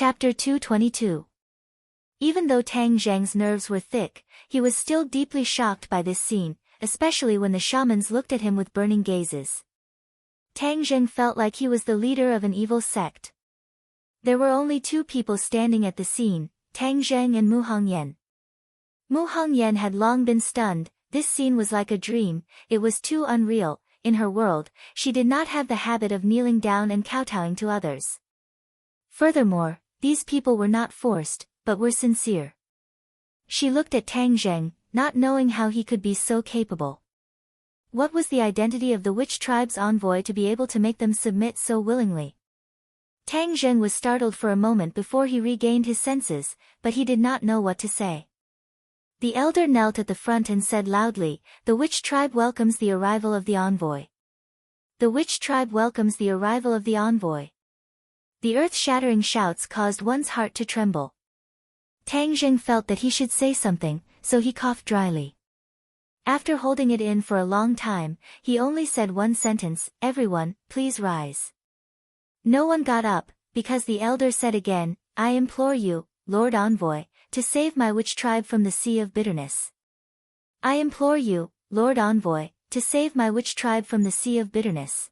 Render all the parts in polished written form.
Chapter 222. Even though Tang Zheng's nerves were thick, he was still deeply shocked by this scene, especially when the shamans looked at him with burning gazes. Tang Zheng felt like he was the leader of an evil sect. There were only two people standing at the scene, Tang Zheng and Mu Hongyan. Mu Hongyan had long been stunned. This scene was like a dream, it was too unreal. In her world, she did not have the habit of kneeling down and kowtowing to others. Furthermore, these people were not forced, but were sincere. She looked at Tang Zheng, not knowing how he could be so capable. What was the identity of the witch tribe's envoy to be able to make them submit so willingly? Tang Zheng was startled for a moment before he regained his senses, but he did not know what to say. The elder knelt at the front and said loudly, "The witch tribe welcomes the arrival of the envoy. The witch tribe welcomes the arrival of the envoy." The earth-shattering shouts caused one's heart to tremble. Tang Zheng felt that he should say something, so he coughed dryly. After holding it in for a long time, he only said one sentence, "Everyone, please rise." No one got up, because the elder said again, "I implore you, Lord Envoy, to save my witch tribe from the sea of bitterness. I implore you, Lord Envoy, to save my witch tribe from the sea of bitterness."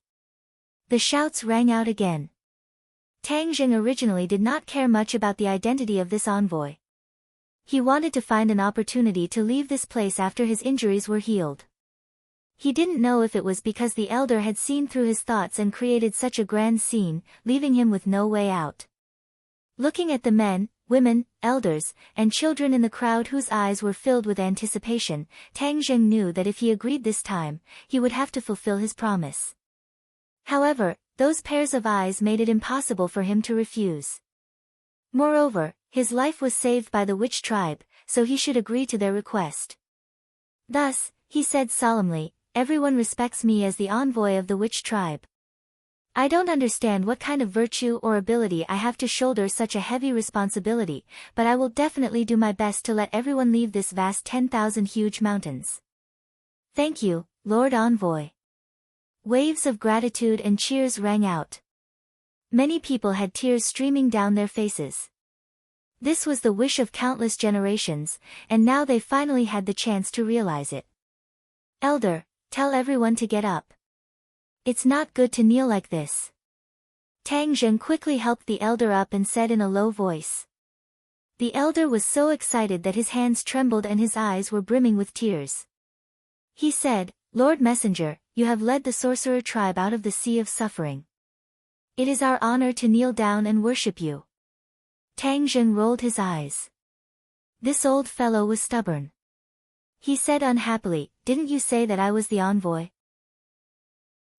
The shouts rang out again. Tang Zheng originally did not care much about the identity of this envoy. He wanted to find an opportunity to leave this place after his injuries were healed. He didn't know if it was because the elder had seen through his thoughts and created such a grand scene, leaving him with no way out. Looking at the men, women, elders, and children in the crowd whose eyes were filled with anticipation, Tang Zheng knew that if he agreed this time, he would have to fulfill his promise. However, those pairs of eyes made it impossible for him to refuse. Moreover, his life was saved by the witch tribe, so he should agree to their request. Thus, he said solemnly, "Everyone respects me as the envoy of the witch tribe. I don't understand what kind of virtue or ability I have to shoulder such a heavy responsibility, but I will definitely do my best to let everyone leave this vast 10,000 huge mountains. Thank you, Lord Envoy." Waves of gratitude and cheers rang out. Many people had tears streaming down their faces. This was the wish of countless generations, and now they finally had the chance to realize it. "Elder, tell everyone to get up. It's not good to kneel like this." Tang Zheng quickly helped the elder up and said in a low voice. The elder was so excited that his hands trembled and his eyes were brimming with tears. He said, "Lord Messenger, you have led the sorcerer tribe out of the sea of suffering. It is our honor to kneel down and worship you." Tang Zheng rolled his eyes. This old fellow was stubborn. He said unhappily, "Didn't you say that I was the envoy?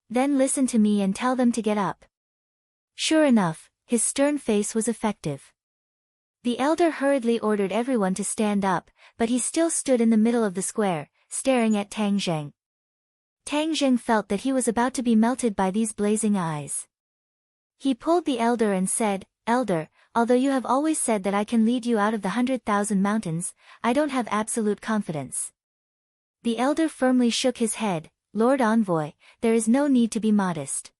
Then listen to me and tell them to get up." Sure enough, his stern face was effective. The elder hurriedly ordered everyone to stand up, but he still stood in the middle of the square, staring at Tang Zheng. Tang Zheng felt that he was about to be melted by these blazing eyes. He pulled the elder and said, "Elder, although you have always said that I can lead you out of the 100,000 mountains, I don't have absolute confidence." The elder firmly shook his head, "Lord Envoy, there is no need to be modest.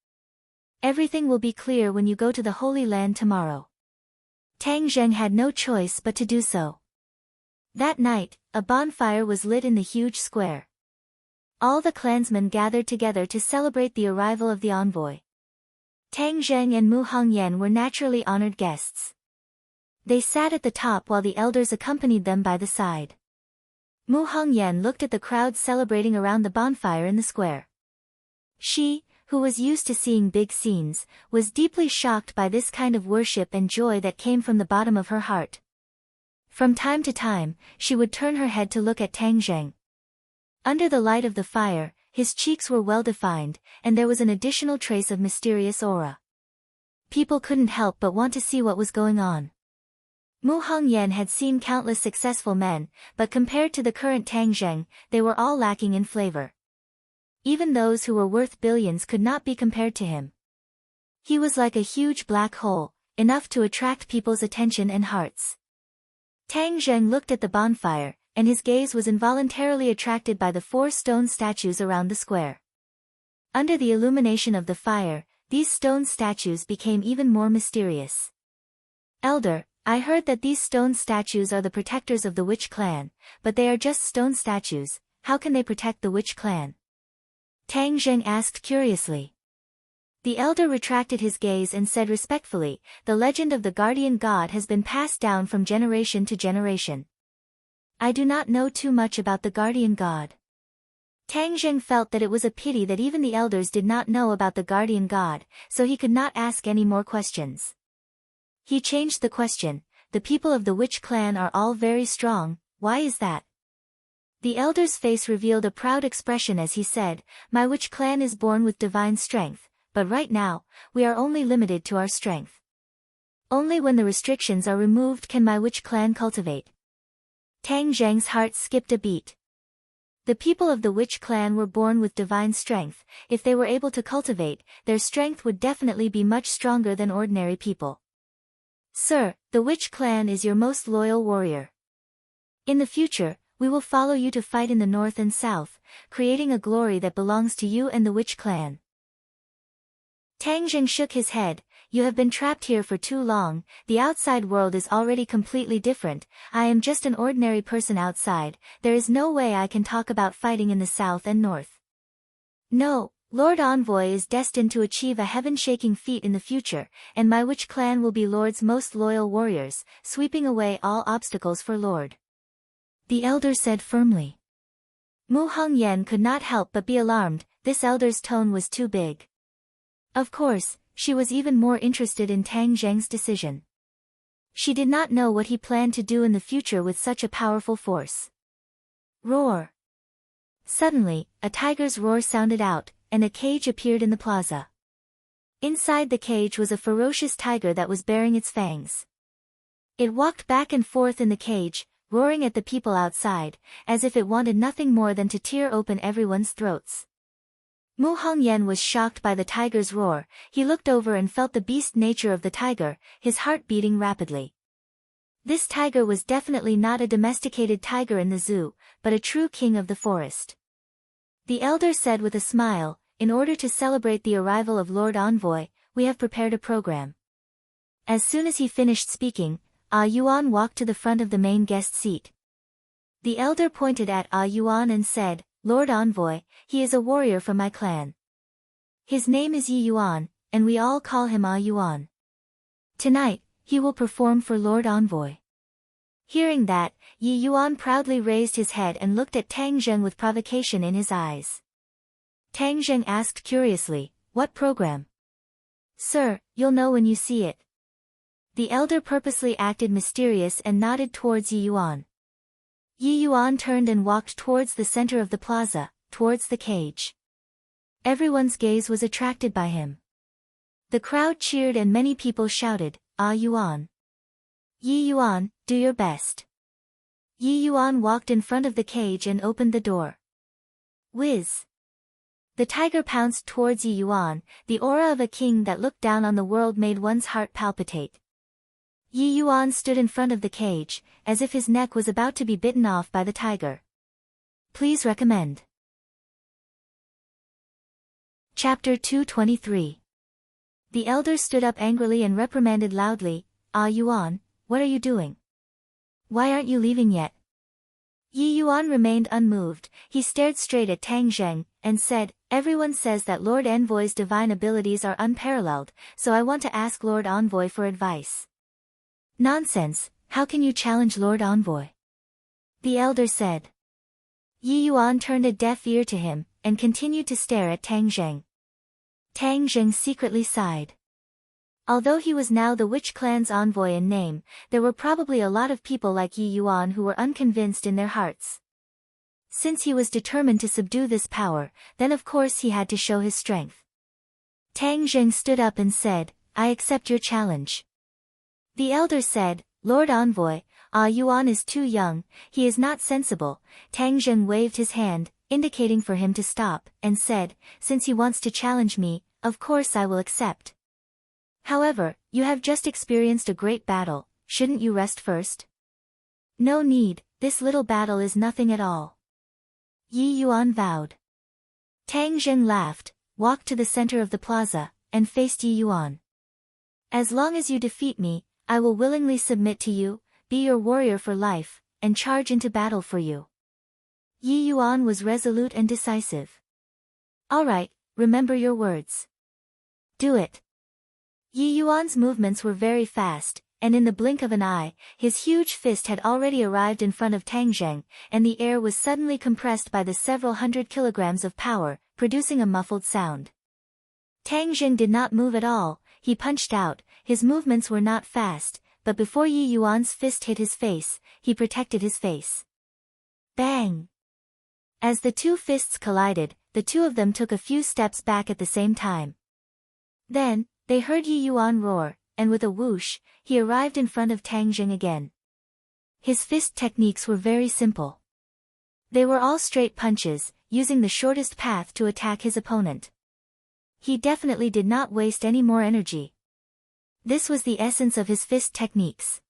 Everything will be clear when you go to the Holy Land tomorrow." Tang Zheng had no choice but to do so. That night, a bonfire was lit in the huge square. All the clansmen gathered together to celebrate the arrival of the envoy. Tang Zheng and Mu Hongyan were naturally honored guests. They sat at the top while the elders accompanied them by the side. Mu Hongyan looked at the crowd celebrating around the bonfire in the square. She, who was used to seeing big scenes, was deeply shocked by this kind of worship and joy that came from the bottom of her heart. From time to time, she would turn her head to look at Tang Zheng. Under the light of the fire, his cheeks were well defined, and there was an additional trace of mysterious aura. People couldn't help but want to see what was going on. Mu Hongyan had seen countless successful men, but compared to the current Tang Zheng, they were all lacking in flavor. Even those who were worth billions could not be compared to him. He was like a huge black hole, enough to attract people's attention and hearts. Tang Zheng looked at the bonfire, and his gaze was involuntarily attracted by the 4 stone statues around the square. Under the illumination of the fire, these stone statues became even more mysterious. Elder, I heard that these stone statues are the protectors of the witch clan, but they are just stone statues, how can they protect the witch clan? Tang Zheng asked curiously. The elder retracted his gaze and said respectfully, the legend of the guardian god has been passed down from generation to generation. I do not know too much about the guardian god. Tang Zheng felt that it was a pity that even the elders did not know about the guardian god, so he could not ask any more questions. He changed the question, the people of the witch clan are all very strong, why is that? The elder's face revealed a proud expression as he said, my witch clan is born with divine strength, but right now, we are only limited to our strength. Only when the restrictions are removed can my witch clan cultivate. Tang Zheng's heart skipped a beat. The people of the witch clan were born with divine strength, if they were able to cultivate, their strength would definitely be much stronger than ordinary people. Sir, the witch clan is your most loyal warrior. In the future, we will follow you to fight in the north and south, creating a glory that belongs to you and the witch clan. Tang Zheng shook his head, you have been trapped here for too long, the outside world is already completely different, I am just an ordinary person outside, there is no way I can talk about fighting in the south and north. No, Lord Envoy is destined to achieve a heaven-shaking feat in the future, and my witch clan will be Lord's most loyal warriors, sweeping away all obstacles for Lord. The elder said firmly. Mu Hongyan could not help but be alarmed, this elder's tone was too big. Of course, she was even more interested in Tang Zheng's decision. She did not know what he planned to do in the future with such a powerful force. Roar! Suddenly, a tiger's roar sounded out, and a cage appeared in the plaza. Inside the cage was a ferocious tiger that was baring its fangs. It walked back and forth in the cage, roaring at the people outside, as if it wanted nothing more than to tear open everyone's throats. Mu Hongyan was shocked by the tiger's roar, he looked over and felt the beast nature of the tiger, his heart beating rapidly. This tiger was definitely not a domesticated tiger in the zoo, but a true king of the forest. The elder said with a smile, in order to celebrate the arrival of Lord Envoy, we have prepared a program. As soon as he finished speaking, Ah Yuan walked to the front of the main guest seat. The elder pointed at Ah Yuan and said, Lord Envoy, he is a warrior from my clan. His name is Yi Yuan, and we all call him Ah Yuan. Tonight, he will perform for Lord Envoy. Hearing that, Yi Yuan proudly raised his head and looked at Tang Zheng with provocation in his eyes. Tang Zheng asked curiously, what program? Sir, you'll know when you see it. The elder purposely acted mysterious and nodded towards Yi Yuan. Yi Yuan turned and walked towards the center of the plaza, towards the cage. Everyone's gaze was attracted by him. The crowd cheered and many people shouted, Ah Yuan. Yi Yuan, do your best. Yi Yuan walked in front of the cage and opened the door. Whiz! The tiger pounced towards Yi Yuan, the aura of a king that looked down on the world made one's heart palpitate. Yi Yuan stood in front of the cage, as if his neck was about to be bitten off by the tiger. Please recommend. Chapter 223. The elder stood up angrily and reprimanded loudly, Ah Yuan, what are you doing? Why aren't you leaving yet? Yi Yuan remained unmoved, he stared straight at Tang Zheng, and said, everyone says that Lord Envoy's divine abilities are unparalleled, so I want to ask Lord Envoy for advice. Nonsense, how can you challenge Lord Envoy? The elder said. Yi Yuan turned a deaf ear to him, and continued to stare at Tang Zheng. Tang Zheng secretly sighed. Although he was now the witch clan's envoy in name, there were probably a lot of people like Yi Yuan who were unconvinced in their hearts. Since he was determined to subdue this power, then of course he had to show his strength. Tang Zheng stood up and said, I accept your challenge. The elder said, Lord Envoy, Ah Yuan is too young, he is not sensible. Tang Zheng waved his hand, indicating for him to stop, and said, since he wants to challenge me, of course I will accept. However, you have just experienced a great battle, shouldn't you rest first? No need, this little battle is nothing at all. Yi Yuan vowed. Tang Zheng laughed, walked to the center of the plaza, and faced Yi Yuan. As long as you defeat me, I will willingly submit to you, be your warrior for life, and charge into battle for you. Yi Yuan was resolute and decisive. All right, remember your words. Do it. Yi Yuan's movements were very fast, and in the blink of an eye, his huge fist had already arrived in front of Tang Zheng, and the air was suddenly compressed by the several hundred kilograms of power, producing a muffled sound. Tang Zheng did not move at all. He punched out. His movements were not fast, but before Yi Yuan's fist hit his face, he protected his face. Bang! As the two fists collided, the two of them took a few steps back at the same time. Then, they heard Yi Yuan roar, and with a whoosh, he arrived in front of Tang Zheng again. His fist techniques were very simple. They were all straight punches, using the shortest path to attack his opponent. He definitely did not waste any more energy. This was the essence of his fist techniques.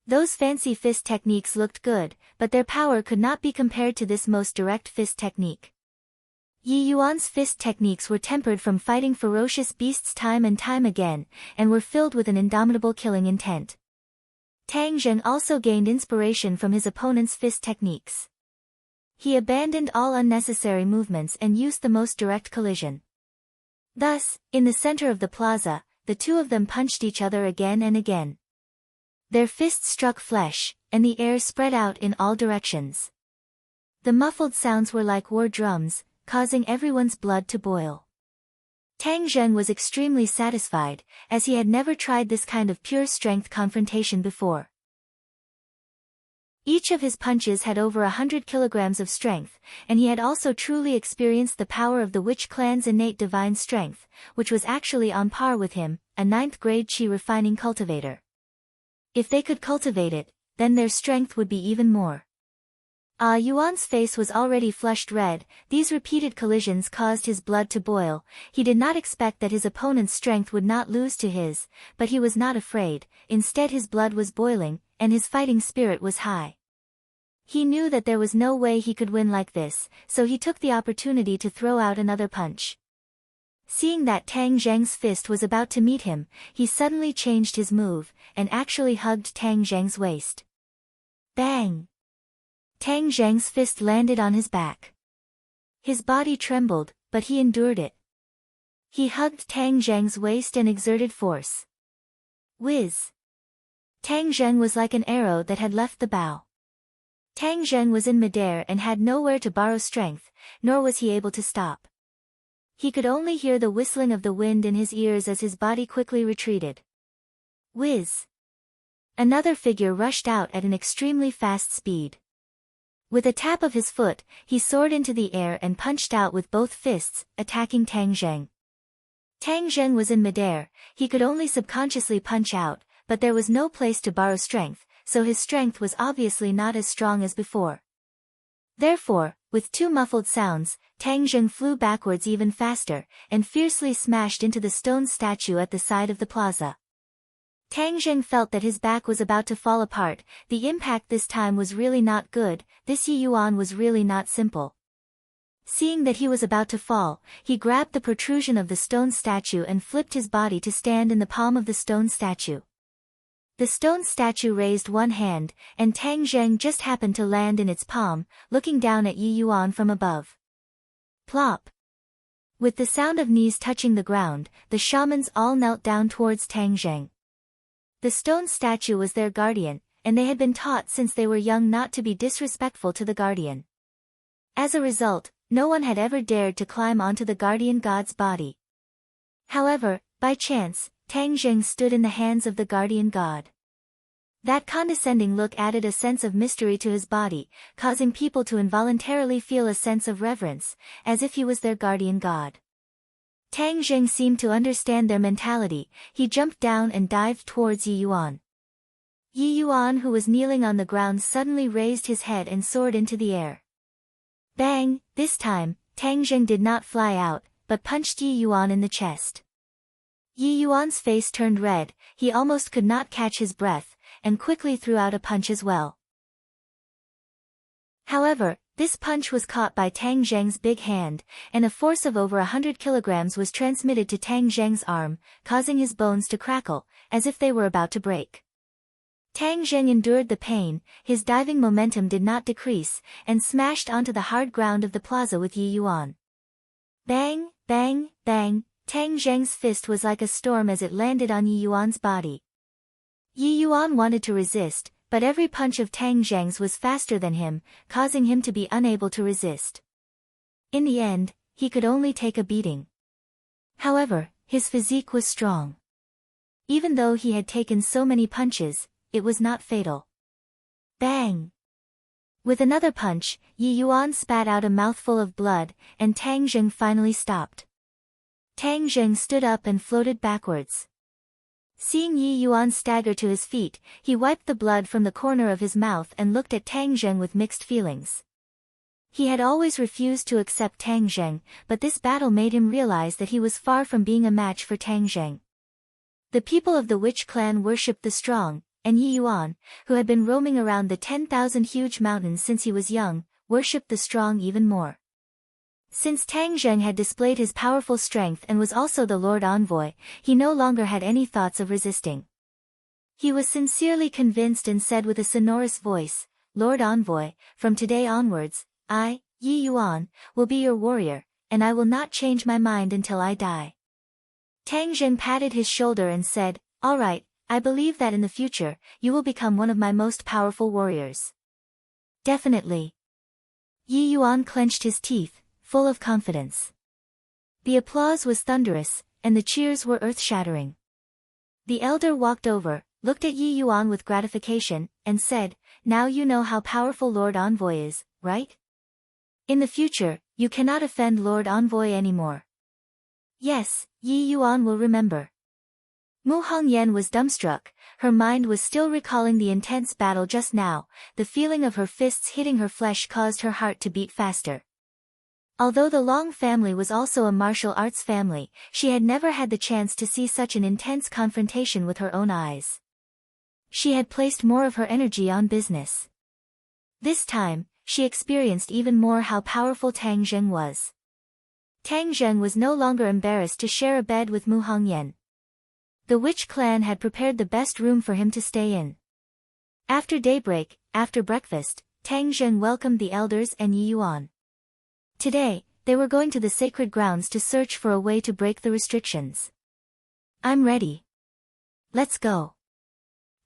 Those fancy fist techniques looked good, but their power could not be compared to this most direct fist technique. Yi Yuan's fist techniques were tempered from fighting ferocious beasts time and time again, and were filled with an indomitable killing intent. Tang Zheng also gained inspiration from his opponent's fist techniques. He abandoned all unnecessary movements and used the most direct collision. Thus, in the center of the plaza, the two of them punched each other again and again. Their fists struck flesh, and the air spread out in all directions. The muffled sounds were like war drums, causing everyone's blood to boil. Tang Zheng was extremely satisfied, as he had never tried this kind of pure strength confrontation before. Each of his punches had over 100 kilograms of strength, and he had also truly experienced the power of the Witch Clan's innate divine strength, which was actually on par with him, a 9th grade Qi refining cultivator. If they could cultivate it, then their strength would be even more. Yuan's face was already flushed red. These repeated collisions caused his blood to boil. He did not expect that his opponent's strength would not lose to his, but he was not afraid. Instead, his blood was boiling, and his fighting spirit was high. He knew that there was no way he could win like this, so he took the opportunity to throw out another punch. Seeing that Tang Zheng's fist was about to meet him, he suddenly changed his move, and actually hugged Tang Zheng's waist. Bang! Tang Zheng's fist landed on his back. His body trembled, but he endured it. He hugged Tang Zheng's waist and exerted force. Whiz! Tang Zheng was like an arrow that had left the bow. Tang Zheng was in midair and had nowhere to borrow strength, nor was he able to stop. He could only hear the whistling of the wind in his ears as his body quickly retreated. Whiz! Another figure rushed out at an extremely fast speed. With a tap of his foot, he soared into the air and punched out with both fists, attacking Tang Zheng. Tang Zheng was in midair. He could only subconsciously punch out, but there was no place to borrow strength, so his strength was obviously not as strong as before. Therefore, with two muffled sounds, Tang Zheng flew backwards even faster, and fiercely smashed into the stone statue at the side of the plaza. Tang Zheng felt that his back was about to fall apart. The impact this time was really not good. This Yi Yuan was really not simple. Seeing that he was about to fall, he grabbed the protrusion of the stone statue and flipped his body to stand in the palm of the stone statue. The stone statue raised one hand, and Tang Zheng just happened to land in its palm, looking down at Yi Yuan from above. Plop! With the sound of knees touching the ground, the shamans all knelt down towards Tang Zheng. The stone statue was their guardian, and they had been taught since they were young not to be disrespectful to the guardian. As a result, no one had ever dared to climb onto the guardian god's body. However, by chance, Tang Zheng stood in the hands of the guardian god. That condescending look added a sense of mystery to his body, causing people to involuntarily feel a sense of reverence, as if he was their guardian god. Tang Zheng seemed to understand their mentality. He jumped down and dived towards Yi Yuan. Yi Yuan, who was kneeling on the ground, suddenly raised his head and soared into the air. Bang! This time, Tang Zheng did not fly out, but punched Yi Yuan in the chest. Yi Yuan's face turned red. He almost could not catch his breath, and quickly threw out a punch as well. However, This punch was caught by Tang Zheng's big hand, and a force of over 100 kilograms was transmitted to Tang Zheng's arm, causing his bones to crackle, as if they were about to break. Tang Zheng endured the pain, his diving momentum did not decrease, and smashed onto the hard ground of the plaza with Yi Yuan. Bang, bang, bang, Tang Zheng's fist was like a storm as it landed on Yi Yuan's body. Yi Yuan wanted to resist, but every punch of Tang Zheng's was faster than him, causing him to be unable to resist. In the end, he could only take a beating. However, his physique was strong. Even though he had taken so many punches, it was not fatal. Bang! With another punch, Yi Yuan spat out a mouthful of blood, and Tang Zheng finally stopped. Tang Zheng stood up and floated backwards. Seeing Yi Yuan stagger to his feet, he wiped the blood from the corner of his mouth and looked at Tang Zheng with mixed feelings. He had always refused to accept Tang Zheng, but this battle made him realize that he was far from being a match for Tang Zheng. The people of the Witch clan worshipped the strong, and Yi Yuan, who had been roaming around the 10,000 huge mountains since he was young, worshipped the strong even more. Since Tang Zheng had displayed his powerful strength and was also the Lord Envoy, he no longer had any thoughts of resisting. He was sincerely convinced and said with a sonorous voice, "Lord Envoy, from today onwards, I, Yi Yuan, will be your warrior, and I will not change my mind until I die." Tang Zheng patted his shoulder and said, "All right, I believe that in the future, you will become one of my most powerful warriors." Definitely. Yi Yuan clenched his teeth, full of confidence. The applause was thunderous, and the cheers were earth-shattering. The elder walked over, looked at Yi Yuan with gratification, and said, "Now you know how powerful Lord Envoy is, right? In the future, you cannot offend Lord Envoy anymore." "Yes, Yi Yuan will remember." Mu Hongyan was dumbstruck, her mind was still recalling the intense battle just now, the feeling of her fists hitting her flesh caused her heart to beat faster. Although the Long family was also a martial arts family, she had never had the chance to see such an intense confrontation with her own eyes. She had placed more of her energy on business. This time, she experienced even more how powerful Tang Zheng was. Tang Zheng was no longer embarrassed to share a bed with Mu Hongyan. The Witch clan had prepared the best room for him to stay in. After daybreak, after breakfast, Tang Zheng welcomed the elders and Yi Yuan. Today, they were going to the sacred grounds to search for a way to break the restrictions. "I'm ready. Let's go."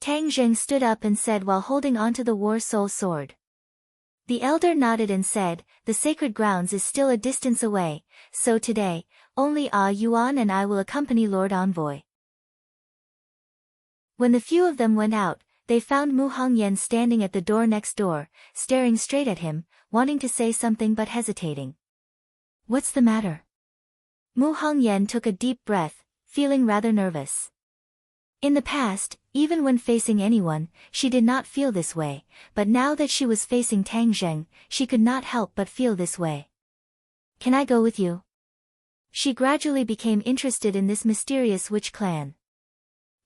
Tang Zheng stood up and said while holding onto the War Soul sword. The elder nodded and said, "The sacred grounds is still a distance away, so today, only Yuan and I will accompany Lord Envoy." When the few of them went out, they found Mu Hongyan standing at the door next door, staring straight at him, wanting to say something but hesitating. "What's the matter?" Mu Hongyan took a deep breath, feeling rather nervous. In the past, even when facing anyone, she did not feel this way, but now that she was facing Tang Zheng, she could not help but feel this way. "Can I go with you?" She gradually became interested in this mysterious witch clan.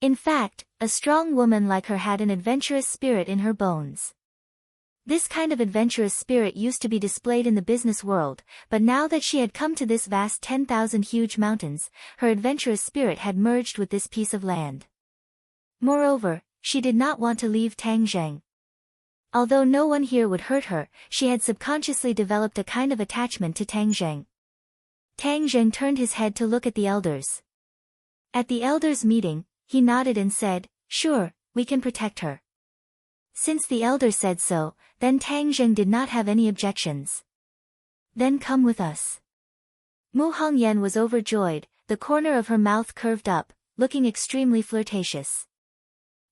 In fact, a strong woman like her had an adventurous spirit in her bones. This kind of adventurous spirit used to be displayed in the business world, but now that she had come to this vast 10,000 huge mountains, her adventurous spirit had merged with this piece of land. Moreover, she did not want to leave Tang Zheng. Although no one here would hurt her, she had subconsciously developed a kind of attachment to Tang Zheng. Tang Zheng turned his head to look at the elders. At the elders' meeting, he nodded and said, "Sure, we can protect her." Since the elder said so, then Tang Zheng did not have any objections. "Then come with us." Mu Hongyan was overjoyed, the corner of her mouth curved up, looking extremely flirtatious.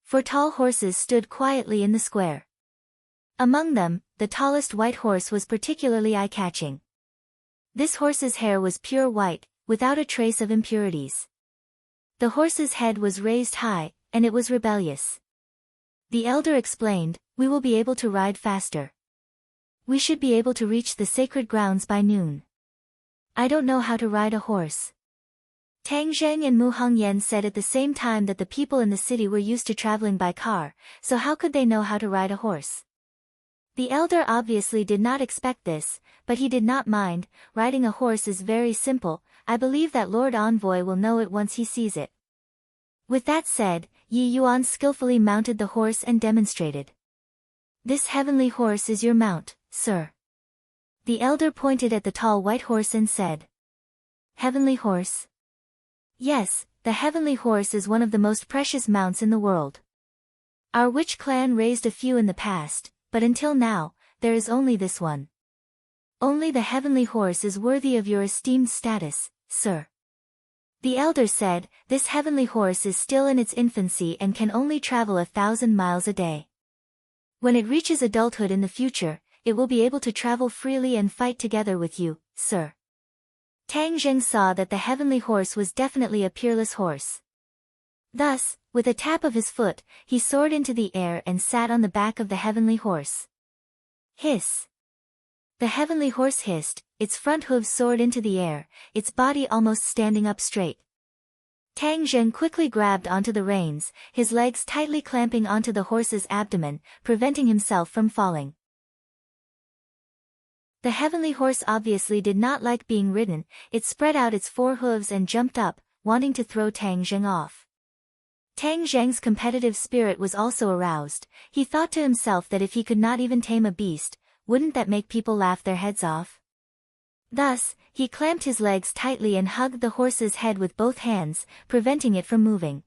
4 tall horses stood quietly in the square. Among them, the tallest white horse was particularly eye-catching. This horse's hair was pure white, without a trace of impurities. The horse's head was raised high, and it was rebellious. The elder explained, "We will be able to ride faster. We should be able to reach the sacred grounds by noon." "I don't know how to ride a horse." Tang Zheng and Mu Hongyan said at the same time that the people in the city were used to traveling by car, so how could they know how to ride a horse? The elder obviously did not expect this, but he did not mind. Riding a horse is very simple. I believe that Lord Envoy will know it once he sees it. With that said, Yi Yuan skillfully mounted the horse and demonstrated. This heavenly horse is your mount, sir. The elder pointed at the tall white horse and said. Heavenly horse? Yes, the heavenly horse is one of the most precious mounts in the world. Our witch clan raised a few in the past, but until now, there is only this one. Only the heavenly horse is worthy of your esteemed status, sir. The elder said, this heavenly horse is still in its infancy and can only travel 1,000 miles a day. When it reaches adulthood in the future, it will be able to travel freely and fight together with you, sir. Tang Zheng saw that the heavenly horse was definitely a peerless horse. Thus, with a tap of his foot, he soared into the air and sat on the back of the heavenly horse. Hiss! The heavenly horse hissed, its front hooves soared into the air, its body almost standing up straight. Tang Zheng quickly grabbed onto the reins, his legs tightly clamping onto the horse's abdomen, preventing himself from falling. The heavenly horse obviously did not like being ridden. It spread out its 4 hooves and jumped up, wanting to throw Tang Zheng off. Tang Zheng's competitive spirit was also aroused. He thought to himself that if he could not even tame a beast, wouldn't that make people laugh their heads off? Thus, he clamped his legs tightly and hugged the horse's head with both hands, preventing it from moving.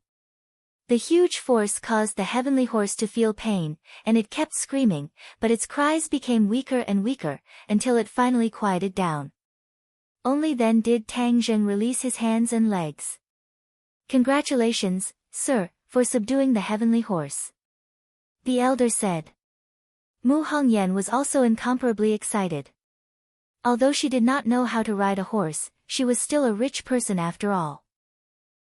The huge force caused the heavenly horse to feel pain, and it kept screaming, but its cries became weaker and weaker, until it finally quieted down. Only then did Tang Zheng release his hands and legs. Congratulations, sir, for subduing the heavenly horse. The elder said. Mu Hongyan was also incomparably excited. Although she did not know how to ride a horse, she was still a rich person after all.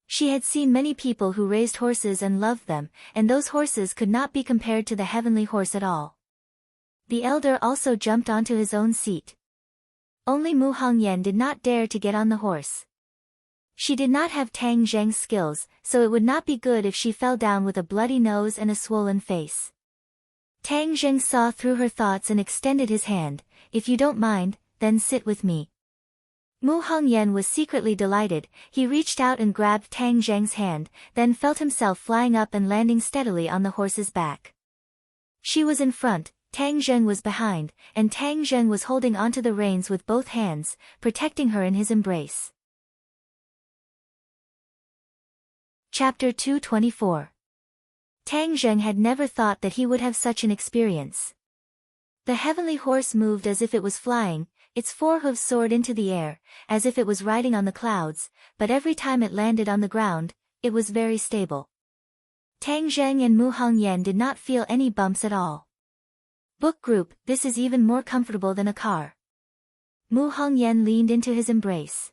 She had seen many people who raised horses and loved them, and those horses could not be compared to the heavenly horse at all. The elder also jumped onto his own seat. Only Mu Hongyan did not dare to get on the horse. She did not have Tang Zheng's skills, so it would not be good if she fell down with a bloody nose and a swollen face. Tang Zheng saw through her thoughts and extended his hand. If you don't mind, then sit with me. Mu Hongyan was secretly delighted. He reached out and grabbed Tang Zheng's hand, then felt himself flying up and landing steadily on the horse's back. She was in front, Tang Zheng was behind, and Tang Zheng was holding onto the reins with both hands, protecting her in his embrace. Chapter 224. Tang Zheng had never thought that he would have such an experience. The heavenly horse moved as if it was flying, its 4 hooves soared into the air, as if it was riding on the clouds, but every time it landed on the ground, it was very stable. Tang Zheng and Mu Hongyan did not feel any bumps at all. Book group, this is even more comfortable than a car. Mu Hongyan leaned into his embrace.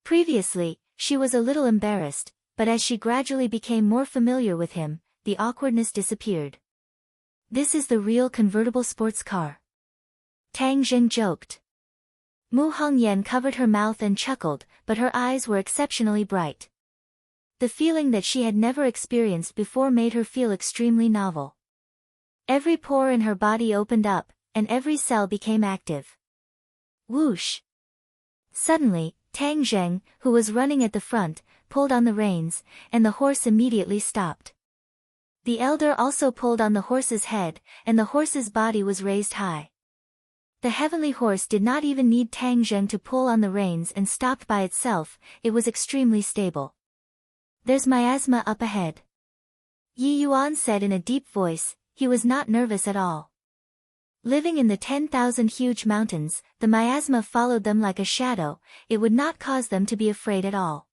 Previously, she was a little embarrassed, but as she gradually became more familiar with him, the awkwardness disappeared. This is the real convertible sports car. Tang Zheng joked. Mu Hongyan covered her mouth and chuckled, but her eyes were exceptionally bright. The feeling that she had never experienced before made her feel extremely novel. Every pore in her body opened up, and every cell became active. Whoosh! Suddenly, Tang Zheng, who was running at the front, pulled on the reins, and the horse immediately stopped. The elder also pulled on the horse's head, and the horse's body was raised high. The heavenly horse did not even need Tang Zheng to pull on the reins and stopped by itself. It was extremely stable. There's miasma up ahead. Yi Yuan said in a deep voice. He was not nervous at all. Living in the 10,000 huge mountains, the miasma followed them like a shadow. It would not cause them to be afraid at all.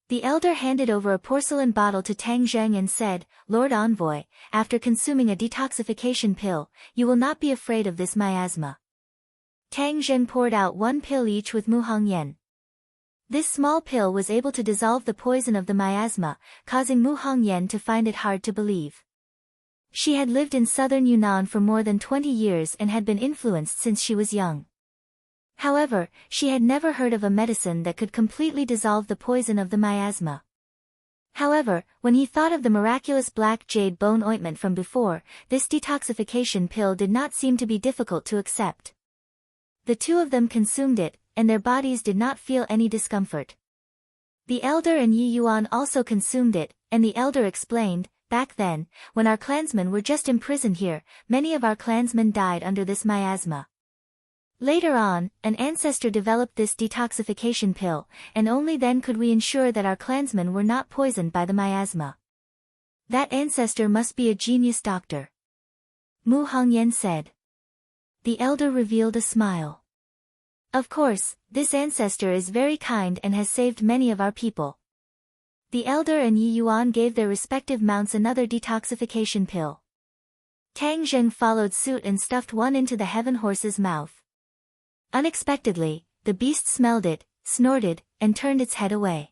The elder handed over a porcelain bottle to Tang Zheng and said, Lord Envoy, after consuming a detoxification pill, you will not be afraid of this miasma. Tang Zheng poured out 1 pill each with Mu Hongyan. This small pill was able to dissolve the poison of the miasma, causing Mu Hongyan to find it hard to believe. She had lived in southern Yunnan for more than 20 years and had been influenced since she was young. However, she had never heard of a medicine that could completely dissolve the poison of the miasma. However, when he thought of the miraculous black jade bone ointment from before, this detoxification pill did not seem to be difficult to accept. The two of them consumed it, and their bodies did not feel any discomfort. The elder and Yi Yuan also consumed it, and the elder explained, back then, when our clansmen were just imprisoned here, many of our clansmen died under this miasma. Later on, an ancestor developed this detoxification pill, and only then could we ensure that our clansmen were not poisoned by the miasma. That ancestor must be a genius doctor. Mu Hongyan said. The elder revealed a smile. Of course, this ancestor is very kind and has saved many of our people. The elder and Yi Yuan gave their respective mounts another detoxification pill. Tang Zheng followed suit and stuffed one into the heaven horse's mouth. Unexpectedly, the beast smelled it, snorted, and turned its head away.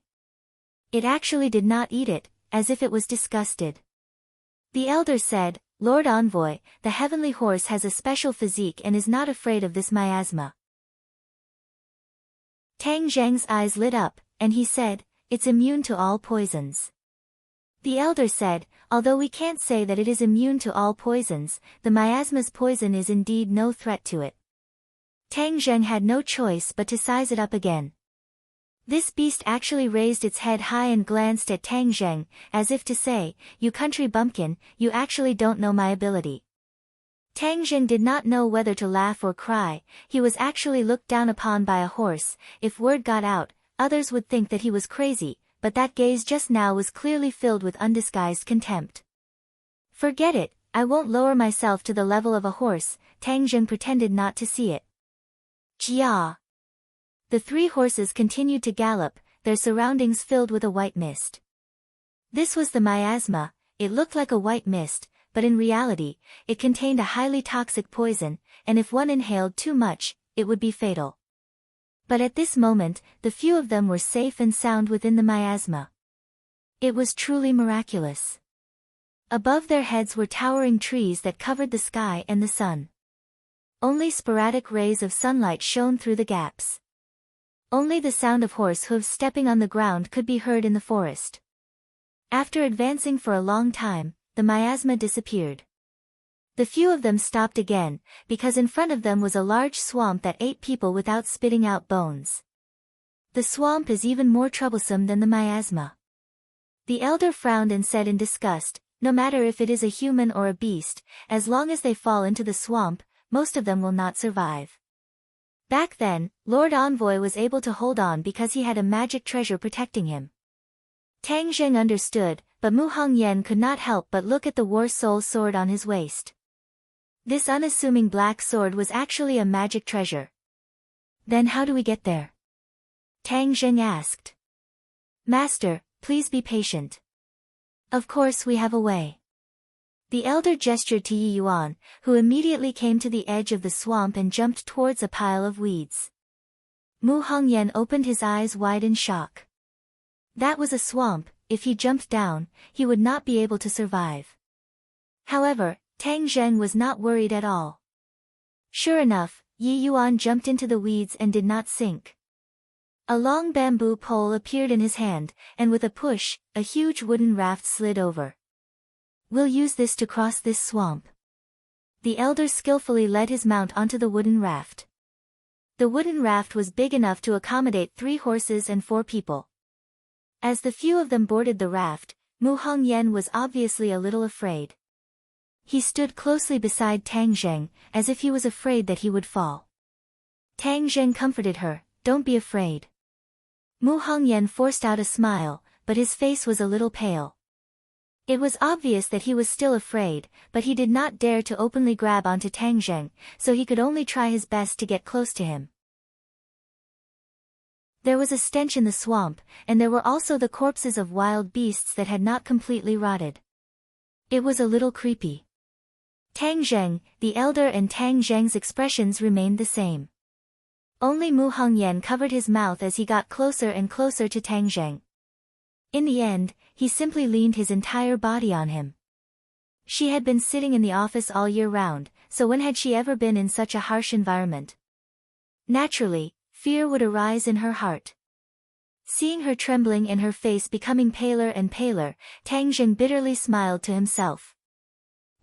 It actually did not eat it, as if it was disgusted. The elder said, Lord Envoy, the heavenly horse has a special physique and is not afraid of this miasma. Tang Zheng's eyes lit up, and he said, it's immune to all poisons. The elder said, although we can't say that it is immune to all poisons, the miasma's poison is indeed no threat to it. Tang Zheng had no choice but to size it up again. This beast actually raised its head high and glanced at Tang Zheng, as if to say, you country bumpkin, you actually don't know my ability. Tang Zheng did not know whether to laugh or cry. He was actually looked down upon by a horse. If word got out, others would think that he was crazy, but that gaze just now was clearly filled with undisguised contempt. Forget it, I won't lower myself to the level of a horse. Tang Zheng pretended not to see it. Jia! The three horses continued to gallop, their surroundings filled with a white mist. This was the miasma. It looked like a white mist, but in reality, it contained a highly toxic poison, and if one inhaled too much, it would be fatal. But at this moment, the few of them were safe and sound within the miasma. It was truly miraculous. Above their heads were towering trees that covered the sky and the sun. Only sporadic rays of sunlight shone through the gaps. Only the sound of horse hooves stepping on the ground could be heard in the forest. After advancing for a long time, the miasma disappeared. The few of them stopped again, because in front of them was a large swamp that ate people without spitting out bones. The swamp is even more troublesome than the miasma. The elder frowned and said in disgust, no matter if it is a human or a beast, as long as they fall into the swamp, most of them will not survive. Back then, Lord Envoy was able to hold on because he had a magic treasure protecting him. Tang Zheng understood, but Mu Hongyan could not help but look at the war soul sword on his waist. This unassuming black sword was actually a magic treasure. Then how do we get there? Tang Zheng asked. Master, please be patient. Of course we have a way. The elder gestured to Yi Yuan, who immediately came to the edge of the swamp and jumped towards a pile of weeds. Mu Hongyan opened his eyes wide in shock. That was a swamp. If he jumped down, he would not be able to survive. However, Tang Zheng was not worried at all. Sure enough, Yi Yuan jumped into the weeds and did not sink. A long bamboo pole appeared in his hand, and with a push, a huge wooden raft slid over. We'll use this to cross this swamp. The elder skillfully led his mount onto the wooden raft. The wooden raft was big enough to accommodate 3 horses and 4 people. As the few of them boarded the raft, Mu Hongyan was obviously a little afraid. He stood closely beside Tang Zheng, as if he was afraid that he would fall. Tang Zheng comforted her, don't be afraid. Mu Hongyan forced out a smile, but his face was a little pale. It was obvious that he was still afraid, but he did not dare to openly grab onto Tang Zheng, so he could only try his best to get close to him. There was a stench in the swamp, and there were also the corpses of wild beasts that had not completely rotted. It was a little creepy. Tang Zheng, the elder and Tang Zheng's expressions remained the same. Only Mu Hongyan covered his mouth as he got closer and closer to Tang Zheng. In the end, he simply leaned his entire body on him. She had been sitting in the office all year round, so when had she ever been in such a harsh environment? Naturally, fear would arise in her heart. Seeing her trembling and her face becoming paler and paler, Tang Zheng bitterly smiled to himself.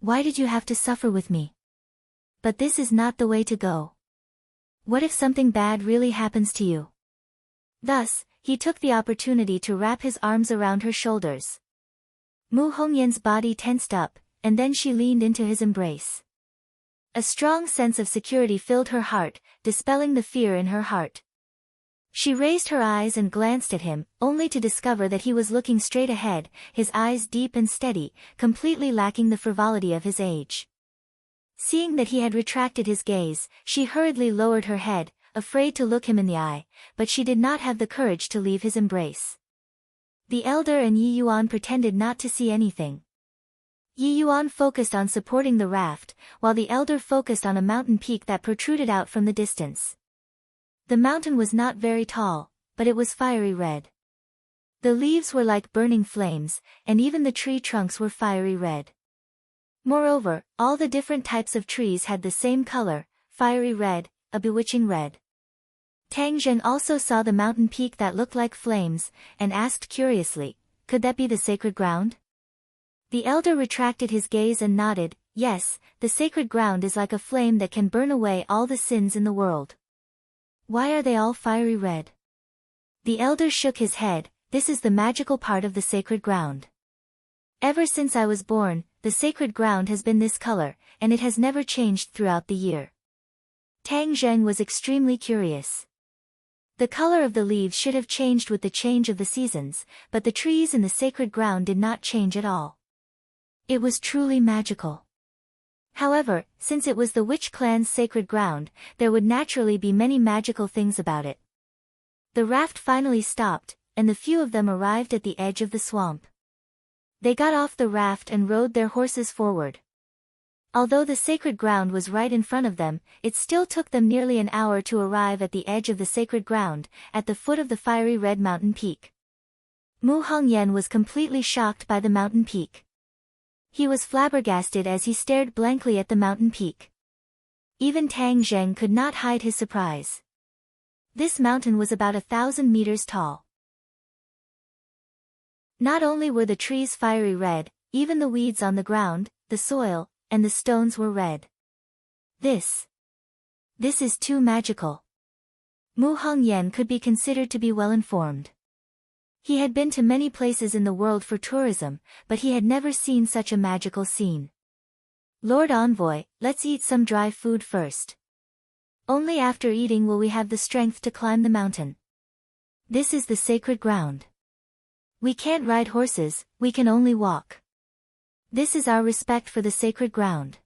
Why did you have to suffer with me? But this is not the way to go. What if something bad really happens to you? Thus, he took the opportunity to wrap his arms around her shoulders. Mu Hongyan's body tensed up, and then she leaned into his embrace. A strong sense of security filled her heart, dispelling the fear in her heart. She raised her eyes and glanced at him, only to discover that he was looking straight ahead, his eyes deep and steady, completely lacking the frivolity of his age. Seeing that he had retracted his gaze, she hurriedly lowered her head, afraid to look him in the eye, but she did not have the courage to leave his embrace. The elder and Yi Yuan pretended not to see anything. Yi Yuan focused on supporting the raft, while the elder focused on a mountain peak that protruded out from the distance. The mountain was not very tall, but it was fiery red. The leaves were like burning flames, and even the tree trunks were fiery red. Moreover, all the different types of trees had the same color, fiery red, a bewitching red. Tang Zheng also saw the mountain peak that looked like flames, and asked curiously, could that be the sacred ground? The elder retracted his gaze and nodded, yes, the sacred ground is like a flame that can burn away all the sins in the world. Why are they all fiery red? The elder shook his head, this is the magical part of the sacred ground. Ever since I was born, the sacred ground has been this color, and it has never changed throughout the year. Tang Zheng was extremely curious. The color of the leaves should have changed with the change of the seasons, but the trees in the sacred ground did not change at all. It was truly magical. However, since it was the witch clan's sacred ground, there would naturally be many magical things about it. The raft finally stopped, and the few of them arrived at the edge of the swamp. They got off the raft and rode their horses forward. Although the sacred ground was right in front of them, it still took them nearly an hour to arrive at the edge of the sacred ground, at the foot of the fiery red mountain peak. Mu Hongyan was completely shocked by the mountain peak. He was flabbergasted as he stared blankly at the mountain peak. Even Tang Zheng could not hide his surprise. This mountain was about 1,000 meters tall. Not only were the trees fiery red, even the weeds on the ground, the soil, and the stones were red. This is too magical. Mu Hongyan could be considered to be well informed. He had been to many places in the world for tourism, but he had never seen such a magical scene. Lord Envoy, let's eat some dry food first. Only after eating will we have the strength to climb the mountain. This is the sacred ground. We can't ride horses, we can only walk. This is our respect for the sacred ground.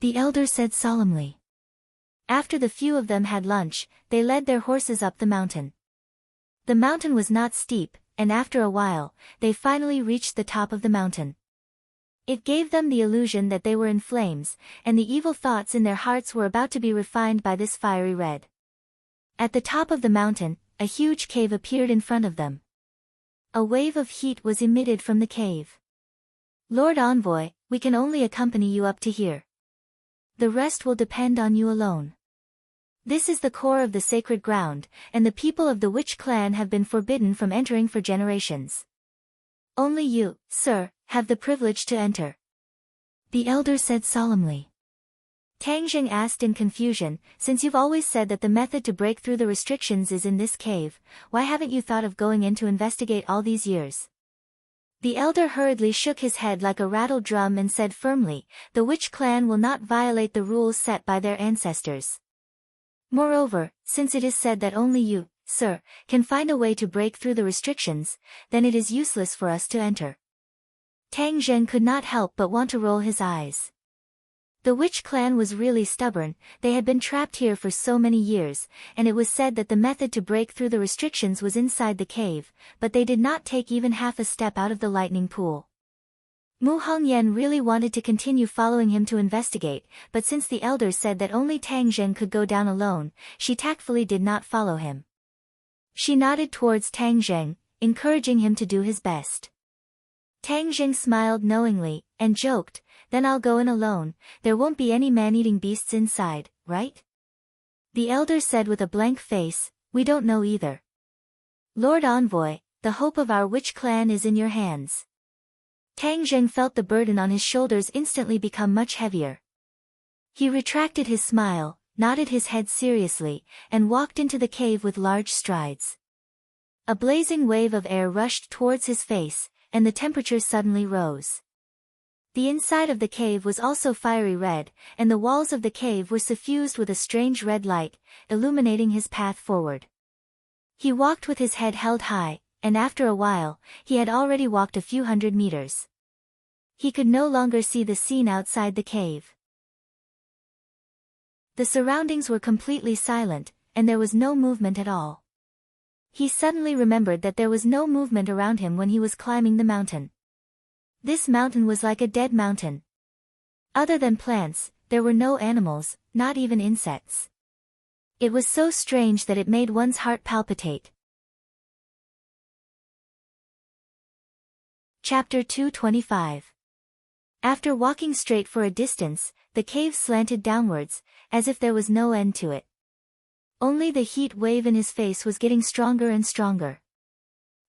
The elder said solemnly. After the few of them had lunch, they led their horses up the mountain. The mountain was not steep, and after a while, they finally reached the top of the mountain. It gave them the illusion that they were in flames, and the evil thoughts in their hearts were about to be refined by this fiery red. At the top of the mountain, a huge cave appeared in front of them. A wave of heat was emitted from the cave. Lord Envoy, we can only accompany you up to here. The rest will depend on you alone. This is the core of the sacred ground, and the people of the witch clan have been forbidden from entering for generations. Only you, sir, have the privilege to enter. The elder said solemnly. Tang Zheng asked in confusion, since you've always said that the method to break through the restrictions is in this cave, why haven't you thought of going in to investigate all these years? The elder hurriedly shook his head like a rattled drum and said firmly, the witch clan will not violate the rules set by their ancestors. Moreover, since it is said that only you, sir, can find a way to break through the restrictions, then it is useless for us to enter. Tang Zheng could not help but want to roll his eyes. The witch clan was really stubborn, they had been trapped here for so many years, and it was said that the method to break through the restrictions was inside the cave, but they did not take even half a step out of the lightning pool. Mu Hongyan really wanted to continue following him to investigate, but since the elder said that only Tang Zheng could go down alone, she tactfully did not follow him. She nodded towards Tang Zheng, encouraging him to do his best. Tang Zheng smiled knowingly, and joked, then I'll go in alone, there won't be any man-eating beasts inside, right? The elder said with a blank face, we don't know either. Lord Envoy, the hope of our witch clan is in your hands. Tang Zheng felt the burden on his shoulders instantly become much heavier. He retracted his smile, nodded his head seriously, and walked into the cave with large strides. A blazing wave of air rushed towards his face, and the temperature suddenly rose. The inside of the cave was also fiery red, and the walls of the cave were suffused with a strange red light, illuminating his path forward. He walked with his head held high, and after a while, he had already walked a few hundred meters. He could no longer see the scene outside the cave. The surroundings were completely silent, and there was no movement at all. He suddenly remembered that there was no movement around him when he was climbing the mountain. This mountain was like a dead mountain. Other than plants, there were no animals, not even insects. It was so strange that it made one's heart palpitate. Chapter 225. After walking straight for a distance, the cave slanted downwards, as if there was no end to it. Only the heat wave in his face was getting stronger and stronger.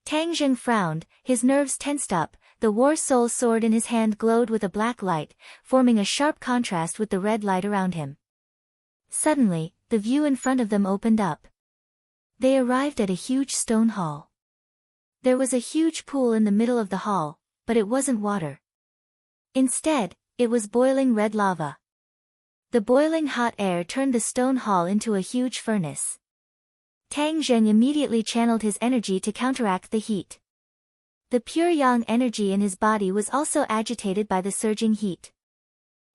Tang Zheng frowned, his nerves tensed up, the war soul sword in his hand glowed with a black light, forming a sharp contrast with the red light around him. Suddenly, the view in front of them opened up. They arrived at a huge stone hall. There was a huge pool in the middle of the hall, but it wasn't water. Instead, it was boiling red lava. The boiling hot air turned the stone hall into a huge furnace. Tang Zheng immediately channeled his energy to counteract the heat. The pure yang energy in his body was also agitated by the surging heat.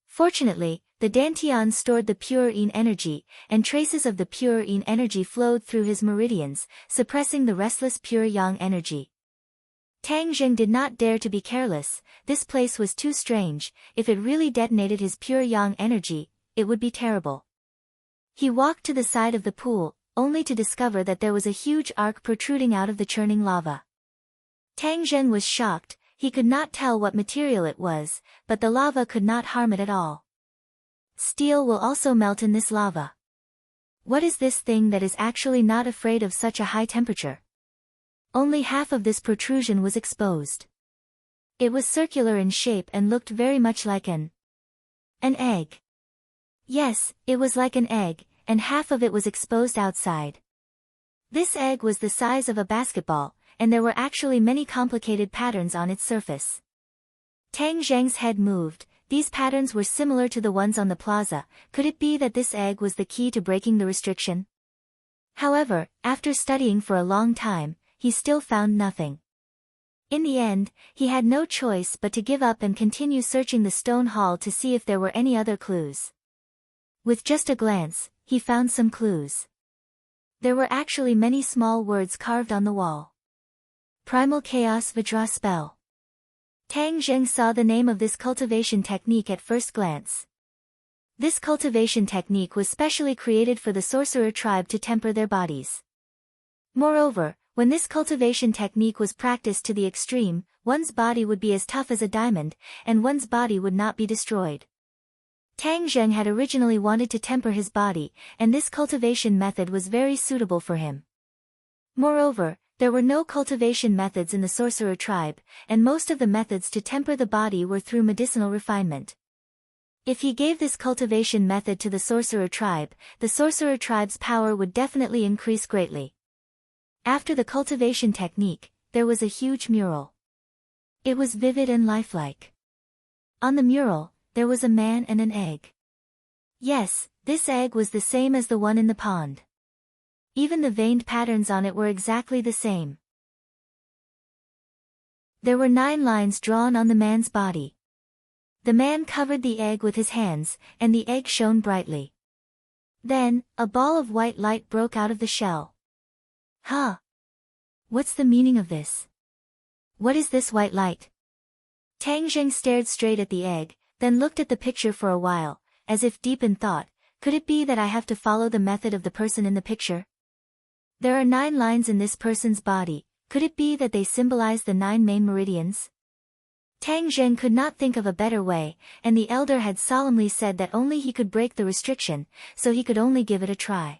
Fortunately, the dantian stored the pure yin energy, and traces of the pure yin energy flowed through his meridians, suppressing the restless pure yang energy. Tang Zheng did not dare to be careless, this place was too strange, if it really detonated his pure yang energy, it would be terrible. He walked to the side of the pool, only to discover that there was a huge arc protruding out of the churning lava. Tang Zheng was shocked, he could not tell what material it was, but the lava could not harm it at all. Steel will also melt in this lava. What is this thing that is actually not afraid of such a high temperature? Only half of this protrusion was exposed. It was circular in shape and looked very much like an egg. Yes, it was like an egg, and half of it was exposed outside. This egg was the size of a basketball, and there were actually many complicated patterns on its surface. Tang Zheng's head moved, these patterns were similar to the ones on the plaza, could it be that this egg was the key to breaking the restriction? However, after studying for a long time, he still found nothing. In the end, he had no choice but to give up and continue searching the stone hall to see if there were any other clues. With just a glance, he found some clues. There were actually many small words carved on the wall. Primal Chaos Vajra Spell. Tang Zheng saw the name of this cultivation technique at first glance. This cultivation technique was specially created for the sorcerer tribe to temper their bodies. Moreover, when this cultivation technique was practiced to the extreme, one's body would be as tough as a diamond, and one's body would not be destroyed. Tang Zheng had originally wanted to temper his body, and this cultivation method was very suitable for him. Moreover, there were no cultivation methods in the sorcerer tribe, and most of the methods to temper the body were through medicinal refinement. If he gave this cultivation method to the sorcerer tribe's power would definitely increase greatly. After the cultivation technique, there was a huge mural. It was vivid and lifelike. On the mural, there was a man and an egg. Yes, this egg was the same as the one in the pond. Even the veined patterns on it were exactly the same. There were 9 lines drawn on the man's body. The man covered the egg with his hands, and the egg shone brightly. Then, a ball of white light broke out of the shell. Huh? What's the meaning of this? What is this white light? Tang Zheng stared straight at the egg, then looked at the picture for a while, as if deep in thought, could it be that I have to follow the method of the person in the picture? There are 9 lines in this person's body, could it be that they symbolize the 9 main meridians? Tang Zheng could not think of a better way, and the elder had solemnly said that only he could break the restriction, so he could only give it a try.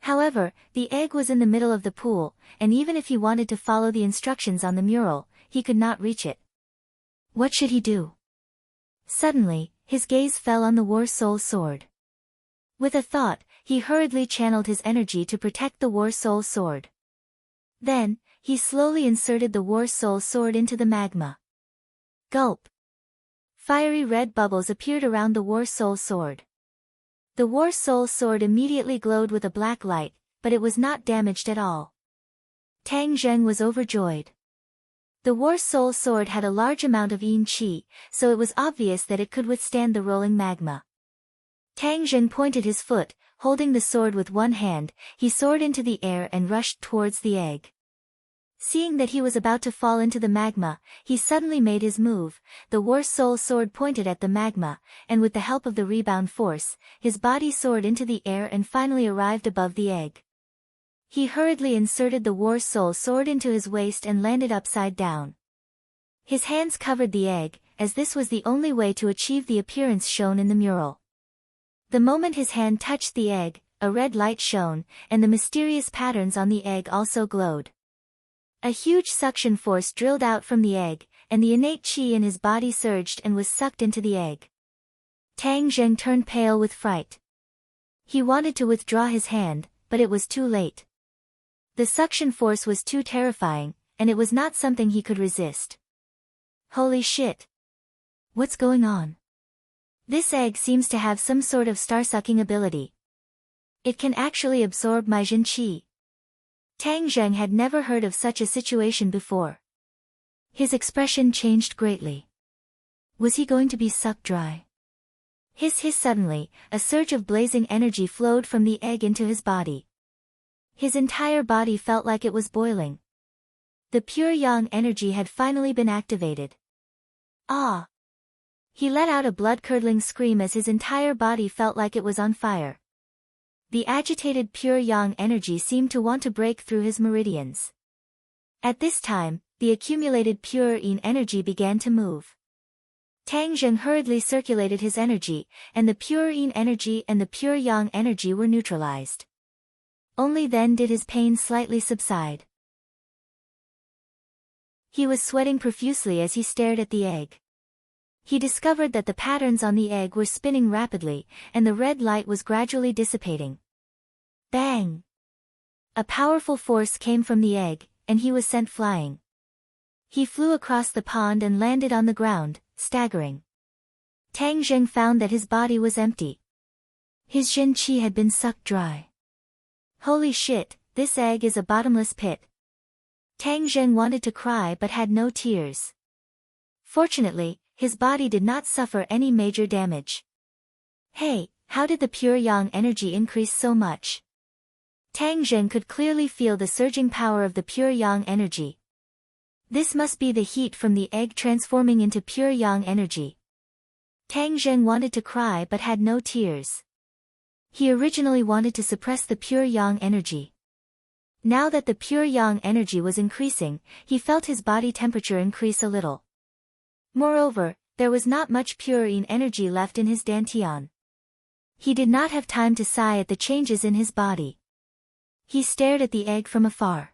However, the egg was in the middle of the pool, and even if he wanted to follow the instructions on the mural, he could not reach it. What should he do? Suddenly, his gaze fell on the War Soul sword. With a thought, he hurriedly channeled his energy to protect the War Soul sword. Then, he slowly inserted the War Soul sword into the magma. Gulp! Fiery red bubbles appeared around the War Soul sword. The War Soul sword immediately glowed with a black light, but it was not damaged at all. Tang Zheng was overjoyed. The War Soul sword had a large amount of yin qi, so it was obvious that it could withstand the rolling magma. Tang Zheng pointed his foot, holding the sword with one hand, he soared into the air and rushed towards the egg. Seeing that he was about to fall into the magma, he suddenly made his move. The War Soul sword pointed at the magma, and with the help of the rebound force, his body soared into the air and finally arrived above the egg. He hurriedly inserted the War Soul sword into his waist and landed upside down. His hands covered the egg, as this was the only way to achieve the appearance shown in the mural. The moment his hand touched the egg, a red light shone, and the mysterious patterns on the egg also glowed. A huge suction force drilled out from the egg, and the innate qi in his body surged and was sucked into the egg. Tang Zheng turned pale with fright. He wanted to withdraw his hand, but it was too late. The suction force was too terrifying, and it was not something he could resist. Holy shit! What's going on? This egg seems to have some sort of star-sucking ability. It can actually absorb my Jin Qi. Tang Zheng had never heard of such a situation before. His expression changed greatly. Was he going to be sucked dry? Hiss! Suddenly, a surge of blazing energy flowed from the egg into his body. His entire body felt like it was boiling. The pure yang energy had finally been activated. Ah! He let out a blood-curdling scream as his entire body felt like it was on fire. The agitated pure yang energy seemed to want to break through his meridians. At this time, the accumulated pure yin energy began to move. Tang Zheng hurriedly circulated his energy, and the pure yin energy and the pure yang energy were neutralized. Only then did his pain slightly subside. He was sweating profusely as he stared at the egg. He discovered that the patterns on the egg were spinning rapidly, and the red light was gradually dissipating. Bang! A powerful force came from the egg, and he was sent flying. He flew across the pond and landed on the ground, staggering. Tang Zheng found that his body was empty. His Jin Qi had been sucked dry. Holy shit, this egg is a bottomless pit. Tang Zheng wanted to cry but had no tears. Fortunately, his body did not suffer any major damage. Hey, how did the pure yang energy increase so much? Tang Zheng could clearly feel the surging power of the pure yang energy. This must be the heat from the egg transforming into pure yang energy. Tang Zheng wanted to cry but had no tears. He originally wanted to suppress the pure yang energy. Now that the pure yang energy was increasing, he felt his body temperature increase a little. Moreover, there was not much pure yin energy left in his dantian. He did not have time to sigh at the changes in his body. He stared at the egg from afar.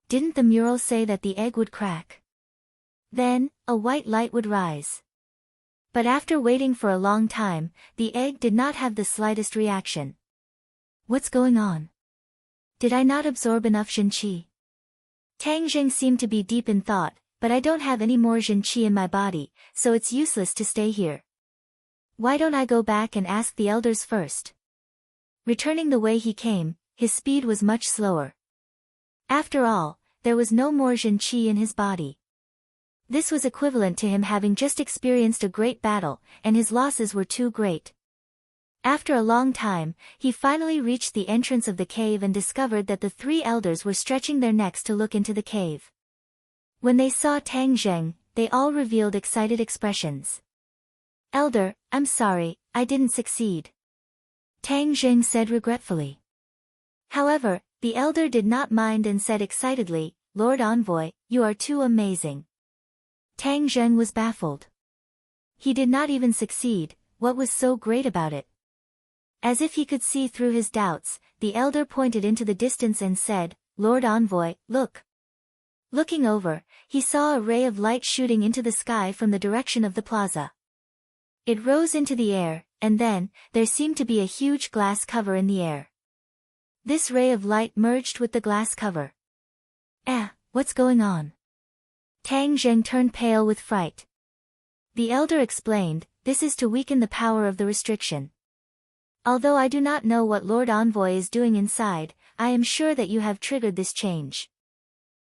Didn't the mural say that the egg would crack? Then, a white light would rise. But after waiting for a long time, the egg did not have the slightest reaction. What's going on? Did I not absorb enough Jin Qi? Tang Zheng seemed to be deep in thought, but I don't have any more Jin Qi in my body, so it's useless to stay here. Why don't I go back and ask the elders first? Returning the way he came, his speed was much slower. After all, there was no more Jin Qi in his body. This was equivalent to him having just experienced a great battle, and his losses were too great. After a long time, he finally reached the entrance of the cave and discovered that the three elders were stretching their necks to look into the cave. When they saw Tang Zheng, they all revealed excited expressions. Elder, I'm sorry, I didn't succeed. Tang Zheng said regretfully. However, the elder did not mind and said excitedly, Lord Envoy, you are too amazing. Tang Zheng was baffled. He did not even succeed, what was so great about it? As if he could see through his doubts, the elder pointed into the distance and said, "Lord Envoy, look." Looking over, he saw a ray of light shooting into the sky from the direction of the plaza. It rose into the air, and then, there seemed to be a huge glass cover in the air. This ray of light merged with the glass cover. What's going on?" Tang Zheng turned pale with fright. The elder explained, "This is to weaken the power of the restriction. Although I do not know what Lord Envoy is doing inside, I am sure that you have triggered this change.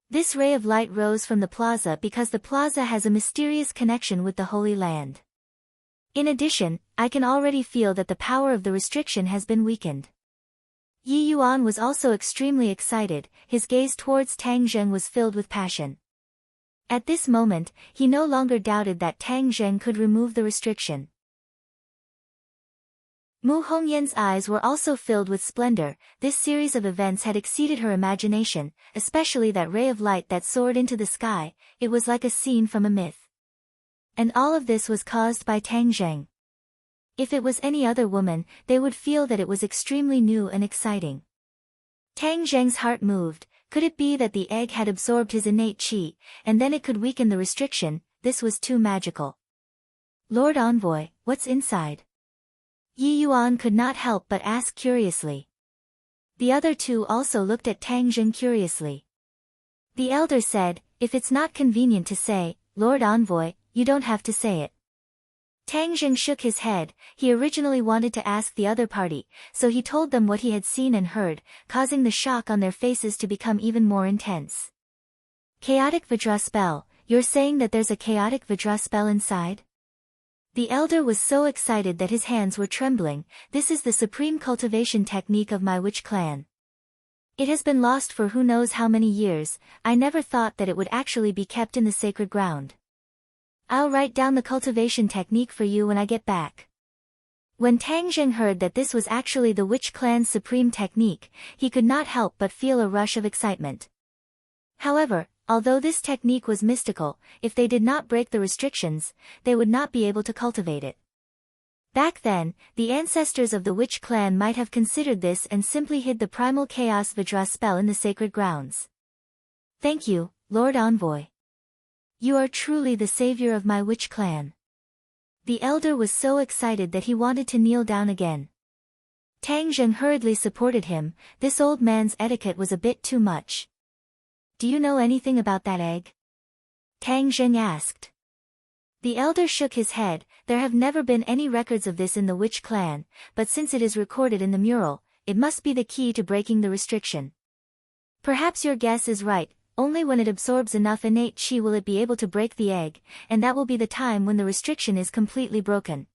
This ray of light rose from the plaza because the plaza has a mysterious connection with the Holy Land. In addition, I can already feel that the power of the restriction has been weakened." Yi Yuan was also extremely excited, his gaze towards Tang Zheng was filled with passion. At this moment, he no longer doubted that Tang Zheng could remove the restriction. Mu Hongyan's eyes were also filled with splendor. This series of events had exceeded her imagination, especially that ray of light that soared into the sky. It was like a scene from a myth. And all of this was caused by Tang Zheng. If it was any other woman, they would feel that it was extremely new and exciting. Tang Zheng's heart moved. Could it be that the egg had absorbed his innate qi, and then it could weaken the restriction? This was too magical. "Lord Envoy, what's inside?" Yi Yuan could not help but ask curiously. The other two also looked at Tang Zheng curiously. The elder said, "If it's not convenient to say, Lord Envoy, you don't have to say it." Tang Zheng shook his head. He originally wanted to ask the other party, so he told them what he had seen and heard, causing the shock on their faces to become even more intense. "Chaotic Vajra spell, you're saying that there's a chaotic Vajra spell inside?" The elder was so excited that his hands were trembling. "This is the supreme cultivation technique of my witch clan. It has been lost for who knows how many years. I never thought that it would actually be kept in the sacred ground. I'll write down the cultivation technique for you when I get back." When Tang Zheng heard that this was actually the witch clan's supreme technique, he could not help but feel a rush of excitement. However, although this technique was mystical, if they did not break the restrictions, they would not be able to cultivate it. Back then, the ancestors of the witch clan might have considered this and simply hid the primal chaos Vajra spell in the sacred grounds. "Thank you, Lord Envoy. You are truly the savior of my witch clan." The elder was so excited that he wanted to kneel down again. Tang Zheng hurriedly supported him. This old man's etiquette was a bit too much. "Do you know anything about that egg?" Tang Zheng asked. The elder shook his head. "There have never been any records of this in the witch clan, but since it is recorded in the mural, it must be the key to breaking the restriction. Perhaps your guess is right. Only when it absorbs enough innate qi will it be able to break the egg, and that will be the time when the restriction is completely broken."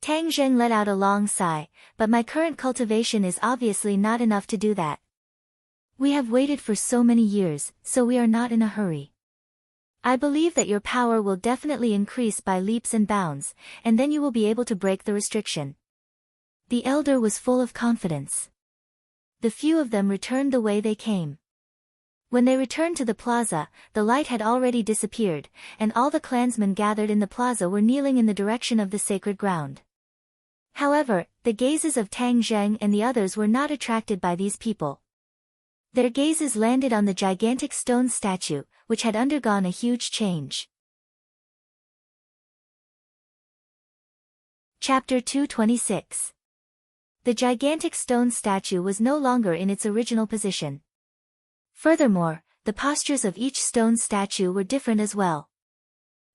Tang Zheng let out a long sigh, "But my current cultivation is obviously not enough to do that. We have waited for so many years, so we are not in a hurry. I believe that your power will definitely increase by leaps and bounds, and then you will be able to break the restriction." The elder was full of confidence. The few of them returned the way they came. When they returned to the plaza, the light had already disappeared, and all the clansmen gathered in the plaza were kneeling in the direction of the sacred ground. However, the gazes of Tang Zheng and the others were not attracted by these people. Their gazes landed on the gigantic stone statue, which had undergone a huge change. Chapter 226. The gigantic stone statue was no longer in its original position. Furthermore, the postures of each stone statue were different as well.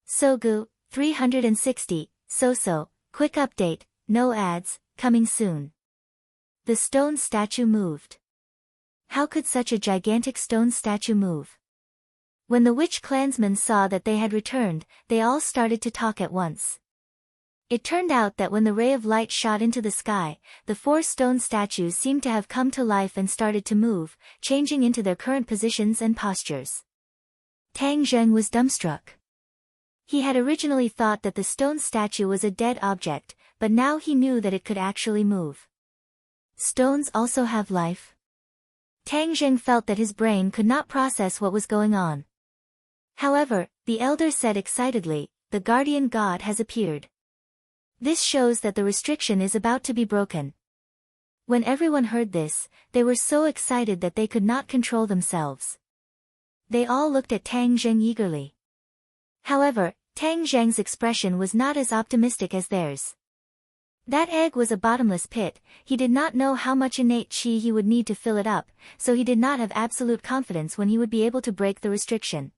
Sogu, 360, So-So, quick update, no ads, coming soon. The stone statue moved. How could such a gigantic stone statue move? When the witch clansmen saw that they had returned, they all started to talk at once. It turned out that when the ray of light shot into the sky, the 4 stone statues seemed to have come to life and started to move, changing into their current positions and postures. Tang Zheng was dumbstruck. He had originally thought that the stone statue was a dead object, but now he knew that it could actually move. Stones also have life? Tang Zheng felt that his brain could not process what was going on. However, the elder said excitedly, "The guardian god has appeared. This shows that the restriction is about to be broken." When everyone heard this, they were so excited that they could not control themselves. They all looked at Tang Zheng eagerly. However, Tang Zheng's expression was not as optimistic as theirs. That egg was a bottomless pit. He did not know how much innate qi he would need to fill it up, so he did not have absolute confidence when he would be able to break the restriction.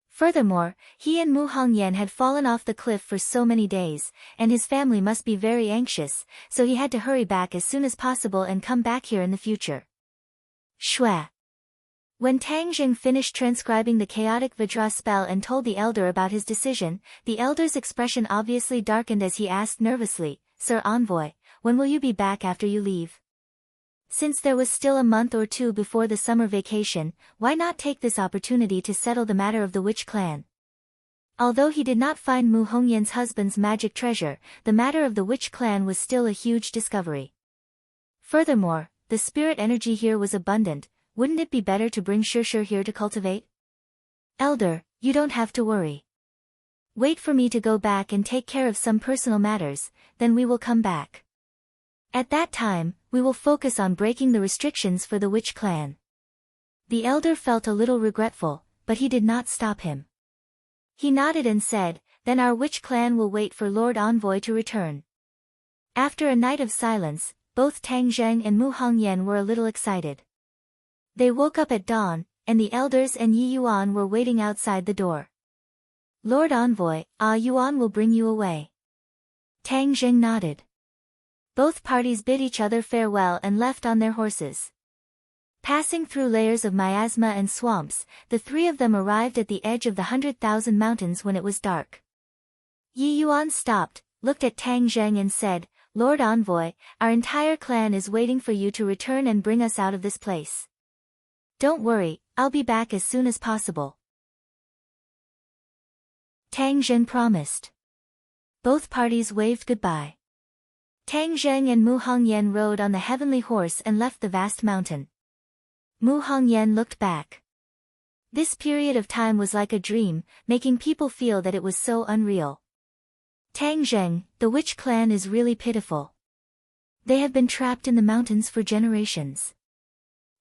Furthermore, he and Mu Hongyan had fallen off the cliff for so many days, and his family must be very anxious, so he had to hurry back as soon as possible and come back here in the future. Shua. When Tang Zheng finished transcribing the chaotic Vajra spell and told the elder about his decision, the elder's expression obviously darkened as he asked nervously, "Sir Envoy, when will you be back after you leave?" Since there was still a month or two before the summer vacation, why not take this opportunity to settle the matter of the witch clan? Although he did not find Mu Hongyan's husband's magic treasure, the matter of the witch clan was still a huge discovery. Furthermore, the spirit energy here was abundant. Wouldn't it be better to bring Shishir here to cultivate? Elder, you don't have to worry. Wait for me to go back and take care of some personal matters, then we will come back. At that time, we will focus on breaking the restrictions for the witch clan. The elder felt a little regretful, but he did not stop him. He nodded and said, "Then our witch clan will wait for Lord Envoy to return." After a night of silence, both Tang Zheng and Mu Hongyan were a little excited. They woke up at dawn, and the elders and Yi Yuan were waiting outside the door. "Lord Envoy, Yuan will bring you away." Tang Zheng nodded. Both parties bid each other farewell and left on their horses. Passing through layers of miasma and swamps, the three of them arrived at the edge of the 100,000 mountains when it was dark. Yi Yuan stopped, looked at Tang Zheng and said, "Lord Envoy, our entire clan is waiting for you to return and bring us out of this place. Don't worry, I'll be back as soon as possible." Tang Zheng promised. Both parties waved goodbye. Tang Zheng and Mu Hongyan rode on the heavenly horse and left the vast mountain. Mu Hongyan looked back. This period of time was like a dream, making people feel that it was so unreal. Tang Zheng, the witch clan is really pitiful. They have been trapped in the mountains for generations.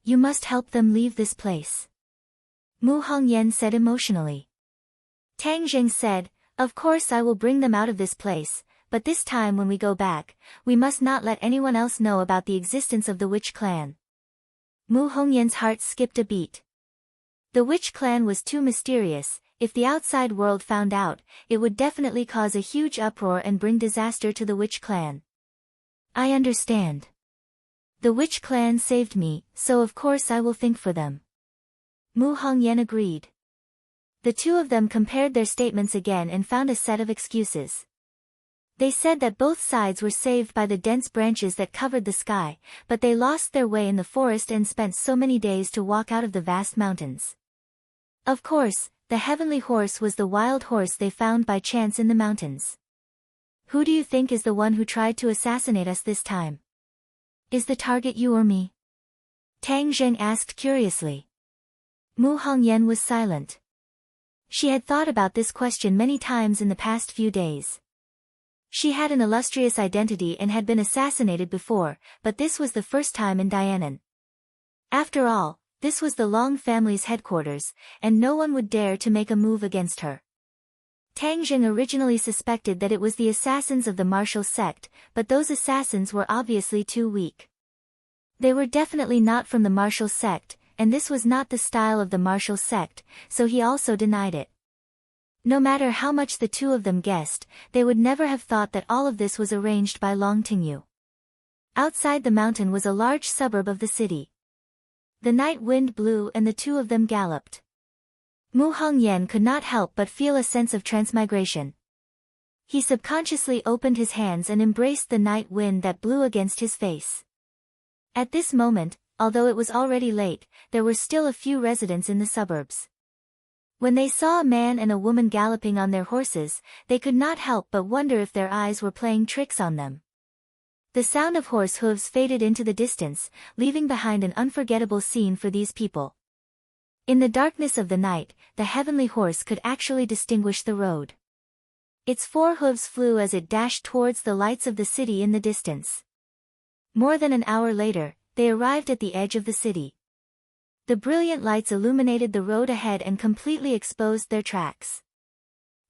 You must help them leave this place. Mu Hongyan said emotionally. Tang Zheng said, "Of course I will bring them out of this place, but this time when we go back, we must not let anyone else know about the existence of the witch clan." Mu Hongyan's heart skipped a beat. The witch clan was too mysterious. If the outside world found out, it would definitely cause a huge uproar and bring disaster to the witch clan. "I understand. The witch clan saved me, so of course I will think for them." Mu Hongyan agreed. The two of them compared their statements again and found a set of excuses. They said that both sides were saved by the dense branches that covered the sky, but they lost their way in the forest and spent so many days to walk out of the vast mountains. Of course, the heavenly horse was the wild horse they found by chance in the mountains. "Who do you think is the one who tried to assassinate us this time? Is the target you or me?" Tang Zheng asked curiously. Mu Hongyan was silent. She had thought about this question many times in the past few days. She had an illustrious identity and had been assassinated before, but this was the first time in Dianan. After all, this was the Long family's headquarters, and no one would dare to make a move against her. Tang Zheng originally suspected that it was the assassins of the martial sect, but those assassins were obviously too weak. They were definitely not from the martial sect, and this was not the style of the martial sect, so he also denied it. No matter how much the two of them guessed, they would never have thought that all of this was arranged by Long Tingyu. Outside the mountain was a large suburb of the city. The night wind blew and the two of them galloped. Mu Hongyan could not help but feel a sense of transmigration. He subconsciously opened his hands and embraced the night wind that blew against his face. At this moment, although it was already late, there were still a few residents in the suburbs. When they saw a man and a woman galloping on their horses, they could not help but wonder if their eyes were playing tricks on them. The sound of horse hooves faded into the distance, leaving behind an unforgettable scene for these people. In the darkness of the night, the heavenly horse could actually distinguish the road. Its four hooves flew as it dashed towards the lights of the city in the distance. More than an hour later, they arrived at the edge of the city. The brilliant lights illuminated the road ahead and completely exposed their tracks.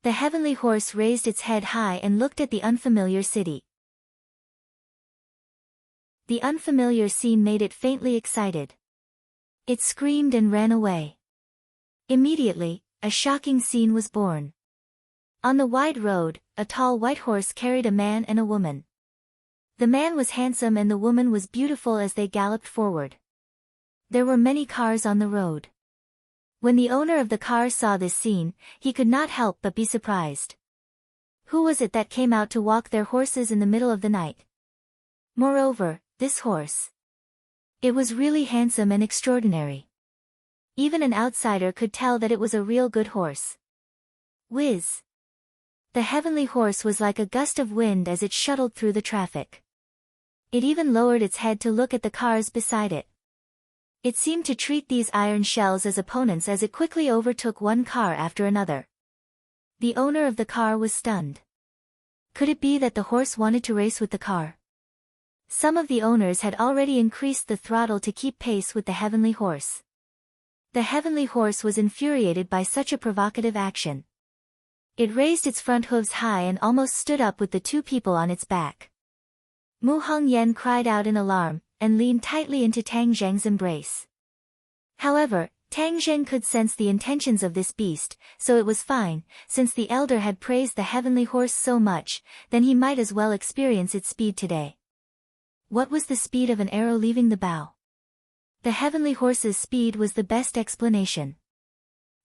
The heavenly horse raised its head high and looked at the unfamiliar city. The unfamiliar scene made it faintly excited. It screamed and ran away. Immediately, a shocking scene was born. On the wide road, a tall white horse carried a man and a woman. The man was handsome and the woman was beautiful as they galloped forward. There were many cars on the road. When the owner of the car saw this scene, he could not help but be surprised. Who was it that came out to walk their horses in the middle of the night? Moreover, this horse. It was really handsome and extraordinary. Even an outsider could tell that it was a real good horse. Whiz! The heavenly horse was like a gust of wind as it shuttled through the traffic. It even lowered its head to look at the cars beside it. It seemed to treat these iron shells as opponents as it quickly overtook one car after another. The owner of the car was stunned. Could it be that the horse wanted to race with the car? Some of the owners had already increased the throttle to keep pace with the heavenly horse. The heavenly horse was infuriated by such a provocative action. It raised its front hooves high and almost stood up with the two people on its back. Mu Hongyan cried out in alarm, and leaned tightly into Tang Zheng's embrace. However, Tang Zheng could sense the intentions of this beast, so it was fine, since the elder had praised the heavenly horse so much, then he might as well experience its speed today. What was the speed of an arrow leaving the bow? The heavenly horse's speed was the best explanation.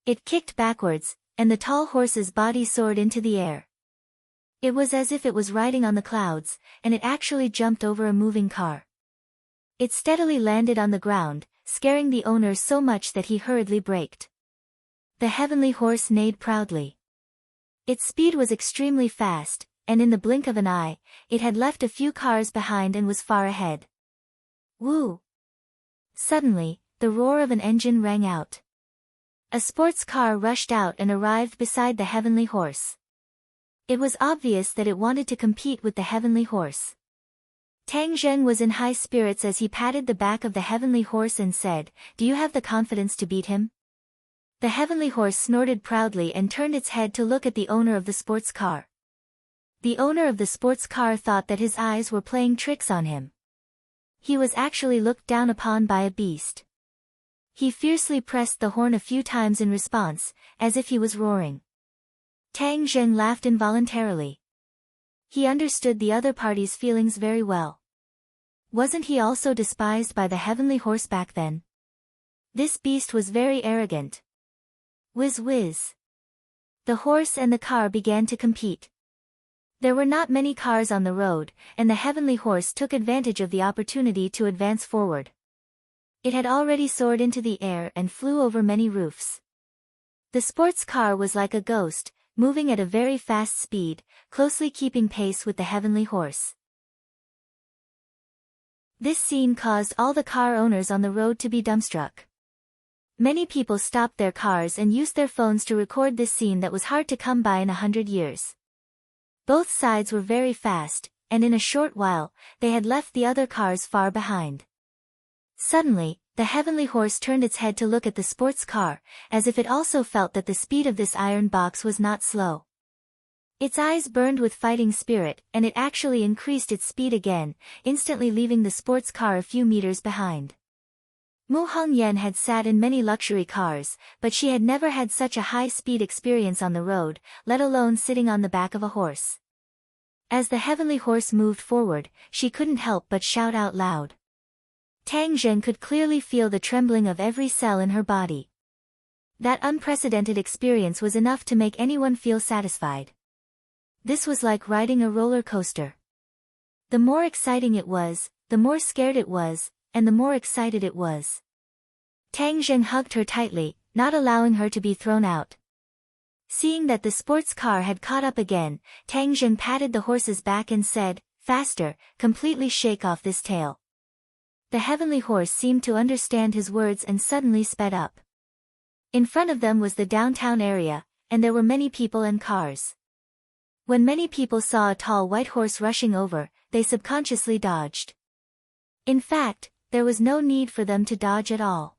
It kicked backwards, and the tall horse's body soared into the air. It was as if it was riding on the clouds, and it actually jumped over a moving car. It steadily landed on the ground, scaring the owner so much that he hurriedly braked. The heavenly horse neighed proudly. Its speed was extremely fast, and in the blink of an eye, it had left a few cars behind and was far ahead. Woo! Suddenly, the roar of an engine rang out. A sports car rushed out and arrived beside the heavenly horse. It was obvious that it wanted to compete with the heavenly horse. Tang Zheng was in high spirits as he patted the back of the heavenly horse and said, "Do you have the confidence to beat him?" The heavenly horse snorted proudly and turned its head to look at the owner of the sports car. The owner of the sports car thought that his eyes were playing tricks on him. He was actually looked down upon by a beast. He fiercely pressed the horn a few times in response, as if he was roaring. Tang Zheng laughed involuntarily. He understood the other party's feelings very well. Wasn't he also despised by the heavenly horse back then? This beast was very arrogant. Whiz whiz. The horse and the car began to compete. There were not many cars on the road, and the heavenly horse took advantage of the opportunity to advance forward. It had already soared into the air and flew over many roofs. The sports car was like a ghost, moving at a very fast speed, closely keeping pace with the heavenly horse. This scene caused all the car owners on the road to be dumbstruck. Many people stopped their cars and used their phones to record this scene that was hard to come by in 100 years. Both sides were very fast, and in a short while, they had left the other cars far behind. Suddenly, the heavenly horse turned its head to look at the sports car, as if it also felt that the speed of this iron box was not slow. Its eyes burned with fighting spirit, and it actually increased its speed again, instantly leaving the sports car a few meters behind. Mu Hongyan had sat in many luxury cars, but she had never had such a high-speed experience on the road, let alone sitting on the back of a horse. As the heavenly horse moved forward, she couldn't help but shout out loud. Tang Zheng could clearly feel the trembling of every cell in her body. That unprecedented experience was enough to make anyone feel satisfied. This was like riding a roller coaster. The more exciting it was, the more scared it was, and the more excited it was. Tang Zheng hugged her tightly, not allowing her to be thrown out. Seeing that the sports car had caught up again, Tang Zheng patted the horse's back and said, "Faster, completely shake off this tail." The heavenly horse seemed to understand his words and suddenly sped up. In front of them was the downtown area, and there were many people and cars. When many people saw a tall white horse rushing over, they subconsciously dodged. In fact, there was no need for them to dodge at all.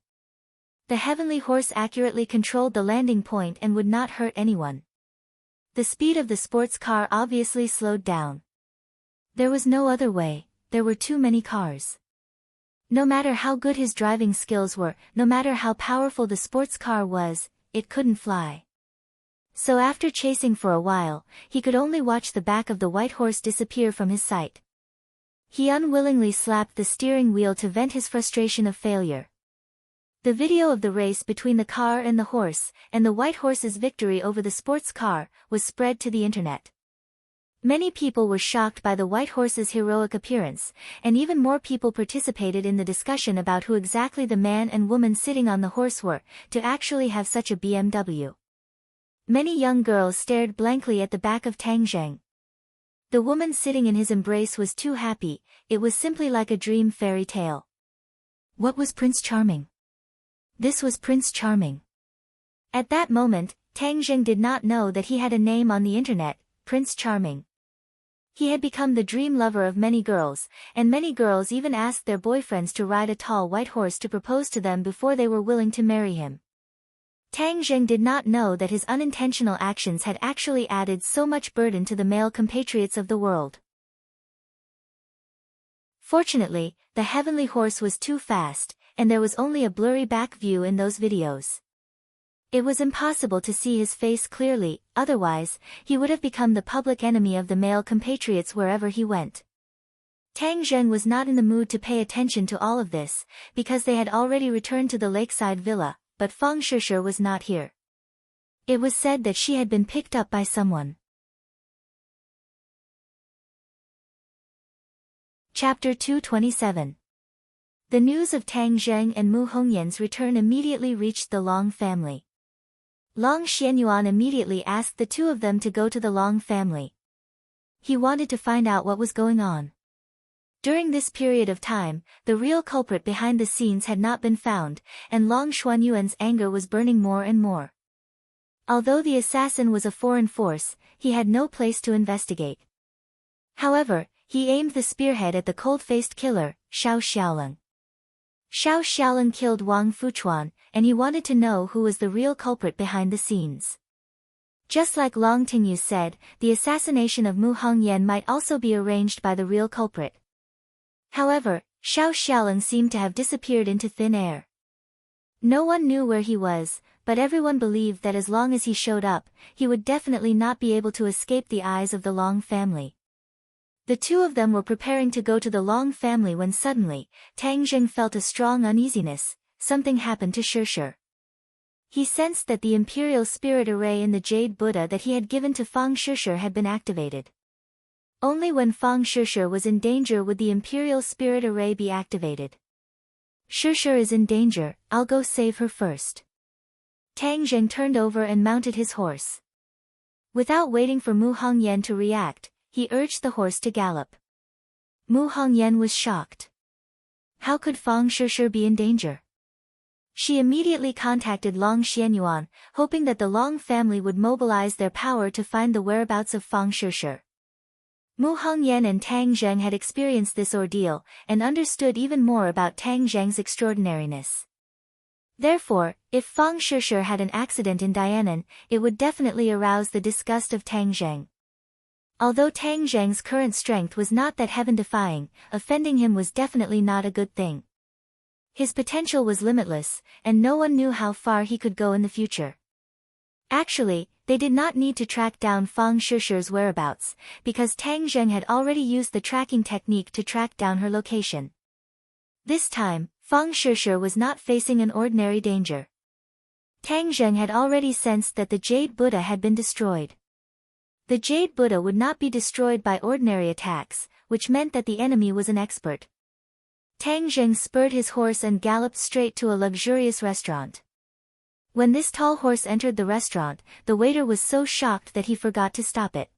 The heavenly horse accurately controlled the landing point and would not hurt anyone. The speed of the sports car obviously slowed down. There was no other way, there were too many cars. No matter how good his driving skills were, no matter how powerful the sports car was, it couldn't fly. So after chasing for a while, he could only watch the back of the white horse disappear from his sight. He unwillingly slapped the steering wheel to vent his frustration of failure. The video of the race between the car and the horse, and the white horse's victory over the sports car, was spread to the internet. Many people were shocked by the white horse's heroic appearance, and even more people participated in the discussion about who exactly the man and woman sitting on the horse were, to actually have such a BMW. Many young girls stared blankly at the back of Tang Zheng. The woman sitting in his embrace was too happy, it was simply like a dream fairy tale. What was Prince Charming? This was Prince Charming. At that moment, Tang Zheng did not know that he had a name on the internet, Prince Charming. He had become the dream lover of many girls, and many girls even asked their boyfriends to ride a tall white horse to propose to them before they were willing to marry him. Tang Zheng did not know that his unintentional actions had actually added so much burden to the male compatriots of the world. Fortunately, the heavenly horse was too fast, and there was only a blurry back view in those videos. It was impossible to see his face clearly, otherwise, he would have become the public enemy of the male compatriots wherever he went. Tang Zheng was not in the mood to pay attention to all of this, because they had already returned to the lakeside villa, but Fang Shishir was not here. It was said that she had been picked up by someone. Chapter 227. The news of Tang Zheng and Mu Hongyan's return immediately reached the Long family. Long Xianyuan immediately asked the two of them to go to the Long family. He wanted to find out what was going on. During this period of time, the real culprit behind the scenes had not been found, and Long Xuanyuan's anger was burning more and more. Although the assassin was a foreign force, he had no place to investigate. However, he aimed the spearhead at the cold-faced killer, Xiao Xiaolong. Xiao Xiaolong killed Wang Fuchuan, and he wanted to know who was the real culprit behind the scenes. Just like Long Tingyu said, the assassination of Mu Hongyan might also be arranged by the real culprit. However, Xiao Xiaolong seemed to have disappeared into thin air. No one knew where he was, but everyone believed that as long as he showed up, he would definitely not be able to escape the eyes of the Long family. The two of them were preparing to go to the Long family when suddenly, Tang Zheng felt a strong uneasiness. Something happened to Shishir. He sensed that the Imperial Spirit Array in the Jade Buddha that he had given to Fang Shishir had been activated. Only when Fang Shishir was in danger would the Imperial Spirit Array be activated. Shishir is in danger, I'll go save her first. Tang Zheng turned over and mounted his horse. Without waiting for Mu Hongyan to react, he urged the horse to gallop. Mu Hongyan was shocked. How could Fang Shishir be in danger? She immediately contacted Long Xianyuan, hoping that the Long family would mobilize their power to find the whereabouts of Fang Shishir. Mu Hongyan and Tang Zheng had experienced this ordeal, and understood even more about Tang Zheng's extraordinariness. Therefore, if Fang Shishir had an accident in Dianan, it would definitely arouse the disgust of Tang Zheng. Although Tang Zheng's current strength was not that heaven-defying, offending him was definitely not a good thing. His potential was limitless, and no one knew how far he could go in the future. Actually, they did not need to track down Fang Shishir's whereabouts, because Tang Zheng had already used the tracking technique to track down her location. This time, Fang Shishir was not facing an ordinary danger. Tang Zheng had already sensed that the Jade Buddha had been destroyed. The Jade Buddha would not be destroyed by ordinary attacks, which meant that the enemy was an expert. Tang Zheng spurred his horse and galloped straight to a luxurious restaurant. When this tall horse entered the restaurant, the waiter was so shocked that he forgot to stop it.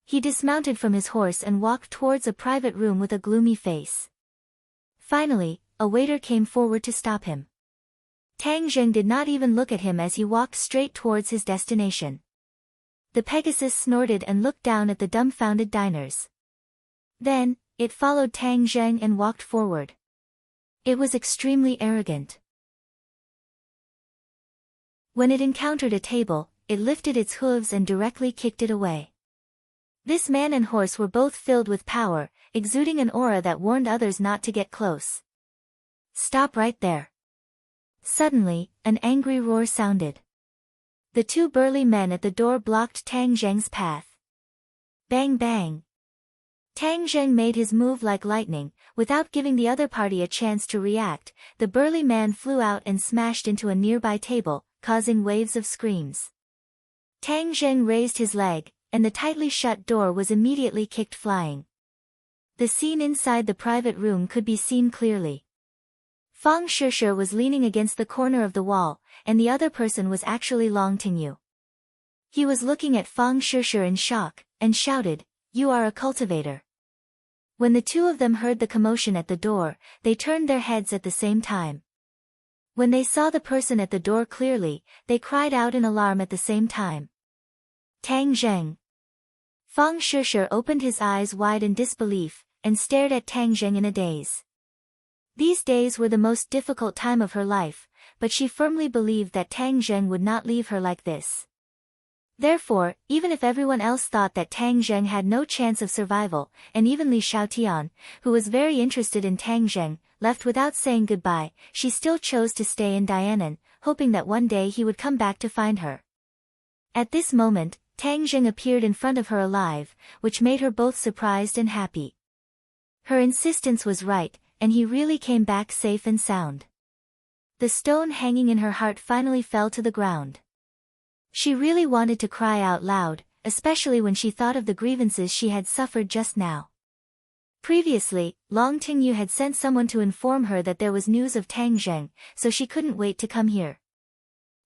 He dismounted from his horse and walked towards a private room with a gloomy face. Finally, a waiter came forward to stop him. Tang Zheng did not even look at him as he walked straight towards his destination. The Pegasus snorted and looked down at the dumbfounded diners. Then, it followed Tang Zheng and walked forward. It was extremely arrogant. When it encountered a table, it lifted its hooves and directly kicked it away. This man and horse were both filled with power, exuding an aura that warned others not to get close. "Stop right there." Suddenly, an angry roar sounded. The two burly men at the door blocked Tang Zheng's path. Bang bang. Tang Zheng made his move like lightning. Without giving the other party a chance to react, the burly man flew out and smashed into a nearby table, causing waves of screams. Tang Zheng raised his leg, and the tightly shut door was immediately kicked flying. The scene inside the private room could be seen clearly. Fang Shishir was leaning against the corner of the wall, and the other person was actually Long Tingyu. He was looking at Fang Shishir in shock, and shouted, "You are a cultivator." When the two of them heard the commotion at the door, they turned their heads at the same time. When they saw the person at the door clearly, they cried out in alarm at the same time. "Tang Zheng!" Fang Shishir opened his eyes wide in disbelief, and stared at Tang Zheng in a daze. These days were the most difficult time of her life, but she firmly believed that Tang Zheng would not leave her like this. Therefore, even if everyone else thought that Tang Zheng had no chance of survival, and even Li Xiaotian, who was very interested in Tang Zheng, left without saying goodbye, she still chose to stay in Dianan, hoping that one day he would come back to find her. At this moment, Tang Zheng appeared in front of her alive, which made her both surprised and happy. Her insistence was right, and he really came back safe and sound. The stone hanging in her heart finally fell to the ground. She really wanted to cry out loud, especially when she thought of the grievances she had suffered just now. Previously, Long Tingyu had sent someone to inform her that there was news of Tang Zheng, so she couldn't wait to come here.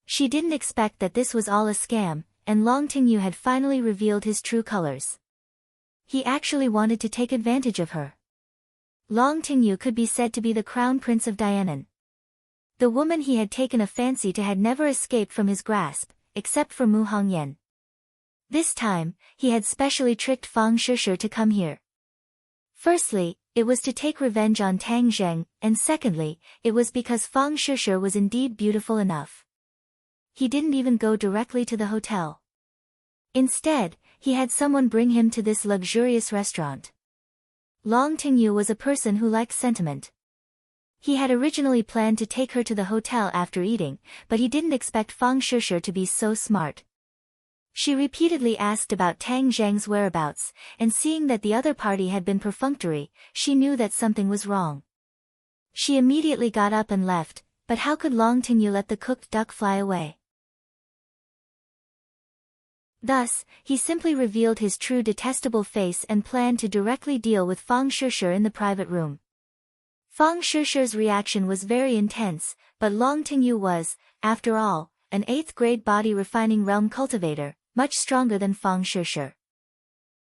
She didn't expect that this was all a scam, and Long Tingyu had finally revealed his true colors. He actually wanted to take advantage of her. Long Tingyu could be said to be the crown prince of Dianan. The woman he had taken a fancy to had never escaped from his grasp, except for Mu Hongyan. This time, he had specially tricked Fang Shishir to come here. Firstly, it was to take revenge on Tang Zheng, and secondly, it was because Fang Shishir was indeed beautiful enough. He didn't even go directly to the hotel. Instead, he had someone bring him to this luxurious restaurant. Long Tingyu was a person who liked sentiment. He had originally planned to take her to the hotel after eating, but he didn't expect Fang Shishir to be so smart. She repeatedly asked about Tang Zheng's whereabouts, and seeing that the other party had been perfunctory, she knew that something was wrong. She immediately got up and left, but how could Long Tingyu let the cooked duck fly away? Thus, he simply revealed his true detestable face and planned to directly deal with Fang Shishir in the private room. Fang Shishir's reaction was very intense, but Long Tingyu was, after all, an 8th grade body refining realm cultivator, much stronger than Fang Shishir.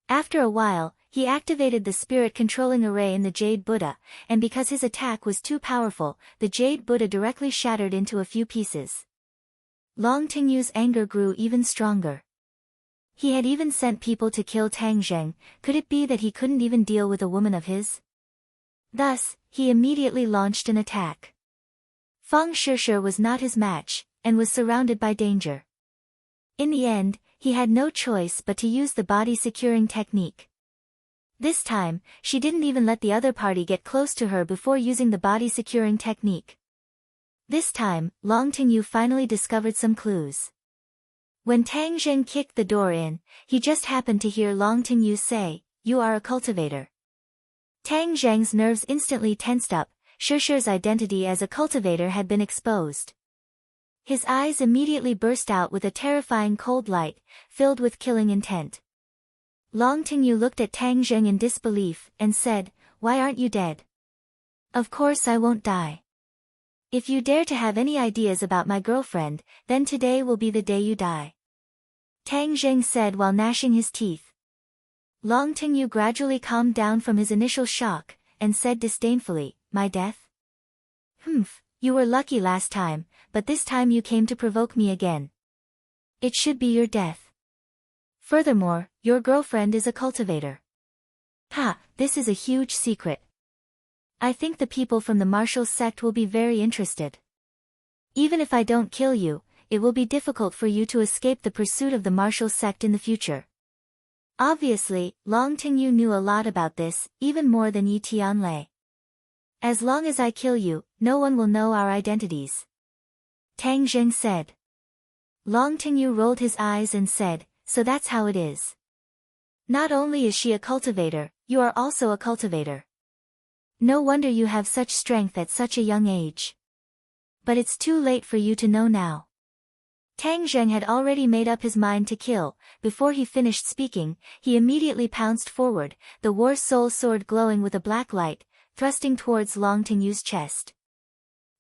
After a while, he activated the spirit controlling array in the Jade Buddha, and because his attack was too powerful, the Jade Buddha directly shattered into a few pieces. Long Tingyu's anger grew even stronger. He had even sent people to kill Tang Zheng. Could it be that he couldn't even deal with a woman of his? Thus, he immediately launched an attack. Fang Shishir was not his match, and was surrounded by danger. In the end, he had no choice but to use the body-securing technique. This time, she didn't even let the other party get close to her before using the body-securing technique. This time, Long Tingyu finally discovered some clues. When Tang Zheng kicked the door in, he just happened to hear Long Tingyu say, "You are a cultivator." Tang Zheng's nerves instantly tensed up. Shishir's identity as a cultivator had been exposed. His eyes immediately burst out with a terrifying cold light, filled with killing intent. Long Tingyu looked at Tang Zheng in disbelief, and said, "Why aren't you dead?" "Of course I won't die. If you dare to have any ideas about my girlfriend, then today will be the day you die," Tang Zheng said while gnashing his teeth. Long Tingyu gradually calmed down from his initial shock, and said disdainfully, "My death? Humph, you were lucky last time, but this time you came to provoke me again. It should be your death. Furthermore, your girlfriend is a cultivator." "Ha, this is a huge secret. I think the people from the martial sect will be very interested. Even if I don't kill you, it will be difficult for you to escape the pursuit of the martial sect in the future. Obviously, Long Tingyu knew a lot about this, even more than Yi Tianlei. As long as I kill you, no one will know our identities. Tang Zheng said. Long Tingyu rolled his eyes and said, so that's how it is. Not only is she a cultivator, you are also a cultivator. No wonder you have such strength at such a young age. But it's too late for you to know now. Tang Zheng had already made up his mind to kill. Before he finished speaking, he immediately pounced forward, the war soul sword glowing with a black light, thrusting towards Long Tingyu's chest.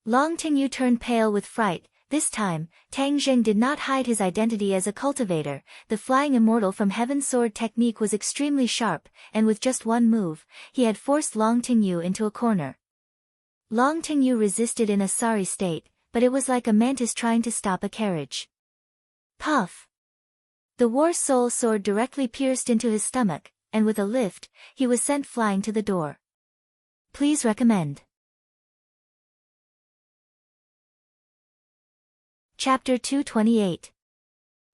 Long Tingyu turned pale with fright. This time, Tang Zheng did not hide his identity as a cultivator. The flying immortal from heaven sword technique was extremely sharp, and with just one move, he had forced Long Tingyu into a corner. Long Tingyu resisted in a sorry state, but it was like a mantis trying to stop a carriage. Puff! The war soul sword directly pierced into his stomach, and with a lift, he was sent flying to the door. Please recommend. Chapter 228.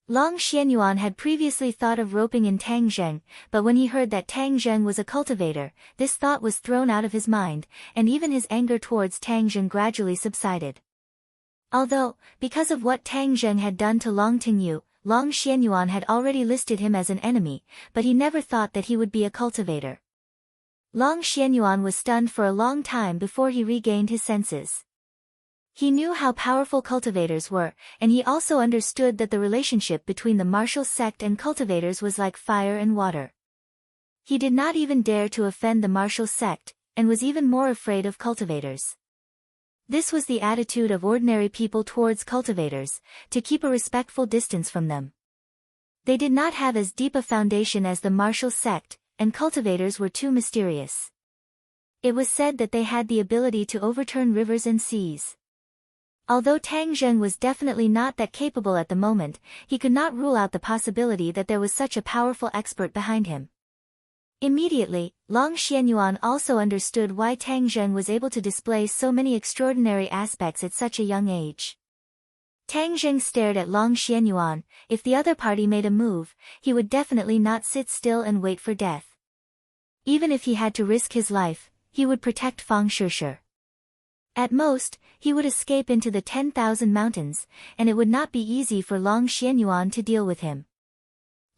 Long Xianyuan had previously thought of roping in Tang Zheng, but when he heard that Tang Zheng was a cultivator, this thought was thrown out of his mind, and even his anger towards Tang Zheng gradually subsided. Although, because of what Tang Zheng had done to Long Tingyu, Long Xianyuan had already listed him as an enemy, but he never thought that he would be a cultivator. Long Xianyuan was stunned for a long time before he regained his senses. He knew how powerful cultivators were, and he also understood that the relationship between the martial sect and cultivators was like fire and water. He did not even dare to offend the martial sect, and was even more afraid of cultivators. This was the attitude of ordinary people towards cultivators, to keep a respectful distance from them. They did not have as deep a foundation as the martial sect, and cultivators were too mysterious. It was said that they had the ability to overturn rivers and seas. Although Tang Zheng was definitely not that capable at the moment, he could not rule out the possibility that there was such a powerful expert behind him. Immediately, Long Xianyuan also understood why Tang Zheng was able to display so many extraordinary aspects at such a young age. Tang Zheng stared at Long Xianyuan. If the other party made a move, he would definitely not sit still and wait for death. Even if he had to risk his life, he would protect Fang Shishir. At most, he would escape into the 10,000 mountains, and it would not be easy for Long Xianyuan to deal with him.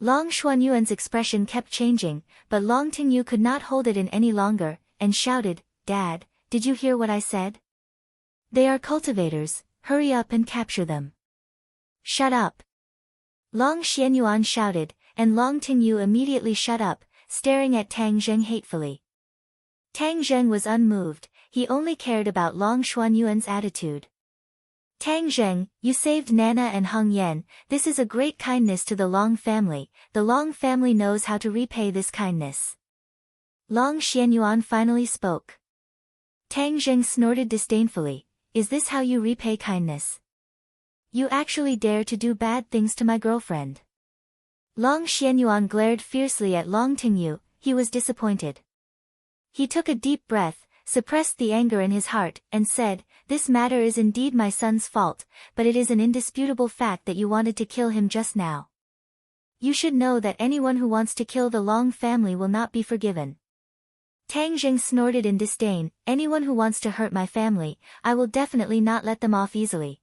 Long Xuanyuan's expression kept changing, but Long Tingyu could not hold it in any longer, and shouted, "Dad, did you hear what I said? They are cultivators, hurry up and capture them." "Shut up!" Long Xianyuan shouted, and Long Tingyu immediately shut up, staring at Tang Zheng hatefully. Tang Zheng was unmoved. He only cared about Long Xuanyuan's attitude. "Tang Zheng, you saved Nana and Heng Yan. This is a great kindness to the Long family. The Long family knows how to repay this kindness." Long Xianyuan finally spoke. Tang Zheng snorted disdainfully. "Is this how you repay kindness? You actually dare to do bad things to my girlfriend." Long Xianyuan glared fiercely at Long Tingyu. He was disappointed. He took a deep breath, suppressed the anger in his heart, and said, "This matter is indeed my son's fault, but it is an indisputable fact that you wanted to kill him just now. You should know that anyone who wants to kill the Long family will not be forgiven." Tang Zheng snorted in disdain. "Anyone who wants to hurt my family, I will definitely not let them off easily."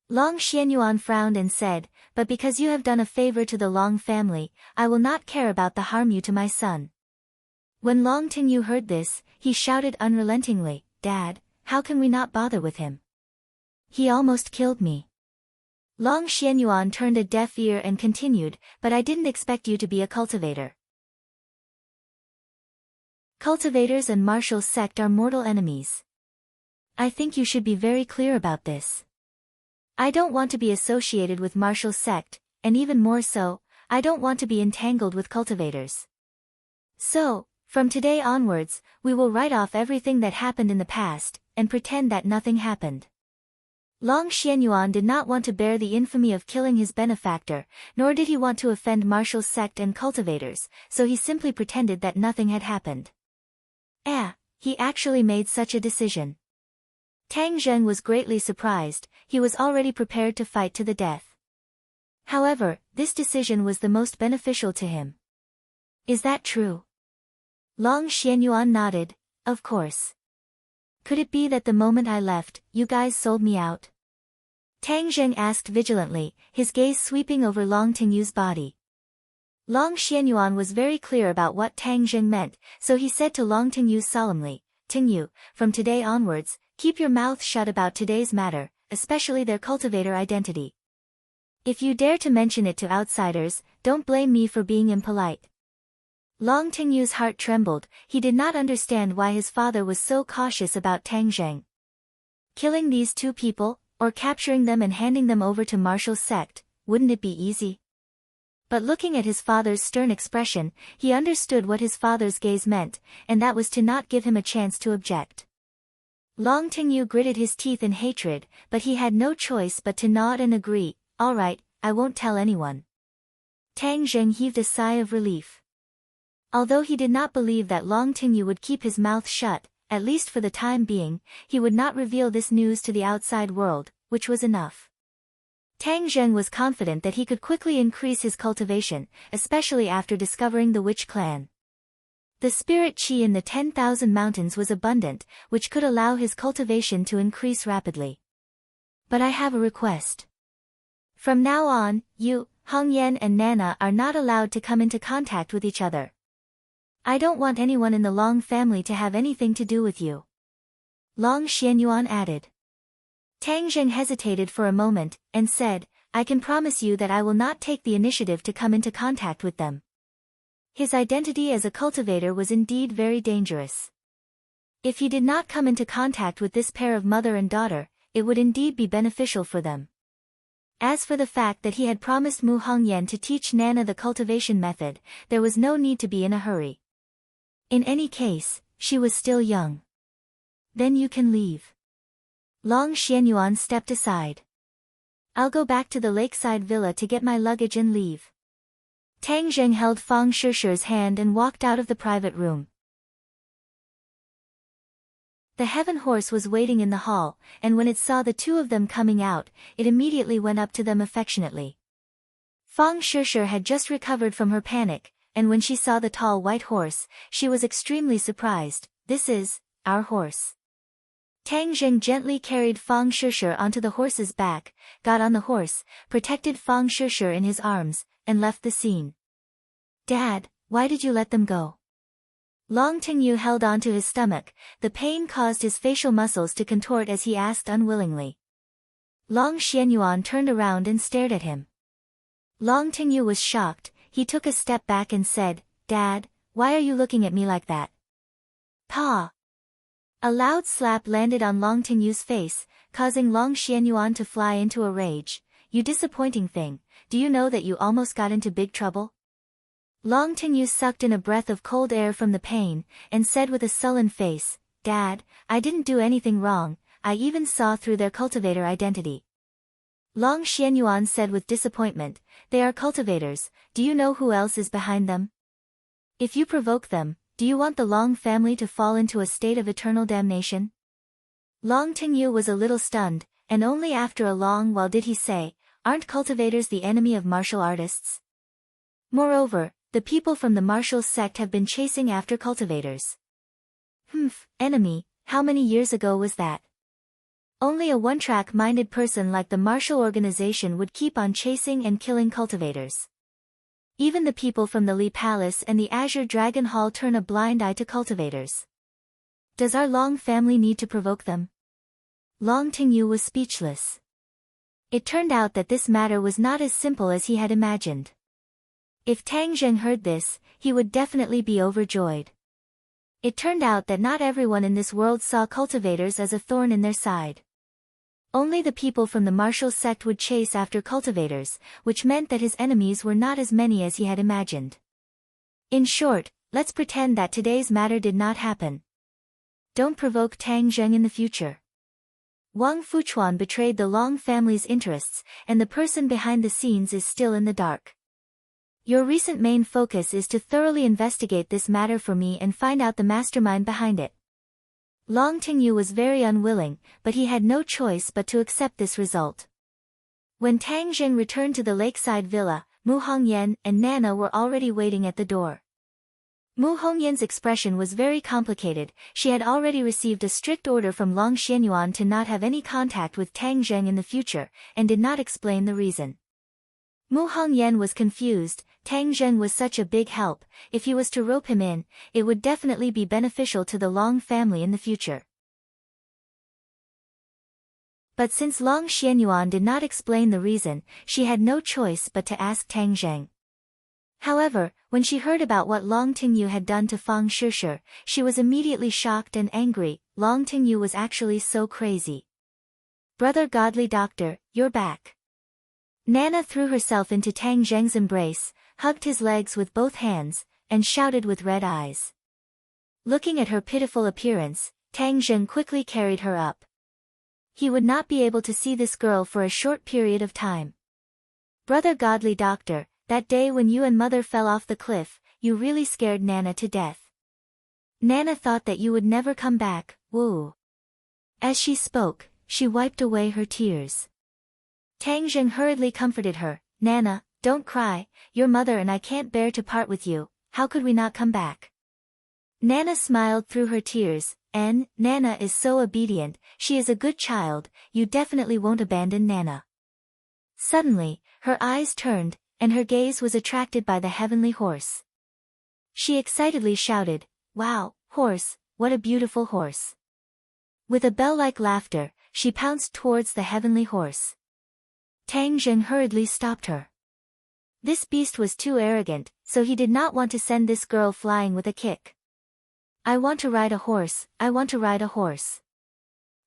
Long Xianyuan frowned and said, "But because you have done a favor to the Long family, I will not care about the harm you to my son." When Long Tingyu heard this, he shouted unrelentingly, "Dad, how can we not bother with him? He almost killed me." Long Xianyuan turned a deaf ear and continued, "But I didn't expect you to be a cultivator." Cultivators and martial sect are mortal enemies. I think you should be very clear about this. I don't want to be associated with martial sect, and even more so, I don't want to be entangled with cultivators. So, from today onwards, we will write off everything that happened in the past, and pretend that nothing happened. Long Xianyuan did not want to bear the infamy of killing his benefactor, nor did he want to offend martial sect and cultivators, so he simply pretended that nothing had happened. He actually made such a decision. Tang Zheng was greatly surprised. He was already prepared to fight to the death. However, this decision was the most beneficial to him. Is that true? Long Xianyuan nodded. Of course. Could it be that the moment I left, you guys sold me out? Tang Zheng asked vigilantly, his gaze sweeping over Long Tingyu's body. Long Xianyuan was very clear about what Tang Zheng meant, so he said to Long Tingyu solemnly, Tingyu, from today onwards, keep your mouth shut about today's matter, especially their cultivator identity. If you dare to mention it to outsiders, don't blame me for being impolite. Long Tingyu's heart trembled. He did not understand why his father was so cautious about Tang Zheng. Killing these two people, or capturing them and handing them over to Martial's sect, wouldn't it be easy? But looking at his father's stern expression, he understood what his father's gaze meant, and that was to not give him a chance to object. Long Tingyu gritted his teeth in hatred, but he had no choice but to nod and agree. All right, I won't tell anyone. Tang Zheng heaved a sigh of relief. Although he did not believe that Long Tingyu would keep his mouth shut, at least for the time being, he would not reveal this news to the outside world, which was enough. Tang Zheng was confident that he could quickly increase his cultivation, especially after discovering the witch clan. The spirit qi in the 10,000 mountains was abundant, which could allow his cultivation to increase rapidly. But I have a request. From now on, you, Hong Yan and Nana are not allowed to come into contact with each other. I don't want anyone in the Long family to have anything to do with you. Long Xianyuan added. Tang Zheng hesitated for a moment, and said, I can promise you that I will not take the initiative to come into contact with them. His identity as a cultivator was indeed very dangerous. If he did not come into contact with this pair of mother and daughter, it would indeed be beneficial for them. As for the fact that he had promised Mu Hongyan to teach Nana the cultivation method, there was no need to be in a hurry. In any case, she was still young. Then you can leave. Long Xianyuan stepped aside. I'll go back to the lakeside villa to get my luggage and leave. Tang Zheng held Fang Shishi's hand and walked out of the private room. The heaven horse was waiting in the hall, and when it saw the two of them coming out, it immediately went up to them affectionately. Fang Shishi had just recovered from her panic, and when she saw the tall white horse, she was extremely surprised. This is our horse. Tang Zheng gently carried Fang Shishi onto the horse's back, got on the horse, protected Fang Shishi in his arms, and left the scene. Dad, why did you let them go? Long Tingyu held onto his stomach. The pain caused his facial muscles to contort as he asked unwillingly. Long Xianyuan turned around and stared at him. Long Tingyu was shocked. He took a step back and said, Dad, why are you looking at me like that? Pa! A loud slap landed on Long Tingyu's face, causing Long Xianyuan to fly into a rage. You disappointing thing, do you know that you almost got into big trouble? Long Tingyu sucked in a breath of cold air from the pain, and said with a sullen face, Dad, I didn't do anything wrong, I even saw through their cultivator identity. Long Xianyuan said with disappointment, they are cultivators, do you know who else is behind them? If you provoke them, do you want the Long family to fall into a state of eternal damnation? Long Tingyu was a little stunned, and only after a long while did he say, aren't cultivators the enemy of martial artists? Moreover, the people from the martial sect have been chasing after cultivators. Enemy, how many years ago was that? Only a one-track-minded person like the martial organization would keep on chasing and killing cultivators. Even the people from the Li Palace and the Azure Dragon Hall turn a blind eye to cultivators. Does our Long family need to provoke them? Long Tingyu was speechless. It turned out that this matter was not as simple as he had imagined. If Tang Zheng heard this, he would definitely be overjoyed. It turned out that not everyone in this world saw cultivators as a thorn in their side. Only the people from the martial sect would chase after cultivators, which meant that his enemies were not as many as he had imagined. In short, let's pretend that today's matter did not happen. Don't provoke Tang Zheng in the future. Wang Fuchuan betrayed the Long family's interests, and the person behind the scenes is still in the dark. Your recent main focus is to thoroughly investigate this matter for me and find out the mastermind behind it. Long Tingyu was very unwilling, but he had no choice but to accept this result. When Tang Zheng returned to the lakeside villa, Mu Hongyan and Nana were already waiting at the door. Mu Hongyan's expression was very complicated. She had already received a strict order from Long Xianyuan to not have any contact with Tang Zheng in the future, and did not explain the reason. Mu Hongyan was confused. Tang Zheng was such a big help. If he was to rope him in, it would definitely be beneficial to the Long family in the future. But since Long Xianyuan did not explain the reason, she had no choice but to ask Tang Zheng. However, when she heard about what Long Tingyu had done to Fang Shishir, she was immediately shocked and angry. Long Tingyu was actually so crazy. Brother Godly Doctor, you're back. Nana threw herself into Tang Zheng's embrace, hugged his legs with both hands, and shouted with red eyes. Looking at her pitiful appearance, Tang Zheng quickly carried her up. He would not be able to see this girl for a short period of time. Brother Godly Doctor, that day when you and Mother fell off the cliff, you really scared Nana to death. Nana thought that you would never come back, woo. As she spoke, she wiped away her tears. Tang Zheng hurriedly comforted her. Nana, don't cry, your mother and I can't bear to part with you, how could we not come back? Nana smiled through her tears. Nana is so obedient, she is a good child, you definitely won't abandon Nana. Suddenly, her eyes turned, and her gaze was attracted by the heavenly horse. She excitedly shouted, wow, horse, what a beautiful horse. With a bell-like laughter, she pounced towards the heavenly horse. Tang Zheng hurriedly stopped her. This beast was too arrogant, so he did not want to send this girl flying with a kick. I want to ride a horse, I want to ride a horse.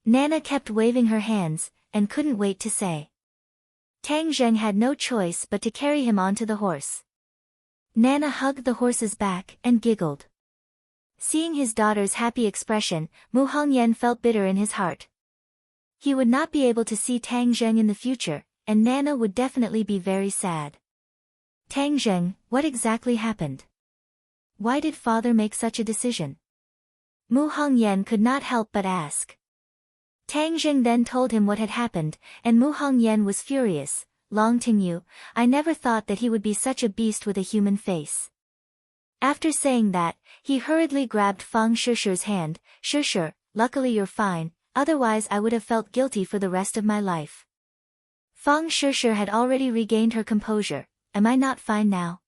Nana kept waving her hands, and couldn't wait to say. Tang Zheng had no choice but to carry him onto the horse. Nana hugged the horse's back and giggled. Seeing his daughter's happy expression, Mu Hongyan felt bitter in his heart. He would not be able to see Tang Zheng in the future, and Nana would definitely be very sad. Tang Zheng, what exactly happened? Why did father make such a decision? Mu Hongyan could not help but ask. Tang Zheng then told him what had happened, and Mu Hongyan was furious. Long Tingyu, I never thought that he would be such a beast with a human face. After saying that, he hurriedly grabbed Fang Shishir's hand. Shishir, luckily you're fine, otherwise I would have felt guilty for the rest of my life. Fang Shishir had already regained her composure. Am I not fine now?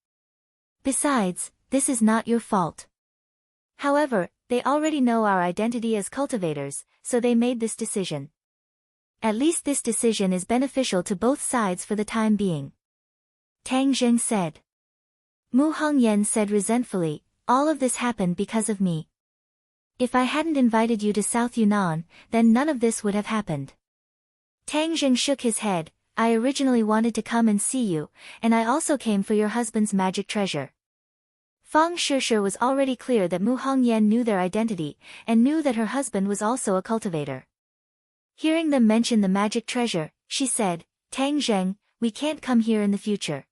Besides, this is not your fault. However, they already know our identity as cultivators, so they made this decision. At least this decision is beneficial to both sides for the time being. Tang Zheng said. Mu Hongyan said resentfully, all of this happened because of me. If I hadn't invited you to South Yunnan, then none of this would have happened. Tang Zheng shook his head. I originally wanted to come and see you, and I also came for your husband's magic treasure. Fang Shishir was already clear that Mu Hongyan knew their identity, and knew that her husband was also a cultivator. Hearing them mention the magic treasure, she said, Tang Zheng, we can't come here in the future.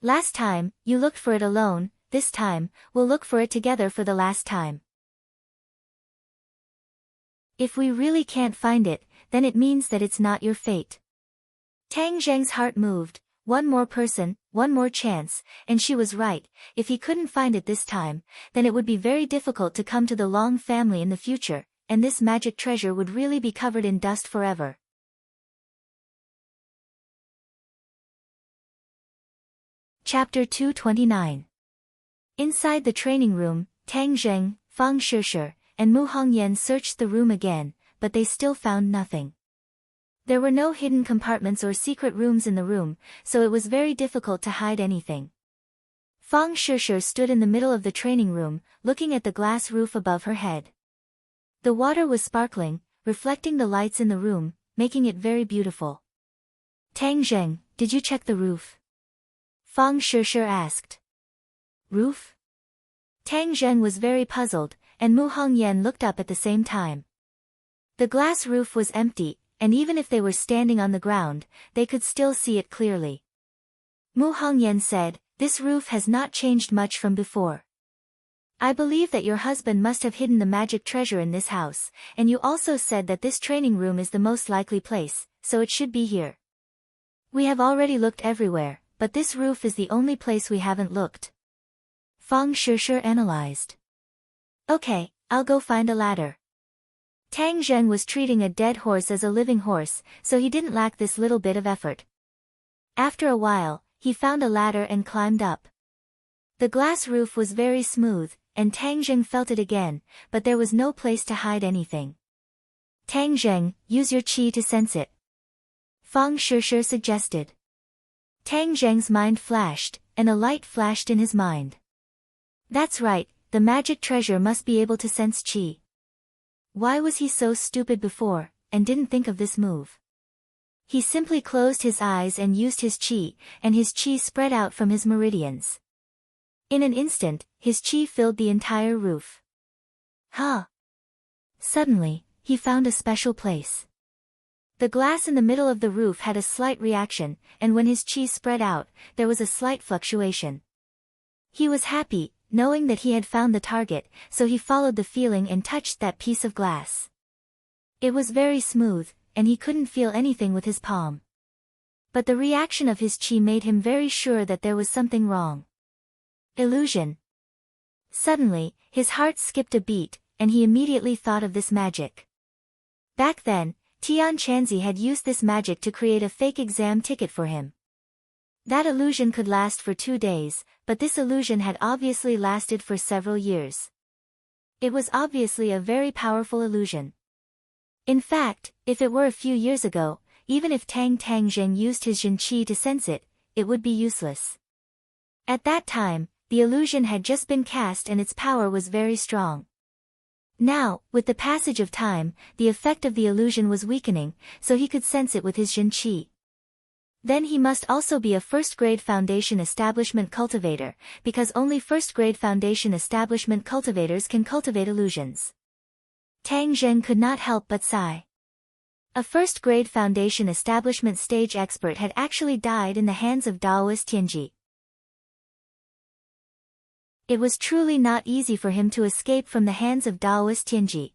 Last time, you looked for it alone, this time, we'll look for it together for the last time. If we really can't find it, then it means that it's not your fate. Tang Zheng's heart moved. One more person, one more chance, and she was right. If he couldn't find it this time, then it would be very difficult to come to the Long family in the future, and this magic treasure would really be covered in dust forever. Chapter 229. Inside the training room, Tang Zheng, Fang Shishir, and Mu Hongyan searched the room again, but they still found nothing. There were no hidden compartments or secret rooms in the room, so it was very difficult to hide anything. Fang Shishir stood in the middle of the training room, looking at the glass roof above her head. The water was sparkling, reflecting the lights in the room, making it very beautiful. Tang Zheng, did you check the roof? Fang Shishir asked. Roof? Tang Zheng was very puzzled, and Mu Hongyan looked up at the same time. The glass roof was empty, and even if they were standing on the ground, they could still see it clearly. Mu Hongyan said, This roof has not changed much from before. I believe that your husband must have hidden the magic treasure in this house, and you also said that this training room is the most likely place, so it should be here. We have already looked everywhere, but this roof is the only place we haven't looked. Fang Shishir analyzed. Okay, I'll go find a ladder. Tang Zheng was treating a dead horse as a living horse, so he didn't lack this little bit of effort. After a while, he found a ladder and climbed up. The glass roof was very smooth, and Tang Zheng felt it again, but there was no place to hide anything. Tang Zheng, use your qi to sense it. Fang Shishir suggested. Tang Zheng's mind flashed, and a light flashed in his mind. That's right, the magic treasure must be able to sense qi. Why was he so stupid before, and didn't think of this move? He simply closed his eyes and used his qi, and his qi spread out from his meridians. In an instant, his qi filled the entire roof. Suddenly, he found a special place. The glass in the middle of the roof had a slight reaction, and when his qi spread out, there was a slight fluctuation. He was happy, knowing that he had found the target, so he followed the feeling and touched that piece of glass. It was very smooth, and he couldn't feel anything with his palm. But the reaction of his qi made him very sure that there was something wrong. Illusion. Suddenly, his heart skipped a beat, and he immediately thought of this magic. Back then, Tian Chanzi had used this magic to create a fake exam ticket for him. That illusion could last for 2 days, but this illusion had obviously lasted for several years. It was obviously a very powerful illusion. In fact, if it were a few years ago, even if Tang Zheng used his Jin Qi to sense it, it would be useless. At that time, the illusion had just been cast and its power was very strong. Now, with the passage of time, the effect of the illusion was weakening, so he could sense it with his Jin Qi. Then he must also be a first-grade foundation establishment cultivator, because only first-grade foundation establishment cultivators can cultivate illusions. Tang Zheng could not help but sigh. A first-grade foundation establishment stage expert had actually died in the hands of Daoist Tianji. It was truly not easy for him to escape from the hands of Daoist Tianji.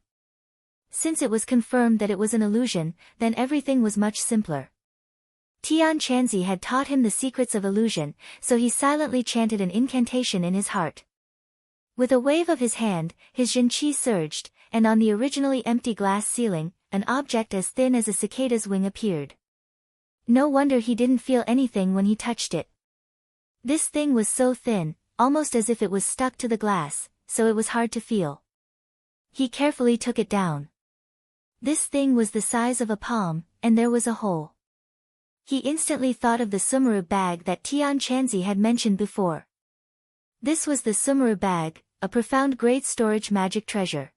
Since it was confirmed that it was an illusion, then everything was much simpler. Tian Chanzi had taught him the secrets of illusion, so he silently chanted an incantation in his heart. With a wave of his hand, his Jin Qi surged, and on the originally empty glass ceiling, an object as thin as a cicada's wing appeared. No wonder he didn't feel anything when he touched it. This thing was so thin, almost as if it was stuck to the glass, so it was hard to feel. He carefully took it down. This thing was the size of a palm, and there was a hole. He instantly thought of the Sumeru bag that Tian Chanzi had mentioned before. This was the Sumeru bag, a profound great storage magic treasure.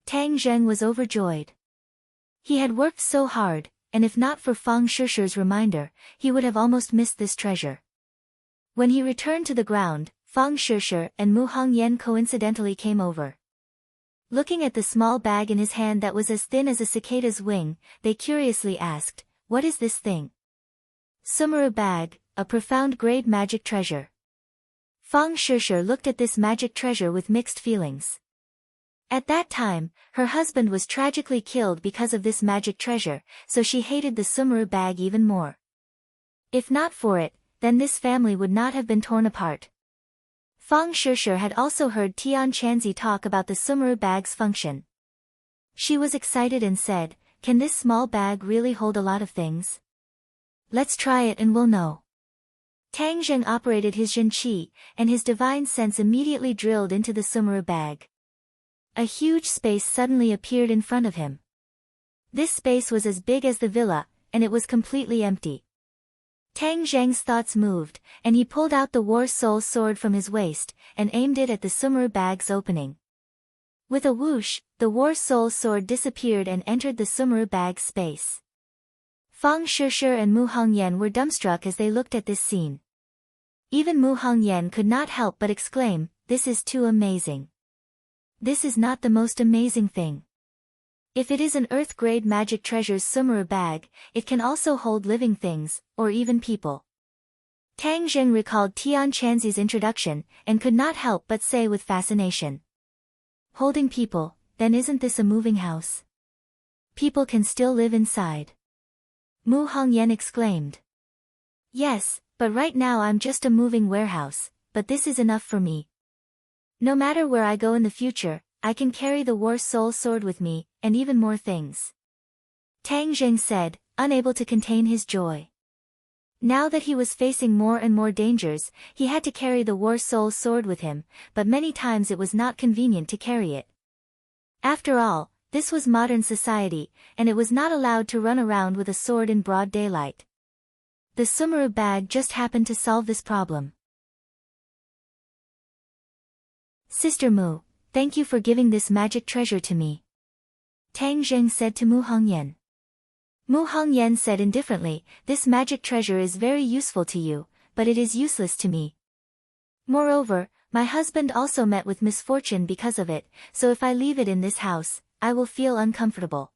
Tang Zheng was overjoyed. He had worked so hard, and if not for Fang Shishir's reminder, he would have almost missed this treasure. When he returned to the ground, Fang Shishir and Mu Hongyan coincidentally came over. Looking at the small bag in his hand that was as thin as a cicada's wing, they curiously asked, "What is this thing?" Sumeru bag, a profound grade magic treasure. Fang Shishir looked at this magic treasure with mixed feelings. At that time, her husband was tragically killed because of this magic treasure, so she hated the Sumeru bag even more. If not for it, then this family would not have been torn apart. Fang Shishir had also heard Tian Chanzi talk about the Sumeru bag's function. She was excited and said, "Can this small bag really hold a lot of things? Let's try it and we'll know." Tang Zheng operated his Jin Qi, and his divine sense immediately drilled into the Sumeru bag. A huge space suddenly appeared in front of him. This space was as big as the villa, and it was completely empty. Tang Zheng's thoughts moved, and he pulled out the War Soul sword from his waist, and aimed it at the Sumeru bag's opening. With a whoosh, the War Soul sword disappeared and entered the Sumeru bag's space. Fang Shishir and Mu Hongyan were dumbstruck as they looked at this scene. Even Mu Hongyan could not help but exclaim, "This is too amazing." This is not the most amazing thing. If it is an Earth-grade magic treasure's Sumeru bag, it can also hold living things, or even people. Tang Zheng recalled Tian Chanzi's introduction, and could not help but say with fascination. Holding people, then isn't this a moving house? People can still live inside. Mu Hongyan exclaimed. Yes, but right now I'm just a moving warehouse, but this is enough for me. No matter where I go in the future, I can carry the War Soul Sword with me, and even more things. Tang Zheng said, unable to contain his joy. Now that he was facing more and more dangers, he had to carry the War Soul Sword with him, but many times it was not convenient to carry it. After all, this was modern society, and it was not allowed to run around with a sword in broad daylight. The Sumeru bag just happened to solve this problem. Sister Mu, thank you for giving this magic treasure to me. Tang Zheng said to Mu Hongyan. Mu Hongyan said indifferently, this magic treasure is very useful to you, but it is useless to me. Moreover, my husband also met with misfortune because of it, so if I leave it in this house, I will feel uncomfortable.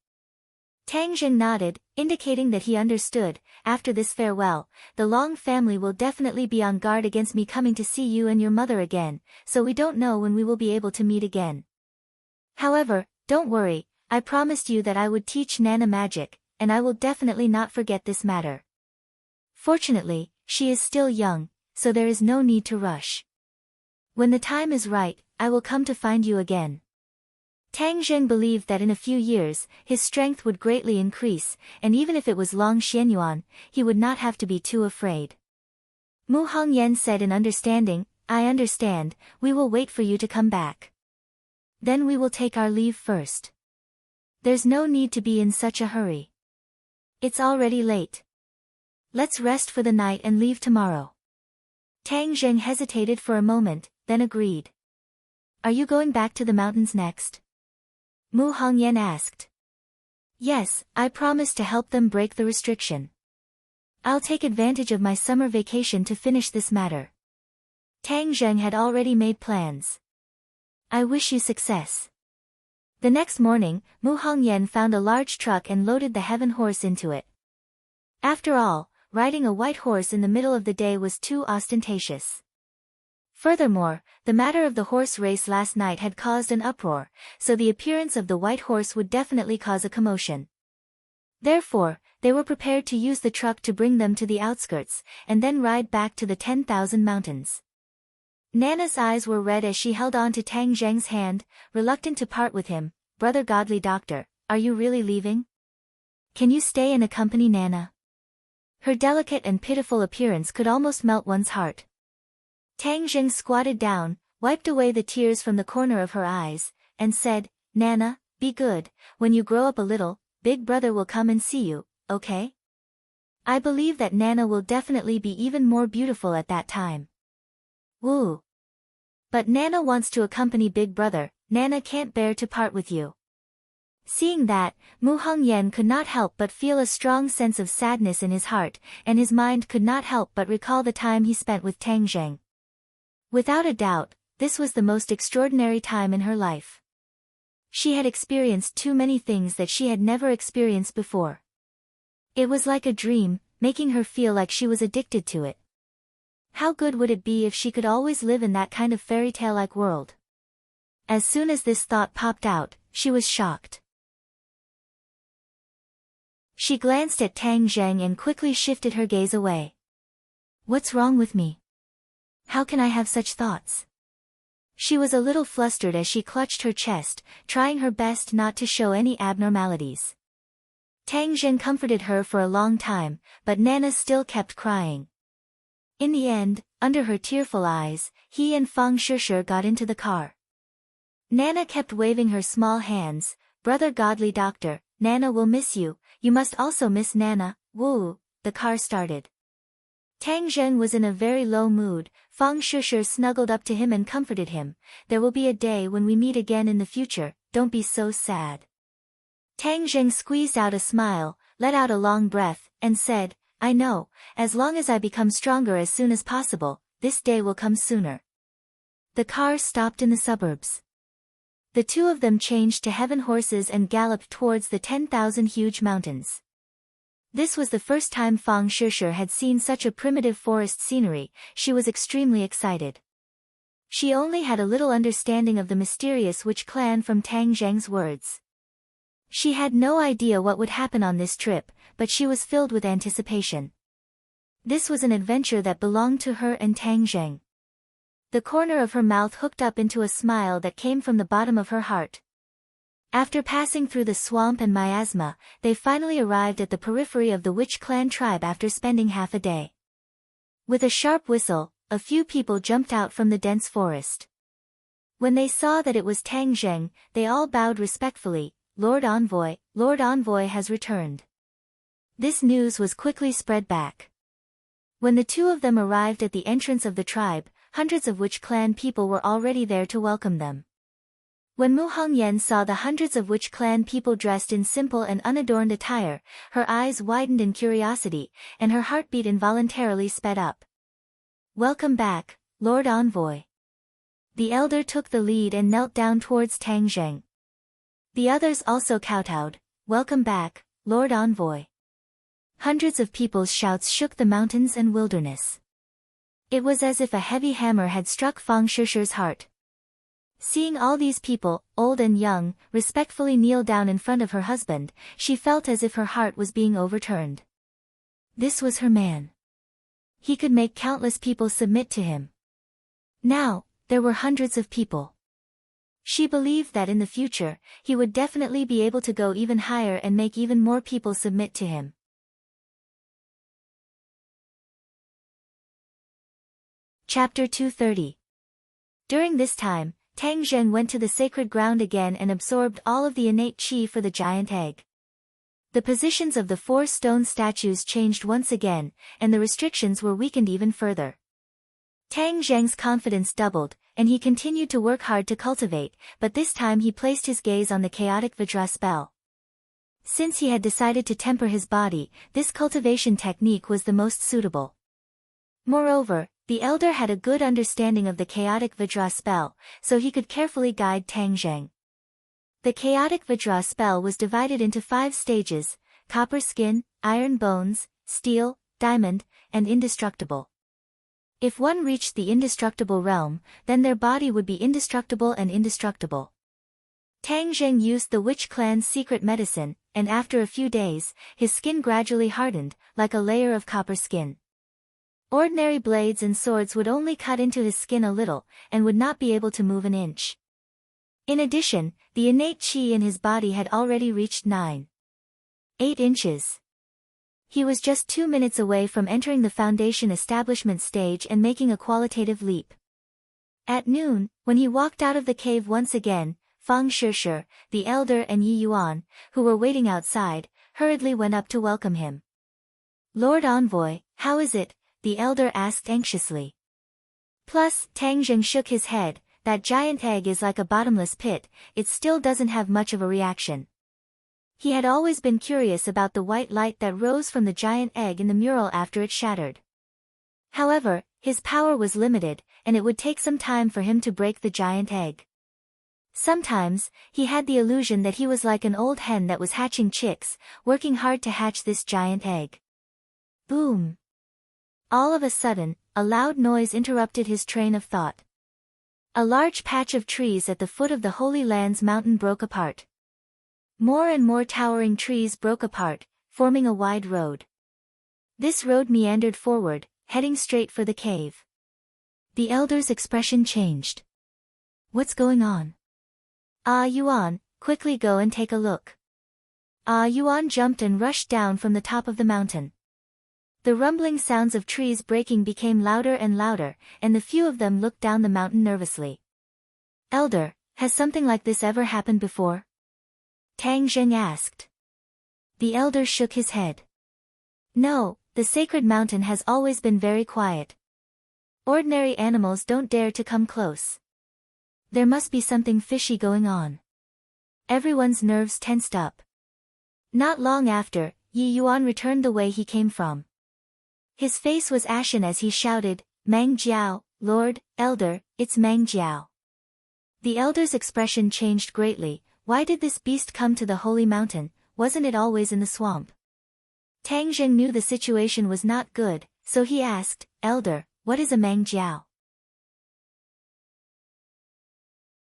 Tang Zheng nodded, indicating that he understood. After this farewell, the Long family will definitely be on guard against me coming to see you and your mother again, so we don't know when we will be able to meet again. However, don't worry, I promised you that I would teach Nana magic, and I will definitely not forget this matter. Fortunately, she is still young, so there is no need to rush. When the time is right, I will come to find you again. Tang Zheng believed that in a few years, his strength would greatly increase, and even if it was Long Xianyuan, he would not have to be too afraid. Mu Hongyan said in understanding, I understand, we will wait for you to come back. Then we will take our leave first. There's no need to be in such a hurry. It's already late. Let's rest for the night and leave tomorrow. Tang Zheng hesitated for a moment, then agreed. Are you going back to the mountains next? Mu Hongyan asked. Yes, I promised to help them break the restriction. I'll take advantage of my summer vacation to finish this matter. Tang Zheng had already made plans. I wish you success. The next morning, Mu Hongyan found a large truck and loaded the heaven horse into it. After all, riding a white horse in the middle of the day was too ostentatious. Furthermore, the matter of the horse race last night had caused an uproar, so the appearance of the white horse would definitely cause a commotion. Therefore, they were prepared to use the truck to bring them to the outskirts, and then ride back to the 10,000 mountains. Nana's eyes were red as she held on to Tang Zheng's hand, reluctant to part with him. Brother Godly Doctor, are you really leaving? Can you stay and accompany Nana? Her delicate and pitiful appearance could almost melt one's heart. Tang Zheng squatted down, wiped away the tears from the corner of her eyes, and said, Nana, be good, when you grow up a little, Big Brother will come and see you, okay? I believe that Nana will definitely be even more beautiful at that time. Woo! But Nana wants to accompany Big Brother, Nana can't bear to part with you. Seeing that, Mu Hongyan could not help but feel a strong sense of sadness in his heart, and his mind could not help but recall the time he spent with Tang Zheng. Without a doubt, this was the most extraordinary time in her life. She had experienced too many things that she had never experienced before. It was like a dream, making her feel like she was addicted to it. How good would it be if she could always live in that kind of fairy tale-like world? As soon as this thought popped out, she was shocked. She glanced at Tang Zheng and quickly shifted her gaze away. What's wrong with me? How can I have such thoughts? She was a little flustered as she clutched her chest, trying her best not to show any abnormalities. Tang Zheng comforted her for a long time, but Nana still kept crying. In the end, under her tearful eyes, he and Fang Shishir got into the car. Nana kept waving her small hands. Brother Godly Doctor, Nana will miss you, you must also miss Nana. Woo! The car started. Tang Zheng was in a very low mood. Fang Shishir snuggled up to him and comforted him. There will be a day when we meet again in the future, don't be so sad. Tang Zheng squeezed out a smile, let out a long breath, and said, I know, as long as I become stronger as soon as possible, this day will come sooner. The car stopped in the suburbs. The two of them changed to heaven horses and galloped towards the 10,000 huge mountains. This was the first time Fang Shishir had seen such a primitive forest scenery. She was extremely excited. She only had a little understanding of the mysterious witch clan from Tang Zheng's words. She had no idea what would happen on this trip, but she was filled with anticipation. This was an adventure that belonged to her and Tang Zheng. The corner of her mouth hooked up into a smile that came from the bottom of her heart. After passing through the swamp and miasma, they finally arrived at the periphery of the witch clan tribe after spending half a day. With a sharp whistle, a few people jumped out from the dense forest. When they saw that it was Tang Zheng, they all bowed respectfully. Lord Envoy has returned. This news was quickly spread back. When the two of them arrived at the entrance of the tribe, hundreds of witch clan people were already there to welcome them. When Mu Hongyan saw the hundreds of witch clan people dressed in simple and unadorned attire, her eyes widened in curiosity, and her heartbeat involuntarily sped up. "Welcome back, Lord Envoy." The elder took the lead and knelt down towards Tang Zheng. The others also kowtowed. "Welcome back, Lord Envoy." Hundreds of people's shouts shook the mountains and wilderness. It was as if a heavy hammer had struck Fang Shishir's heart. Seeing all these people, old and young, respectfully kneel down in front of her husband, she felt as if her heart was being overturned. This was her man. He could make countless people submit to him. Now, there were hundreds of people. She believed that in the future, he would definitely be able to go even higher and make even more people submit to him. Chapter 230. During this time, Tang Zheng went to the sacred ground again and absorbed all of the innate qi for the giant egg. The positions of the 4 stone statues changed once again, and the restrictions were weakened even further. Tang Zheng's confidence doubled, and he continued to work hard to cultivate, but this time he placed his gaze on the chaotic Vajra spell. Since he had decided to temper his body, this cultivation technique was the most suitable. Moreover, the elder had a good understanding of the chaotic Vajra spell, so he could carefully guide Tang Zheng. The chaotic Vajra spell was divided into 5 stages: copper skin, iron bones, steel, diamond, and indestructible. If one reached the indestructible realm, then their body would be indestructible and indestructible. Tang Zheng used the witch clan's secret medicine, and after a few days, his skin gradually hardened, like a layer of copper skin. Ordinary blades and swords would only cut into his skin a little, and would not be able to move an inch. In addition, the innate qi in his body had already reached 9.8 inches. He was just 2 minutes away from entering the foundation establishment stage and making a qualitative leap. At noon, when he walked out of the cave once again, Fang Shishir, the elder and Yi Yuan, who were waiting outside, hurriedly went up to welcome him. "Lord Envoy, how is it?" the elder asked anxiously. Plus, Tang Zheng shook his head. "That giant egg is like a bottomless pit, it still doesn't have much of a reaction." He had always been curious about the white light that rose from the giant egg in the mural after it shattered. However, his power was limited, and it would take some time for him to break the giant egg. Sometimes, he had the illusion that he was like an old hen that was hatching chicks, working hard to hatch this giant egg. Boom! All of a sudden, a loud noise interrupted his train of thought. A large patch of trees at the foot of the Holy Land's mountain broke apart. More and more towering trees broke apart, forming a wide road. This road meandered forward, heading straight for the cave. The elder's expression changed. "What's going on?" Yuan, quickly go and take a look." Yuan jumped and rushed down from the top of the mountain. The rumbling sounds of trees breaking became louder and louder, and the few of them looked down the mountain nervously. "Elder, has something like this ever happened before?" Tang Zheng asked. The elder shook his head. "No, the sacred mountain has always been very quiet. Ordinary animals don't dare to come close. There must be something fishy going on." Everyone's nerves tensed up. Not long after, Yi Yuan returned the way he came from. His face was ashen as he shouted, "Mang Jiao, Lord, Elder, it's Mang Jiao." The elder's expression changed greatly. Why did this beast come to the holy mountain? Wasn't it always in the swamp? Tang Zheng knew the situation was not good, so he asked, "Elder, what is a mangjiao?"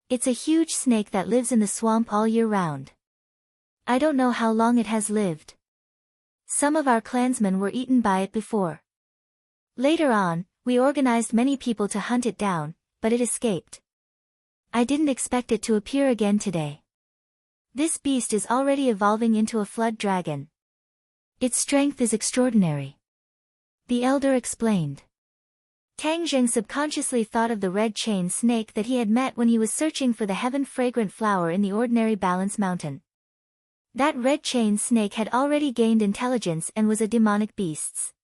It's a huge snake that lives in the swamp all year round. I don't know how long it has lived. Some of our clansmen were eaten by it before. Later on, we organized many people to hunt it down, but it escaped. I didn't expect it to appear again today. This beast is already evolving into a flood dragon. Its strength is extraordinary. The elder explained. Tang Zheng subconsciously thought of the red chain snake that he had met when he was searching for the heaven-fragrant flower in the ordinary Balance Mountain. That red chain snake had already gained intelligence and was a demonic beast.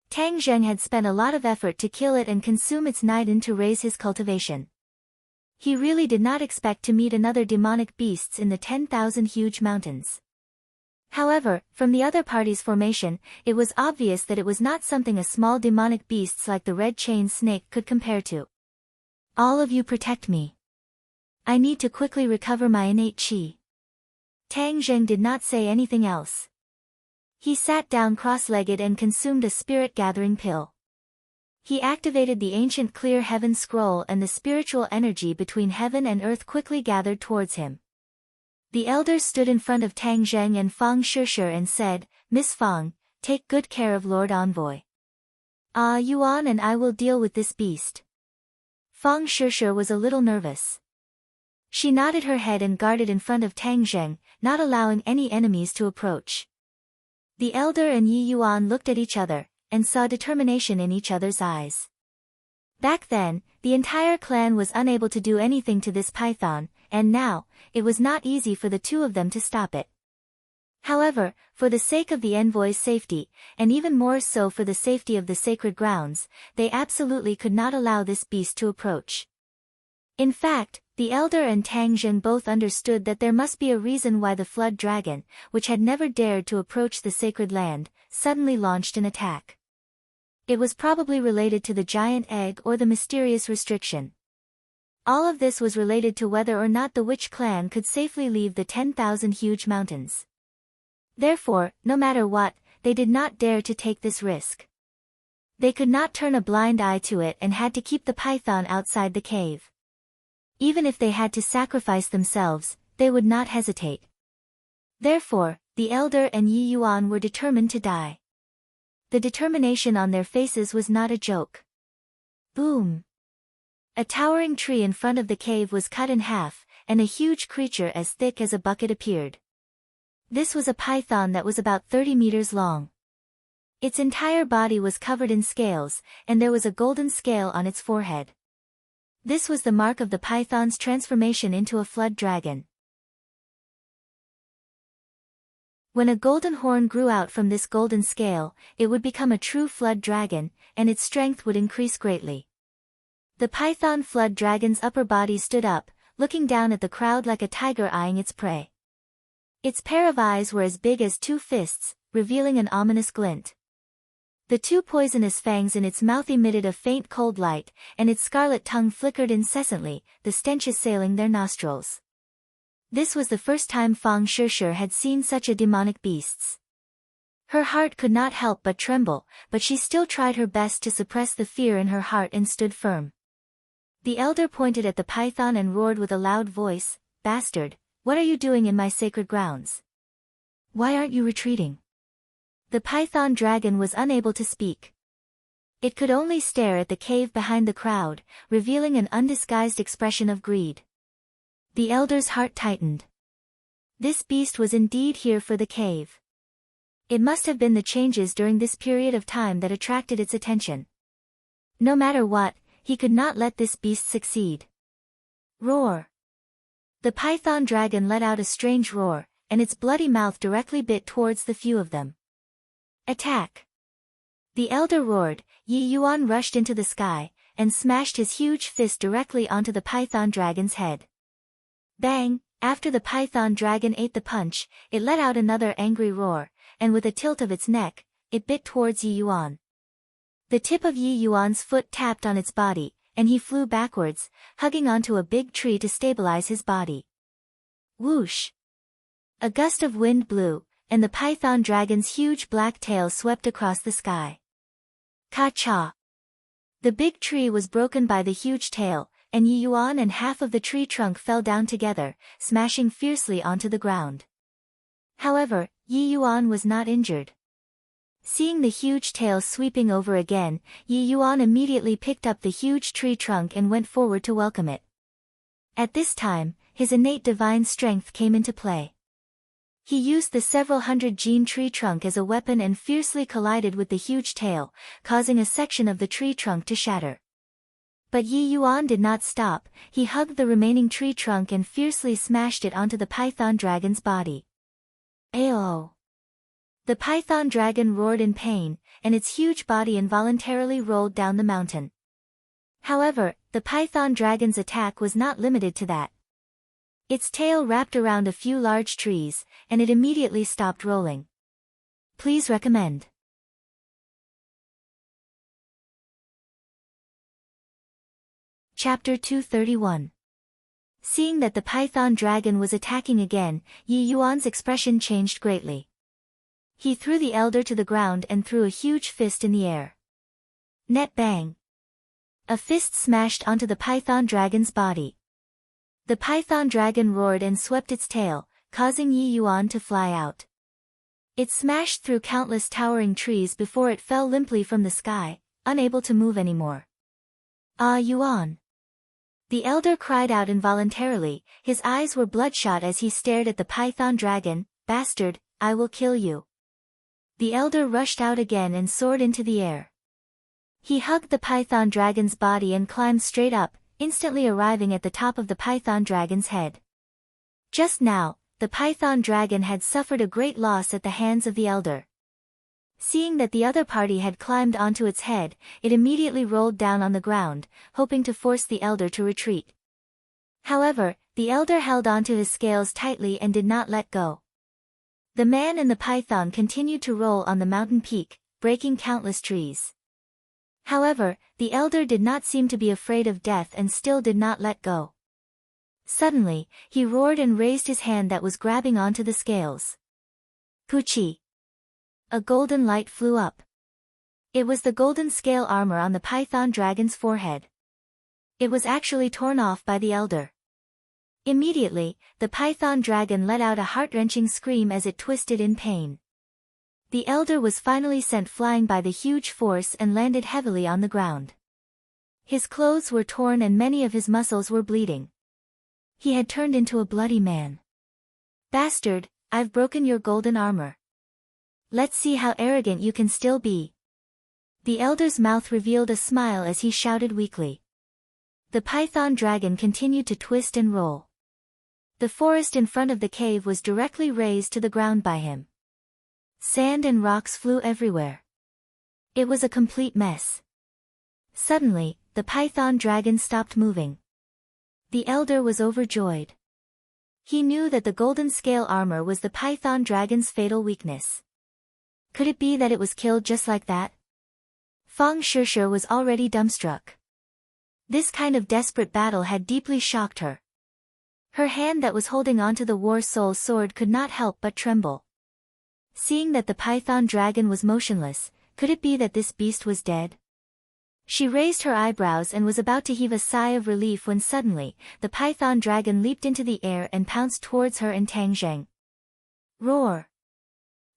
Tang Zheng had spent a lot of effort to kill it and consume its niden to raise his cultivation. He really did not expect to meet another demonic beasts in the 10,000 huge mountains. However, from the other party's formation, it was obvious that it was not something a small demonic beasts like the red chain snake could compare to. All of you protect me. I need to quickly recover my innate qi. Tang Zheng did not say anything else. He sat down cross-legged and consumed a spirit-gathering pill. He activated the ancient clear heaven scroll and the spiritual energy between heaven and earth quickly gathered towards him. The elders stood in front of Tang Zheng and Fang Shishir and said, "Miss Fang, take good care of Lord Envoy. Yuan and I will deal with this beast." Fang Shishir was a little nervous. She nodded her head and guarded in front of Tang Zheng, not allowing any enemies to approach. The elder and Yi Yuan looked at each other, and saw determination in each other's eyes. Back then, the entire clan was unable to do anything to this python, and now, it was not easy for the two of them to stop it. However, for the sake of the envoy's safety, and even more so for the safety of the sacred grounds, they absolutely could not allow this beast to approach. In fact, the elder and Tang Zheng both understood that there must be a reason why the flood dragon, which had never dared to approach the sacred land, suddenly launched an attack. It was probably related to the giant egg or the mysterious restriction. All of this was related to whether or not the witch clan could safely leave the 10,000 huge mountains. Therefore, no matter what, they did not dare to take this risk. They could not turn a blind eye to it and had to keep the python outside the cave. Even if they had to sacrifice themselves, they would not hesitate. Therefore, the elder and Yi Yuan were determined to die. The determination on their faces was not a joke. Boom! A towering tree in front of the cave was cut in half, and a huge creature as thick as a bucket appeared. This was a python that was about 30 meters long. Its entire body was covered in scales, and there was a golden scale on its forehead. This was the mark of the python's transformation into a flood dragon. When a golden horn grew out from this golden scale, it would become a true flood dragon, and its strength would increase greatly. The python flood dragon's upper body stood up, looking down at the crowd like a tiger eyeing its prey. Its pair of eyes were as big as 2 fists, revealing an ominous glint. The 2 poisonous fangs in its mouth emitted a faint cold light, and its scarlet tongue flickered incessantly, the stench assailing their nostrils. This was the first time Fang Shishir had seen such a demonic beast. Her heart could not help but tremble, but she still tried her best to suppress the fear in her heart and stood firm. The elder pointed at the python and roared with a loud voice, "Bastard, what are you doing in my sacred grounds? Why aren't you retreating?" The python dragon was unable to speak. It could only stare at the cave behind the crowd, revealing an undisguised expression of greed. The elder's heart tightened. This beast was indeed here for the cave. It must have been the changes during this period of time that attracted its attention. No matter what, he could not let this beast succeed. Roar! The python dragon let out a strange roar, and its bloody mouth directly bit towards the few of them. Attack! The elder roared. Yi Yuan rushed into the sky, and smashed his huge fist directly onto the python dragon's head. Bang! After the python dragon ate the punch, it let out another angry roar, and with a tilt of its neck, it bit towards Yi Yuan. The tip of Yi Yuan's foot tapped on its body, and he flew backwards, hugging onto a big tree to stabilize his body. Whoosh! A gust of wind blew, and the python dragon's huge black tail swept across the sky. Ka-cha! The big tree was broken by the huge tail, and Yi Yuan and half of the tree trunk fell down together, smashing fiercely onto the ground. However, Yi Yuan was not injured. Seeing the huge tail sweeping over again, Yi Yuan immediately picked up the huge tree trunk and went forward to welcome it. At this time, his innate divine strength came into play. He used the several hundred gene tree trunk as a weapon and fiercely collided with the huge tail, causing a section of the tree trunk to shatter. But Yi Yuan did not stop. He hugged the remaining tree trunk and fiercely smashed it onto the python dragon's body. Ayo! The python dragon roared in pain, and its huge body involuntarily rolled down the mountain. However, the python dragon's attack was not limited to that. Its tail wrapped around a few large trees, and it immediately stopped rolling. Please recommend. Chapter 231. Seeing that the python dragon was attacking again, Yi Yuan's expression changed greatly. He threw the elder to the ground and threw a huge fist in the air. Net bang! A fist smashed onto the python dragon's body. The python dragon roared and swept its tail, causing Yi Yuan to fly out. It smashed through countless towering trees before it fell limply from the sky, unable to move anymore. Ah, Yuan! The elder cried out involuntarily. His eyes were bloodshot as he stared at the python dragon. Bastard, I will kill you. The elder rushed out again and soared into the air. He hugged the python dragon's body and climbed straight up, instantly arriving at the top of the python dragon's head. Just now, the python dragon had suffered a great loss at the hands of the elder. Seeing that the other party had climbed onto its head, it immediately rolled down on the ground, hoping to force the elder to retreat. However, the elder held onto his scales tightly and did not let go. The man and the python continued to roll on the mountain peak, breaking countless trees. However, the elder did not seem to be afraid of death and still did not let go. Suddenly, he roared and raised his hand that was grabbing onto the scales. Puchi! A golden light flew up. It was the golden scale armor on the python dragon's forehead. It was actually torn off by the elder. Immediately, the python dragon let out a heart-wrenching scream as it twisted in pain. The elder was finally sent flying by the huge force and landed heavily on the ground. His clothes were torn and many of his muscles were bleeding. He had turned into a bloody man. Bastard, I've broken your golden armor. Let's see how arrogant you can still be. The elder's mouth revealed a smile as he shouted weakly. The python dragon continued to twist and roll. The forest in front of the cave was directly razed to the ground by him. Sand and rocks flew everywhere. It was a complete mess. Suddenly, the python dragon stopped moving. The elder was overjoyed. He knew that the golden scale armor was the python dragon's fatal weakness. Could it be that it was killed just like that? Fang Shishir was already dumbstruck. This kind of desperate battle had deeply shocked her. Her hand that was holding onto the war soul sword could not help but tremble. Seeing that the python dragon was motionless, could it be that this beast was dead? She raised her eyebrows and was about to heave a sigh of relief when suddenly, the python dragon leaped into the air and pounced towards her and Tang Zheng. Roar!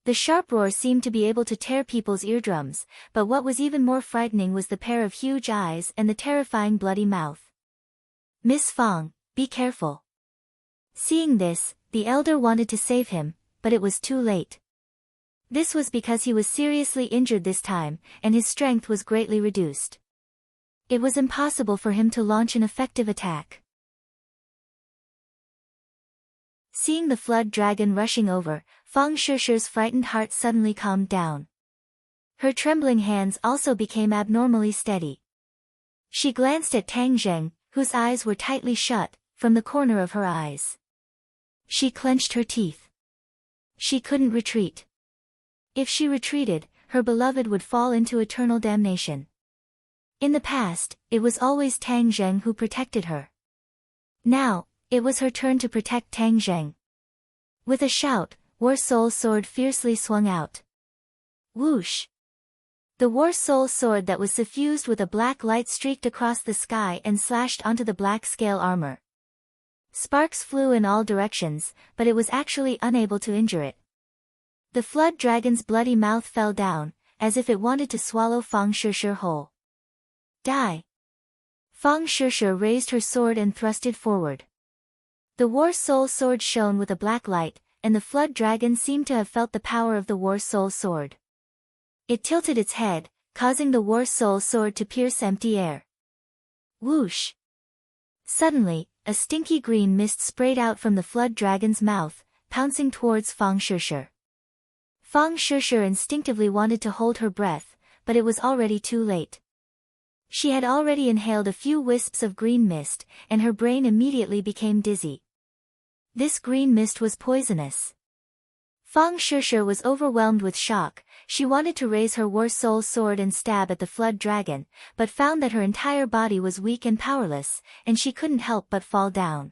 The sharp roar seemed to be able to tear people's eardrums, but what was even more frightening was the pair of huge eyes and the terrifying bloody mouth. Miss Fang, be careful. Seeing this, the elder wanted to save him, but it was too late. This was because he was seriously injured this time, and his strength was greatly reduced. It was impossible for him to launch an effective attack. Seeing the flood dragon rushing over, Fang Shishir's frightened heart suddenly calmed down. Her trembling hands also became abnormally steady. She glanced at Tang Zheng, whose eyes were tightly shut, from the corner of her eyes. She clenched her teeth. She couldn't retreat. If she retreated, her beloved would fall into eternal damnation. In the past, it was always Tang Zheng who protected her. Now, it was her turn to protect Tang Zheng. With a shout, War Soul Sword fiercely swung out. Whoosh! The War Soul Sword that was suffused with a black light streaked across the sky and slashed onto the black scale armor. Sparks flew in all directions, but it was actually unable to injure it. The flood dragon's bloody mouth fell down, as if it wanted to swallow Fang Shishir whole. Die! Fang Shishir raised her sword and thrusted forward. The War Soul Sword shone with a black light, and the flood dragon seemed to have felt the power of the War Soul Sword. It tilted its head, causing the War Soul Sword to pierce empty air. Whoosh! Suddenly, a stinky green mist sprayed out from the flood dragon's mouth, pouncing towards Fang Shishir. Fang Shishir instinctively wanted to hold her breath, but it was already too late. She had already inhaled a few wisps of green mist, and her brain immediately became dizzy. This green mist was poisonous. Fang Shishir was overwhelmed with shock. She wanted to raise her War Soul Sword and stab at the flood dragon, but found that her entire body was weak and powerless, and she couldn't help but fall down.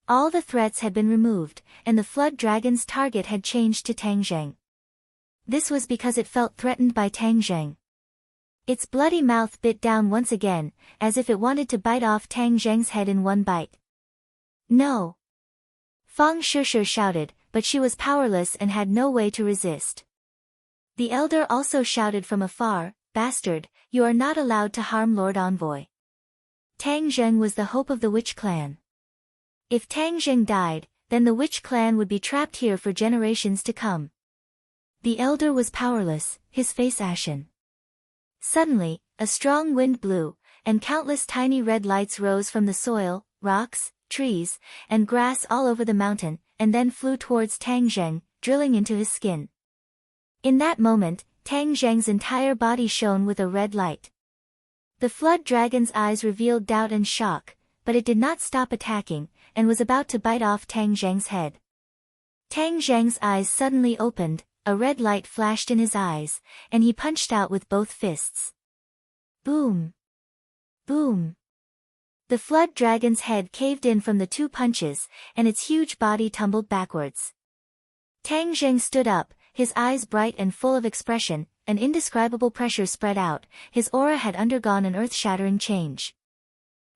All the threats had been removed, and the flood dragon's target had changed to Tang Zheng. This was because it felt threatened by Tang Zheng. Its bloody mouth bit down once again, as if it wanted to bite off Tang Zheng's head in one bite. No! Fang Shishir shouted, but she was powerless and had no way to resist. The elder also shouted from afar, "Bastard, you are not allowed to harm Lord Envoy." Tang Zheng was the hope of the witch clan. If Tang Zheng died, then the witch clan would be trapped here for generations to come. The elder was powerless, his face ashen. Suddenly, a strong wind blew, and countless tiny red lights rose from the soil, rocks, trees, and grass all over the mountain, and then flew towards Tang Zheng, drilling into his skin. In that moment, Tang Zheng's entire body shone with a red light. The flood dragon's eyes revealed doubt and shock, but it did not stop attacking, and was about to bite off Tang Zheng's head. Tang Zheng's eyes suddenly opened, a red light flashed in his eyes, and he punched out with both fists. Boom! Boom! The flood dragon's head caved in from the two punches, and its huge body tumbled backwards. Tang Zheng stood up, his eyes bright and full of expression. An indescribable pressure spread out, his aura had undergone an earth-shattering change.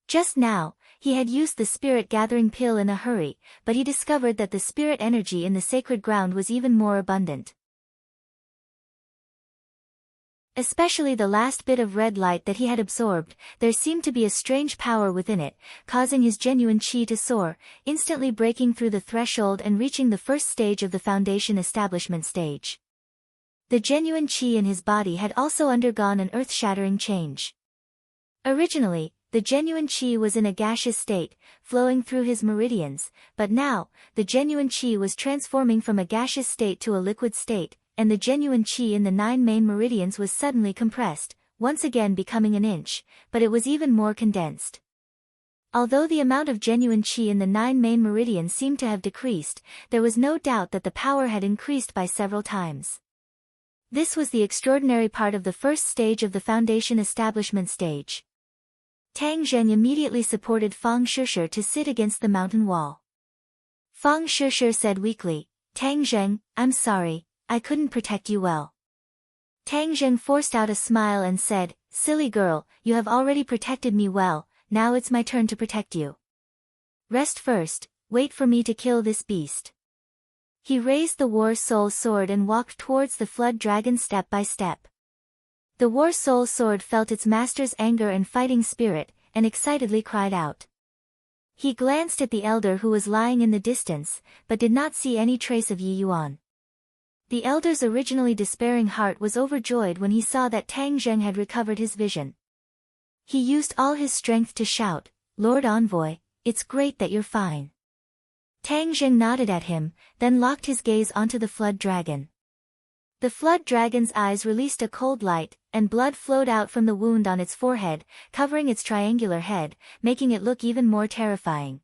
Just now, he had used the spirit-gathering pill in a hurry, but he discovered that the spirit energy in the sacred ground was even more abundant. Especially the last bit of red light that he had absorbed, there seemed to be a strange power within it, causing his genuine chi to soar, instantly breaking through the threshold and reaching the first stage of the foundation establishment stage. The genuine chi in his body had also undergone an earth-shattering change. Originally, the genuine chi was in a gaseous state, flowing through his meridians, but now, the genuine chi was transforming from a gaseous state to a liquid state, and the genuine chi in the 9 main meridians was suddenly compressed, once again becoming an inch, but it was even more condensed. Although the amount of genuine chi in the 9 main meridians seemed to have decreased, there was no doubt that the power had increased by several times. This was the extraordinary part of the first stage of the foundation establishment stage. Tang Zheng immediately supported Fang Shishir to sit against the mountain wall. Fang Shishir said weakly, "Tang Zheng, I'm sorry, I couldn't protect you well." Tang Zheng forced out a smile and said, "Silly girl, you have already protected me well, now it's my turn to protect you. Rest first, wait for me to kill this beast." He raised the War Soul Sword and walked towards the flood dragon step by step. The War Soul Sword felt its master's anger and fighting spirit, and excitedly cried out. He glanced at the elder who was lying in the distance, but did not see any trace of Yi Yuan. The elder's originally despairing heart was overjoyed when he saw that Tang Zheng had recovered his vision. He used all his strength to shout, "Lord Envoy, it's great that you're fine." Tang Zheng nodded at him, then locked his gaze onto the flood dragon. The flood dragon's eyes released a cold light, and blood flowed out from the wound on its forehead, covering its triangular head, making it look even more terrifying.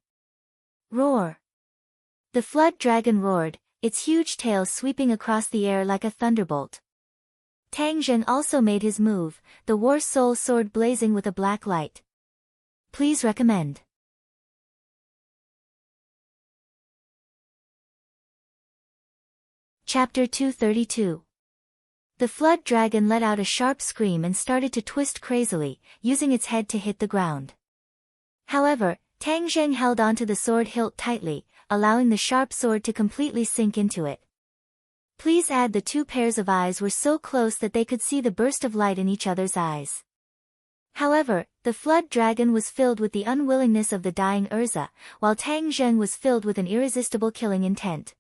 Roar! The flood dragon roared, its huge tail sweeping across the air like a thunderbolt. Tang Zheng also made his move, the War Soul Sword blazing with a black light. Please recommend. Chapter 232. The flood dragon let out a sharp scream and started to twist crazily, using its head to hit the ground. However, Tang Zheng held onto the sword hilt tightly, allowing the sharp sword to completely sink into it. Please add the two pairs of eyes were so close that they could see the burst of light in each other's eyes. However, the flood dragon was filled with the unwillingness of the dying Urza, while Tang Zheng was filled with an irresistible killing intent.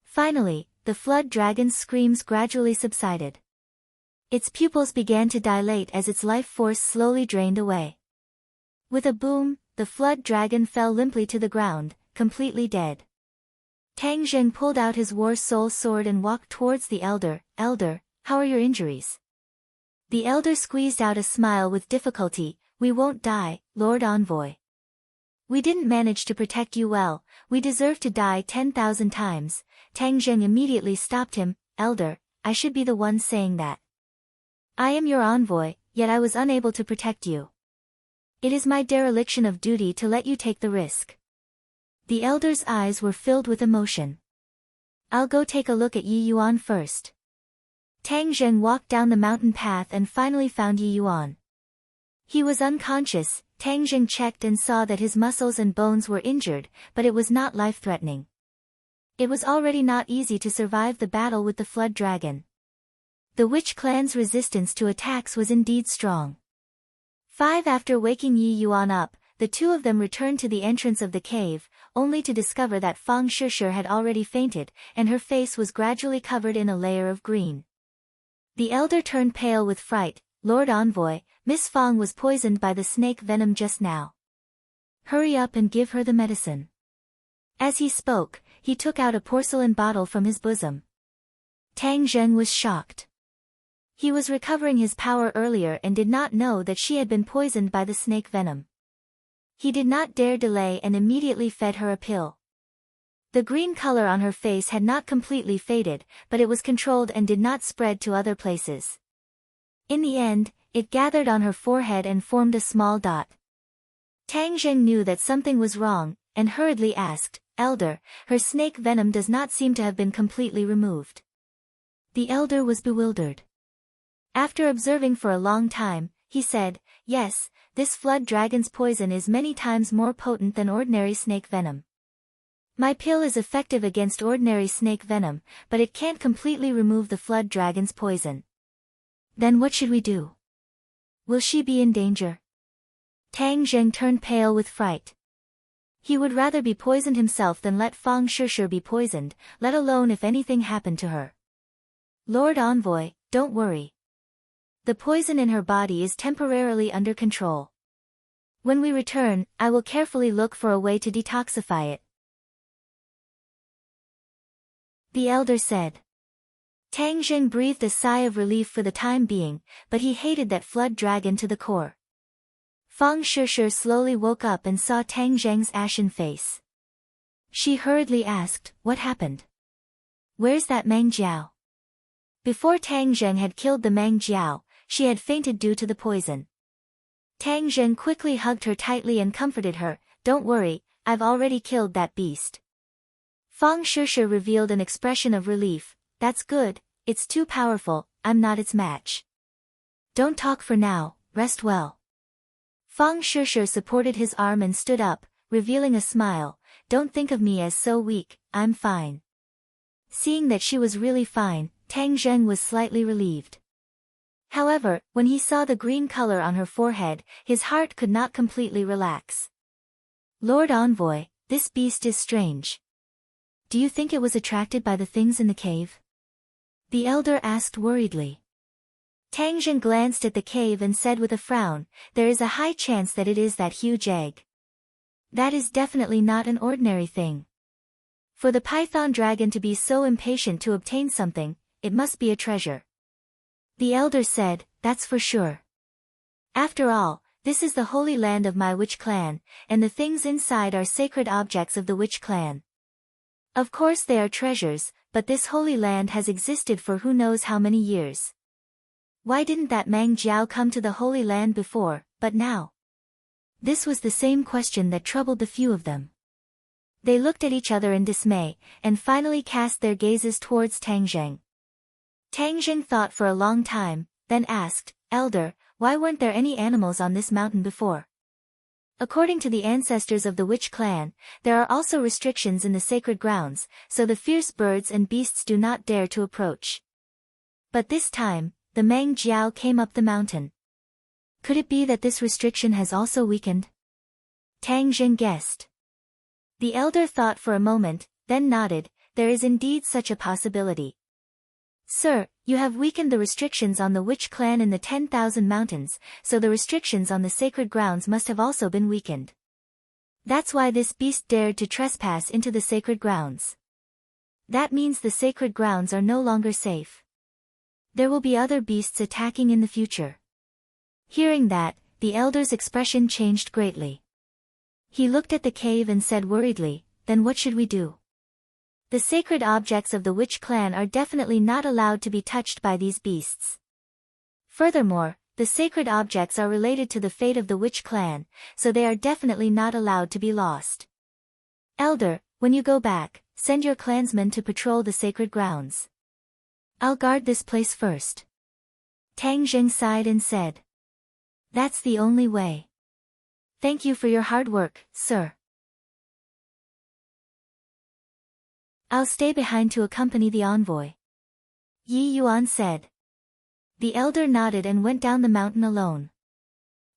Finally, the flood dragon's screams gradually subsided. Its pupils began to dilate as its life force slowly drained away. With a boom, the flood dragon fell limply to the ground, completely dead. Tang Zheng pulled out his war soul sword and walked towards the elder. Elder, how are your injuries? The elder squeezed out a smile with difficulty. We won't die, Lord Envoy. We didn't manage to protect you well, we deserve to die 10,000 times. Tang Zheng immediately stopped him. Elder, I should be the one saying that. I am your envoy, yet I was unable to protect you. It is my dereliction of duty to let you take the risk. The elder's eyes were filled with emotion. I'll go take a look at Yi Yuan first. Tang Zheng walked down the mountain path and finally found Yi Yuan. He was unconscious. Tang Zheng checked and saw that his muscles and bones were injured, but it was not life-threatening. It was already not easy to survive the battle with the flood dragon. The witch clan's resistance to attacks was indeed strong. After waking Yi Yuan up, the two of them returned to the entrance of the cave, only to discover that Fang Shishir had already fainted, and her face was gradually covered in a layer of green. The elder turned pale with fright. Lord Envoy, Miss Fang was poisoned by the snake venom just now. Hurry up and give her the medicine. As he spoke, he took out a porcelain bottle from his bosom. Tang Zheng was shocked. He was recovering his power earlier and did not know that she had been poisoned by the snake venom. He did not dare delay and immediately fed her a pill. The green color on her face had not completely faded, but it was controlled and did not spread to other places. In the end, it gathered on her forehead and formed a small dot. Tang Zheng knew that something was wrong, and hurriedly asked, Elder, her snake venom does not seem to have been completely removed. The elder was bewildered. After observing for a long time, he said, Yes, this flood dragon's poison is many times more potent than ordinary snake venom. My pill is effective against ordinary snake venom, but it can't completely remove the flood dragon's poison. Then what should we do? Will she be in danger? Tang Zheng turned pale with fright. He would rather be poisoned himself than let Fang Shishir be poisoned, let alone if anything happened to her. Lord Envoy, don't worry. The poison in her body is temporarily under control. When we return, I will carefully look for a way to detoxify it. The elder said. Tang Zheng breathed a sigh of relief for the time being, but he hated that flood dragon to the core. Fang Shishir slowly woke up and saw Tang Zheng's ashen face. She hurriedly asked, What happened? Where's that Mang Jiao? Before Tang Zheng had killed the Mang Jiao, she had fainted due to the poison. Tang Zheng quickly hugged her tightly and comforted her, Don't worry, I've already killed that beast. Fang Shishir revealed an expression of relief. That's good, it's too powerful, I'm not its match. Don't talk for now, rest well. Fang Shishir supported his arm and stood up, revealing a smile. Don't think of me as so weak, I'm fine. Seeing that she was really fine, Tang Zheng was slightly relieved. However, when he saw the green color on her forehead, his heart could not completely relax. Lord Envoy, this beast is strange. Do you think it was attracted by the things in the cave? The elder asked worriedly. Tang Zheng glanced at the cave and said with a frown, There is a high chance that it is that huge egg. That is definitely not an ordinary thing. For the python dragon to be so impatient to obtain something, it must be a treasure. The elder said, That's for sure. After all, this is the holy land of my witch clan, and the things inside are sacred objects of the witch clan. Of course they are treasures, but this holy land has existed for who knows how many years. Why didn't that Mang Jiao come to the holy land before, but now? This was the same question that troubled the few of them. They looked at each other in dismay, and finally cast their gazes towards Tang Zheng. Tang Zheng thought for a long time, then asked, "Elder, why weren't there any animals on this mountain before?" According to the ancestors of the witch clan, there are also restrictions in the sacred grounds, so the fierce birds and beasts do not dare to approach. But this time, the Mang Jiao came up the mountain. Could it be that this restriction has also weakened? Tang Zheng guessed. The elder thought for a moment, then nodded. There is indeed such a possibility. Sir, you have weakened the restrictions on the witch clan in the 10,000 mountains, so the restrictions on the sacred grounds must have also been weakened. That's why this beast dared to trespass into the sacred grounds. That means the sacred grounds are no longer safe. There will be other beasts attacking in the future. Hearing that, the elder's expression changed greatly. He looked at the cave and said worriedly, "Then what should we do?" The sacred objects of the witch clan are definitely not allowed to be touched by these beasts. Furthermore, the sacred objects are related to the fate of the witch clan, so they are definitely not allowed to be lost. Elder, when you go back, send your clansmen to patrol the sacred grounds. I'll guard this place first. Tang Zheng sighed and said. That's the only way. Thank you for your hard work, sir. I'll stay behind to accompany the envoy. Yi Yuan said. The elder nodded and went down the mountain alone.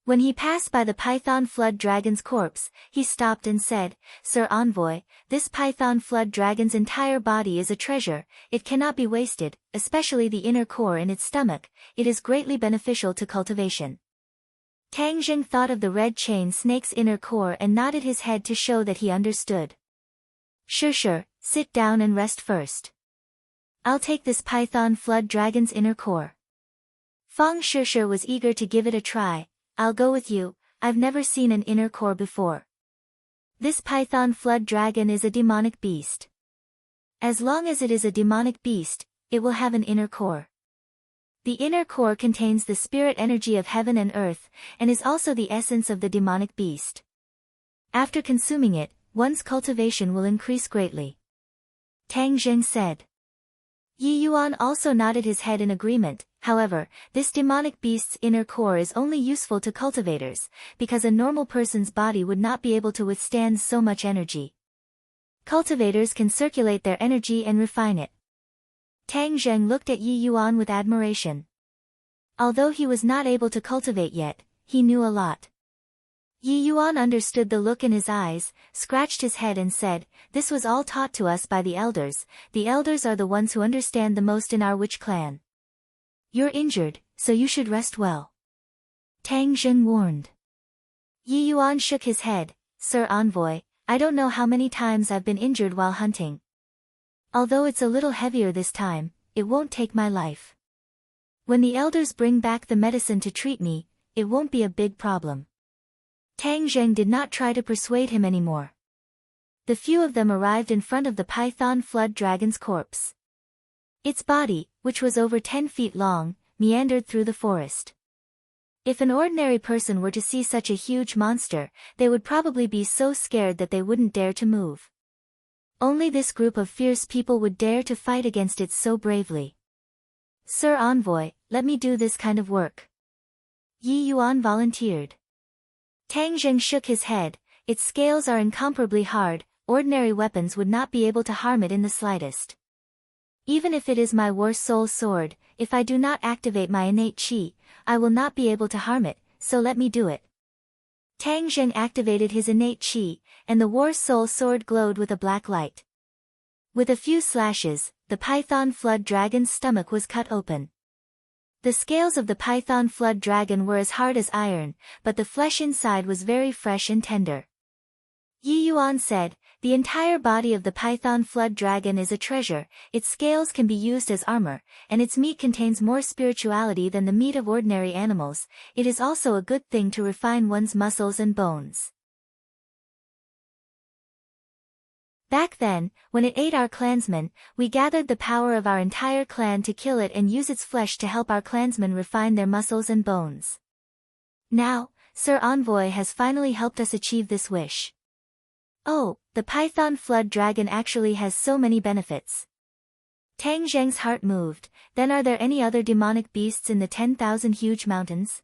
When he passed by the python flood dragon's corpse, he stopped and said, Sir Envoy, this python flood dragon's entire body is a treasure, it cannot be wasted, especially the inner core in its stomach, it is greatly beneficial to cultivation. Tang Zheng thought of the red chain snake's inner core and nodded his head to show that he understood. Sure, sit down and rest first. I'll take this python flood dragon's inner core. Fang Sure was eager to give it a try. I'll go with you, I've never seen an inner core before. This python flood dragon is a demonic beast. As long as it is a demonic beast, it will have an inner core. The inner core contains the spirit energy of heaven and earth, and is also the essence of the demonic beast. After consuming it, one's cultivation will increase greatly. Tang Zheng said. Yi Yuan also nodded his head in agreement. However, this demonic beast's inner core is only useful to cultivators, because a normal person's body would not be able to withstand so much energy. Cultivators can circulate their energy and refine it. Tang Zheng looked at Yi Yuan with admiration. Although he was not able to cultivate yet, he knew a lot. Yi Yuan understood the look in his eyes, scratched his head and said, This was all taught to us by the elders are the ones who understand the most in our witch clan. You're injured, so you should rest well. Tang Zheng warned. Yi Yuan shook his head, Sir Envoy, I don't know how many times I've been injured while hunting. Although it's a little heavier this time, it won't take my life. When the elders bring back the medicine to treat me, it won't be a big problem. Tang Zheng did not try to persuade him anymore. The few of them arrived in front of the python flood dragon's corpse. Its body, which was over 10 feet long, meandered through the forest. If an ordinary person were to see such a huge monster, they would probably be so scared that they wouldn't dare to move. Only this group of fierce people would dare to fight against it so bravely. Sir Envoy, let me do this kind of work. Yi Yuan volunteered. Tang Zheng shook his head, its scales are incomparably hard, ordinary weapons would not be able to harm it in the slightest. Even if it is my war soul sword, if I do not activate my innate chi, I will not be able to harm it, so let me do it. Tang Zheng activated his innate chi, and the war soul sword glowed with a black light. With a few slashes, the python flood dragon's stomach was cut open. The scales of the python flood dragon were as hard as iron, but the flesh inside was very fresh and tender. Yi Yuan said, The entire body of the python flood dragon is a treasure, its scales can be used as armor, and its meat contains more spirituality than the meat of ordinary animals. It is also a good thing to refine one's muscles and bones. Back then, when it ate our clansmen, we gathered the power of our entire clan to kill it and use its flesh to help our clansmen refine their muscles and bones. Now, Sir Envoy has finally helped us achieve this wish. Oh, the python flood dragon actually has so many benefits. Tang Zheng's heart moved. Then are there any other demonic beasts in the 10,000 huge mountains?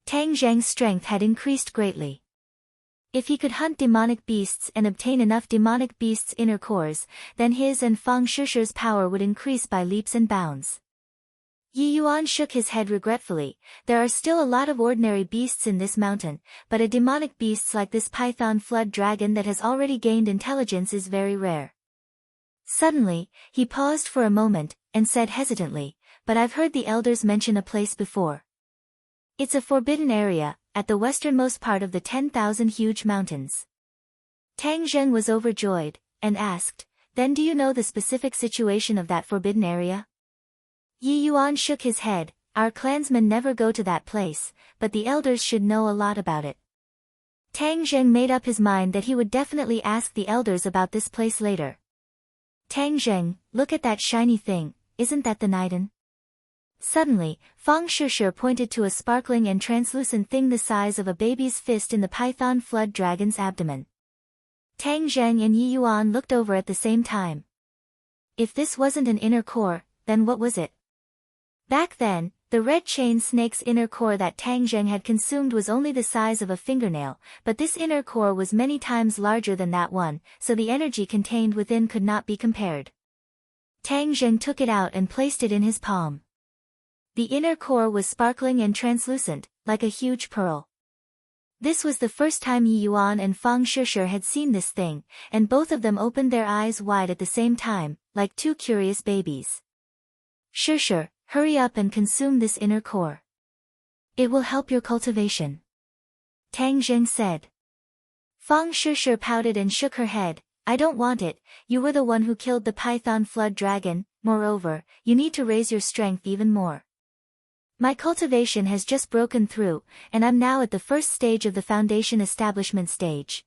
Tang Zheng's strength had increased greatly. If he could hunt demonic beasts and obtain enough demonic beasts' inner cores, then his and Fang Shishi's power would increase by leaps and bounds. Yi Yuan shook his head regretfully. There are still a lot of ordinary beasts in this mountain, but a demonic beast like this python flood dragon that has already gained intelligence is very rare. Suddenly, he paused for a moment, and said hesitantly, but I've heard the elders mention a place before. It's a forbidden area, at the westernmost part of the 10,000 huge mountains. Tang Zheng was overjoyed, and asked, then do you know the specific situation of that forbidden area? Yi Yuan shook his head. Our clansmen never go to that place, but the elders should know a lot about it. Tang Zheng made up his mind that he would definitely ask the elders about this place later. Tang Zheng, look at that shiny thing, isn't that the Niden? Suddenly, Fang Shishi pointed to a sparkling and translucent thing the size of a baby's fist in the python flood dragon's abdomen. Tang Zheng and Yi Yuan looked over at the same time. If this wasn't an inner core, then what was it? Back then, the red chain snake's inner core that Tang Zheng had consumed was only the size of a fingernail, but this inner core was many times larger than that one, so the energy contained within could not be compared. Tang Zheng took it out and placed it in his palm. The inner core was sparkling and translucent, like a huge pearl. This was the first time Yi Yuan and Fang Shishi had seen this thing, and both of them opened their eyes wide at the same time, like two curious babies. Shishi, hurry up and consume this inner core. It will help your cultivation. Tang Zheng said. Fang Shishi pouted and shook her head. I don't want it, you were the one who killed the python flood dragon, moreover, you need to raise your strength even more. My cultivation has just broken through, and I'm now at the first stage of the foundation establishment stage.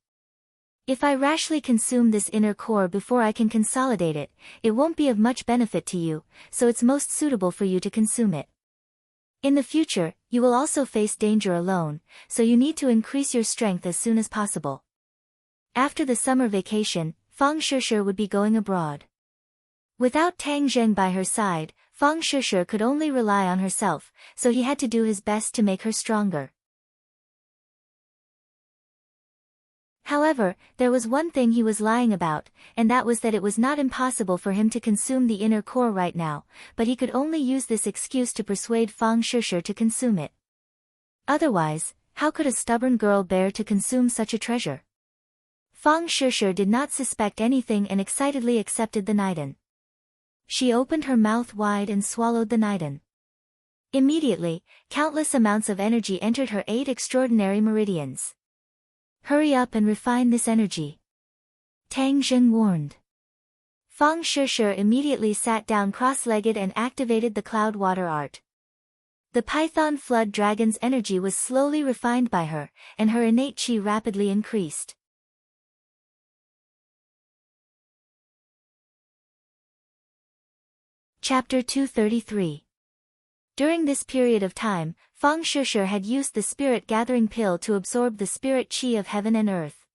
If I rashly consume this inner core before I can consolidate it, it won't be of much benefit to you, so it's most suitable for you to consume it. In the future, you will also face danger alone, so you need to increase your strength as soon as possible. After the summer vacation, Fang Shishi would be going abroad. Without Tang Zheng by her side, Fang Shishi could only rely on herself, so he had to do his best to make her stronger. However, there was one thing he was lying about, and that was that it was not impossible for him to consume the inner core right now, but he could only use this excuse to persuade Fang Shishi to consume it. Otherwise, how could a stubborn girl bear to consume such a treasure? Fang Shishi did not suspect anything and excitedly accepted the Niden. She opened her mouth wide and swallowed the Niden. Immediately, countless amounts of energy entered her 8 extraordinary meridians. Hurry up and refine this energy. Tang Zheng warned. Fang Shishi immediately sat down cross-legged and activated the cloud water art. The python flood dragon's energy was slowly refined by her, and her innate chi rapidly increased. Chapter 233. During this period of time, Fang Shishi had used the spirit-gathering pill to absorb the spirit chi of heaven and earth.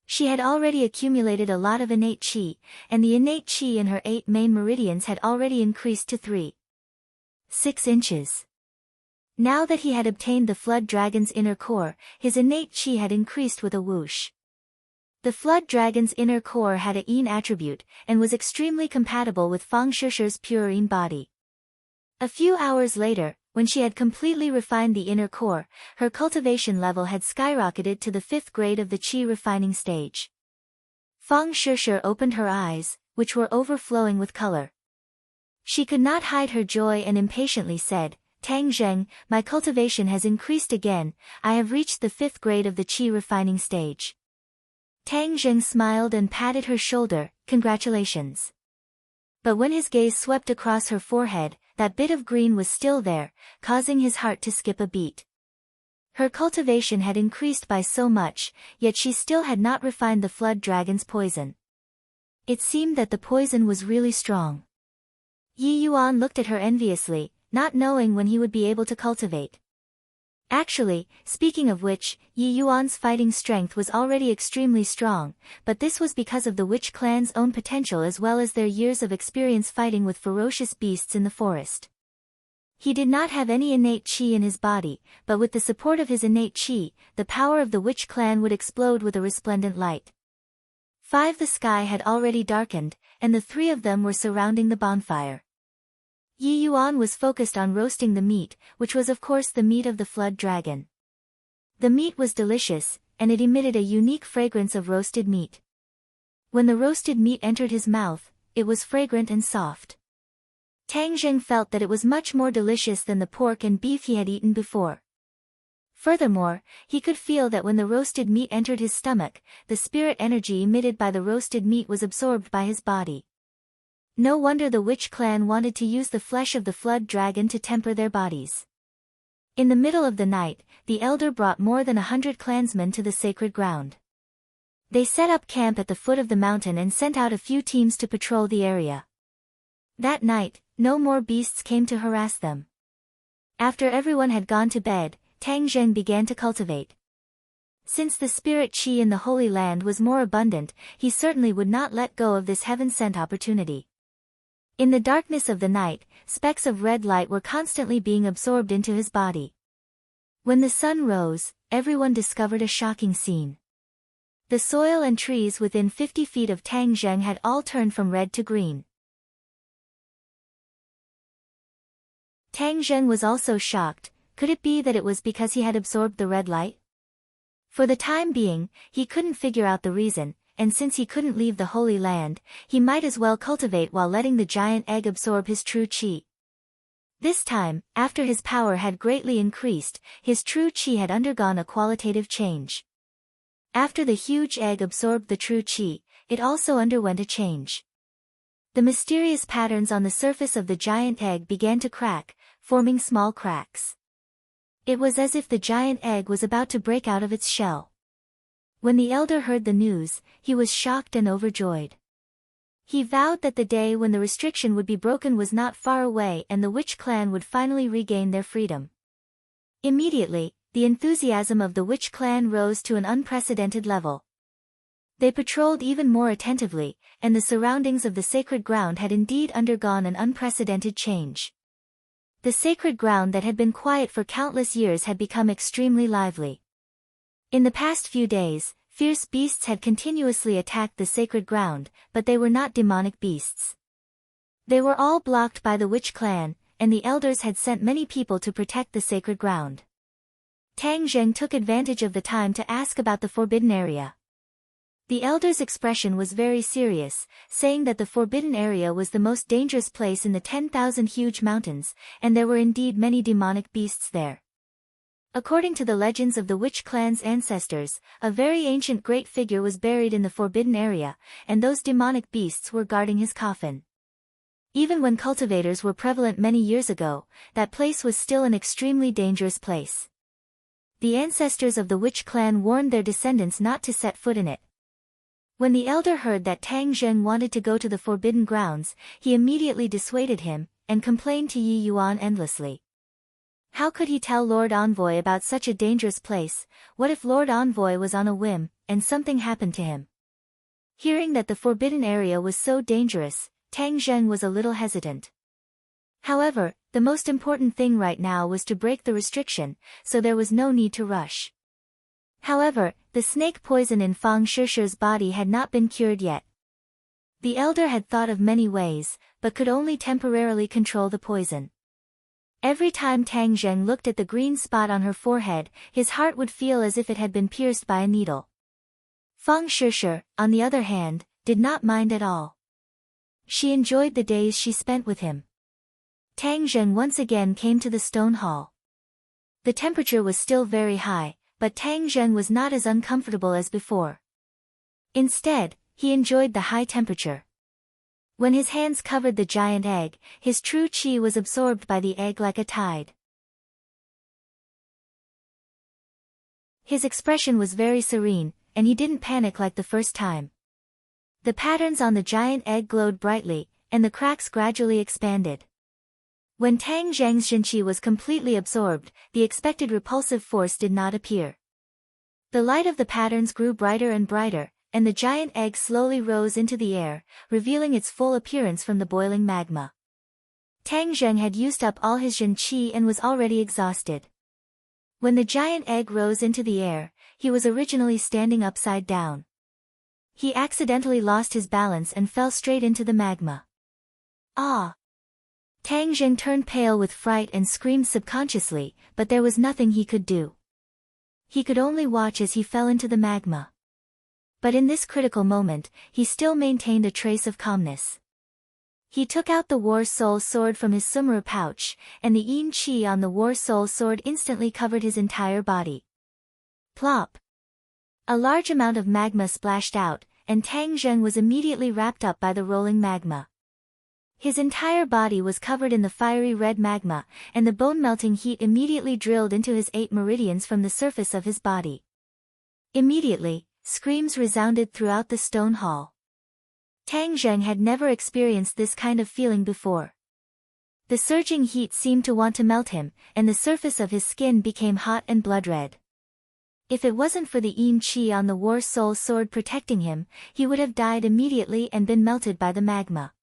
She had already accumulated a lot of innate chi, and the innate chi in her 8 main meridians had already increased to 3.6 inches. Now that he had obtained the flood dragon's inner core, his innate chi had increased with a whoosh. The flood dragon's inner core had a yin attribute, and was extremely compatible with Fang Shishi's pure yin body. A few hours later, when she had completely refined the inner core, her cultivation level had skyrocketed to the 5th grade of the chi refining stage. Fang Shishi opened her eyes, which were overflowing with color. She could not hide her joy and impatiently said, Tang Zheng, my cultivation has increased again, I have reached the 5th grade of the chi refining stage. Tang Zheng smiled and patted her shoulder, congratulations. But when his gaze swept across her forehead, that bit of green was still there, causing his heart to skip a beat. Her cultivation had increased by so much, yet she still had not refined the flood dragon's poison. It seemed that the poison was really strong. Yi Yuan looked at her enviously, not knowing when he would be able to cultivate. Actually, speaking of which, Yi Yuan's fighting strength was already extremely strong, but this was because of the witch clan's own potential as well as their years of experience fighting with ferocious beasts in the forest. He did not have any innate qi in his body, but with the support of his innate qi, the power of the witch clan would explode with a resplendent light. 5. The sky had already darkened, and the three of them were surrounding the bonfire. Yi Yuan was focused on roasting the meat, which was of course the meat of the flood dragon. The meat was delicious, and it emitted a unique fragrance of roasted meat. When the roasted meat entered his mouth, it was fragrant and soft. Tang Zheng felt that it was much more delicious than the pork and beef he had eaten before. Furthermore, he could feel that when the roasted meat entered his stomach, the spirit energy emitted by the roasted meat was absorbed by his body. No wonder the witch clan wanted to use the flesh of the flood dragon to temper their bodies. In the middle of the night, the elder brought more than 100 clansmen to the sacred ground. They set up camp at the foot of the mountain and sent out a few teams to patrol the area. That night, no more beasts came to harass them. After everyone had gone to bed, Tang Zheng began to cultivate. Since the spirit qi in the Holy Land was more abundant, he certainly would not let go of this heaven-sent opportunity. In the darkness of the night, specks of red light were constantly being absorbed into his body. When the sun rose, everyone discovered a shocking scene. The soil and trees within 50 feet of Tang Zheng had all turned from red to green. Tang Zheng was also shocked. Could it be that it was because he had absorbed the red light? For the time being, he couldn't figure out the reason, and since he couldn't leave the Holy Land, he might as well cultivate while letting the giant egg absorb his true qi. This time, after his power had greatly increased, his true qi had undergone a qualitative change. After the huge egg absorbed the true qi, it also underwent a change. The mysterious patterns on the surface of the giant egg began to crack, forming small cracks. It was as if the giant egg was about to break out of its shell. When the elder heard the news, he was shocked and overjoyed. He vowed that the day when the restriction would be broken was not far away and the witch clan would finally regain their freedom. Immediately, the enthusiasm of the witch clan rose to an unprecedented level. They patrolled even more attentively, and the surroundings of the sacred ground had indeed undergone an unprecedented change. The sacred ground that had been quiet for countless years had become extremely lively. In the past few days, fierce beasts had continuously attacked the sacred ground, but they were not demonic beasts. They were all blocked by the witch clan, and the elders had sent many people to protect the sacred ground. Tang Zheng took advantage of the time to ask about the forbidden area. The elder's expression was very serious, saying that the forbidden area was the most dangerous place in the 10,000 huge mountains, and there were indeed many demonic beasts there. According to the legends of the witch clan's ancestors, a very ancient great figure was buried in the forbidden area, and those demonic beasts were guarding his coffin. Even when cultivators were prevalent many years ago, that place was still an extremely dangerous place. The ancestors of the witch clan warned their descendants not to set foot in it. When the elder heard that Tang Zheng wanted to go to the forbidden grounds, he immediately dissuaded him, and complained to Yi Yuan endlessly. How could he tell Lord Envoy about such a dangerous place? What if Lord Envoy was on a whim, and something happened to him? Hearing that the forbidden area was so dangerous, Tang Zheng was a little hesitant. However, the most important thing right now was to break the restriction, so there was no need to rush. However, the snake poison in Fang Shishi's body had not been cured yet. The elder had thought of many ways, but could only temporarily control the poison. Every time Tang Zheng looked at the green spot on her forehead, his heart would feel as if it had been pierced by a needle. Fang Shishi, on the other hand, did not mind at all. She enjoyed the days she spent with him. Tang Zheng once again came to the stone hall. The temperature was still very high, but Tang Zheng was not as uncomfortable as before. Instead, he enjoyed the high temperature. When his hands covered the giant egg, his true qi was absorbed by the egg like a tide. His expression was very serene, and he didn't panic like the first time. The patterns on the giant egg glowed brightly, and the cracks gradually expanded. When Tang Zhang's Zhenqi was completely absorbed, the expected repulsive force did not appear. The light of the patterns grew brighter and brighter, and the giant egg slowly rose into the air, revealing its full appearance from the boiling magma. Tang Zheng had used up all his Zhenqi and was already exhausted. When the giant egg rose into the air, he was originally standing upside down. He accidentally lost his balance and fell straight into the magma. Ah! Tang Zheng turned pale with fright and screamed subconsciously, but there was nothing he could do. He could only watch as he fell into the magma. But in this critical moment, he still maintained a trace of calmness. He took out the War Soul Sword from his Sumra pouch, and the Yin Qi on the War Soul Sword instantly covered his entire body. Plop! A large amount of magma splashed out, and Tang Zheng was immediately wrapped up by the rolling magma. His entire body was covered in the fiery red magma, and the bone-melting heat immediately drilled into his 8 meridians from the surface of his body. Immediately, screams resounded throughout the stone hall. Tang Zheng had never experienced this kind of feeling before. The surging heat seemed to want to melt him, and the surface of his skin became hot and blood-red. If it wasn't for the Yin Qi on the War Soul Sword protecting him, he would have died immediately and been melted by the magma.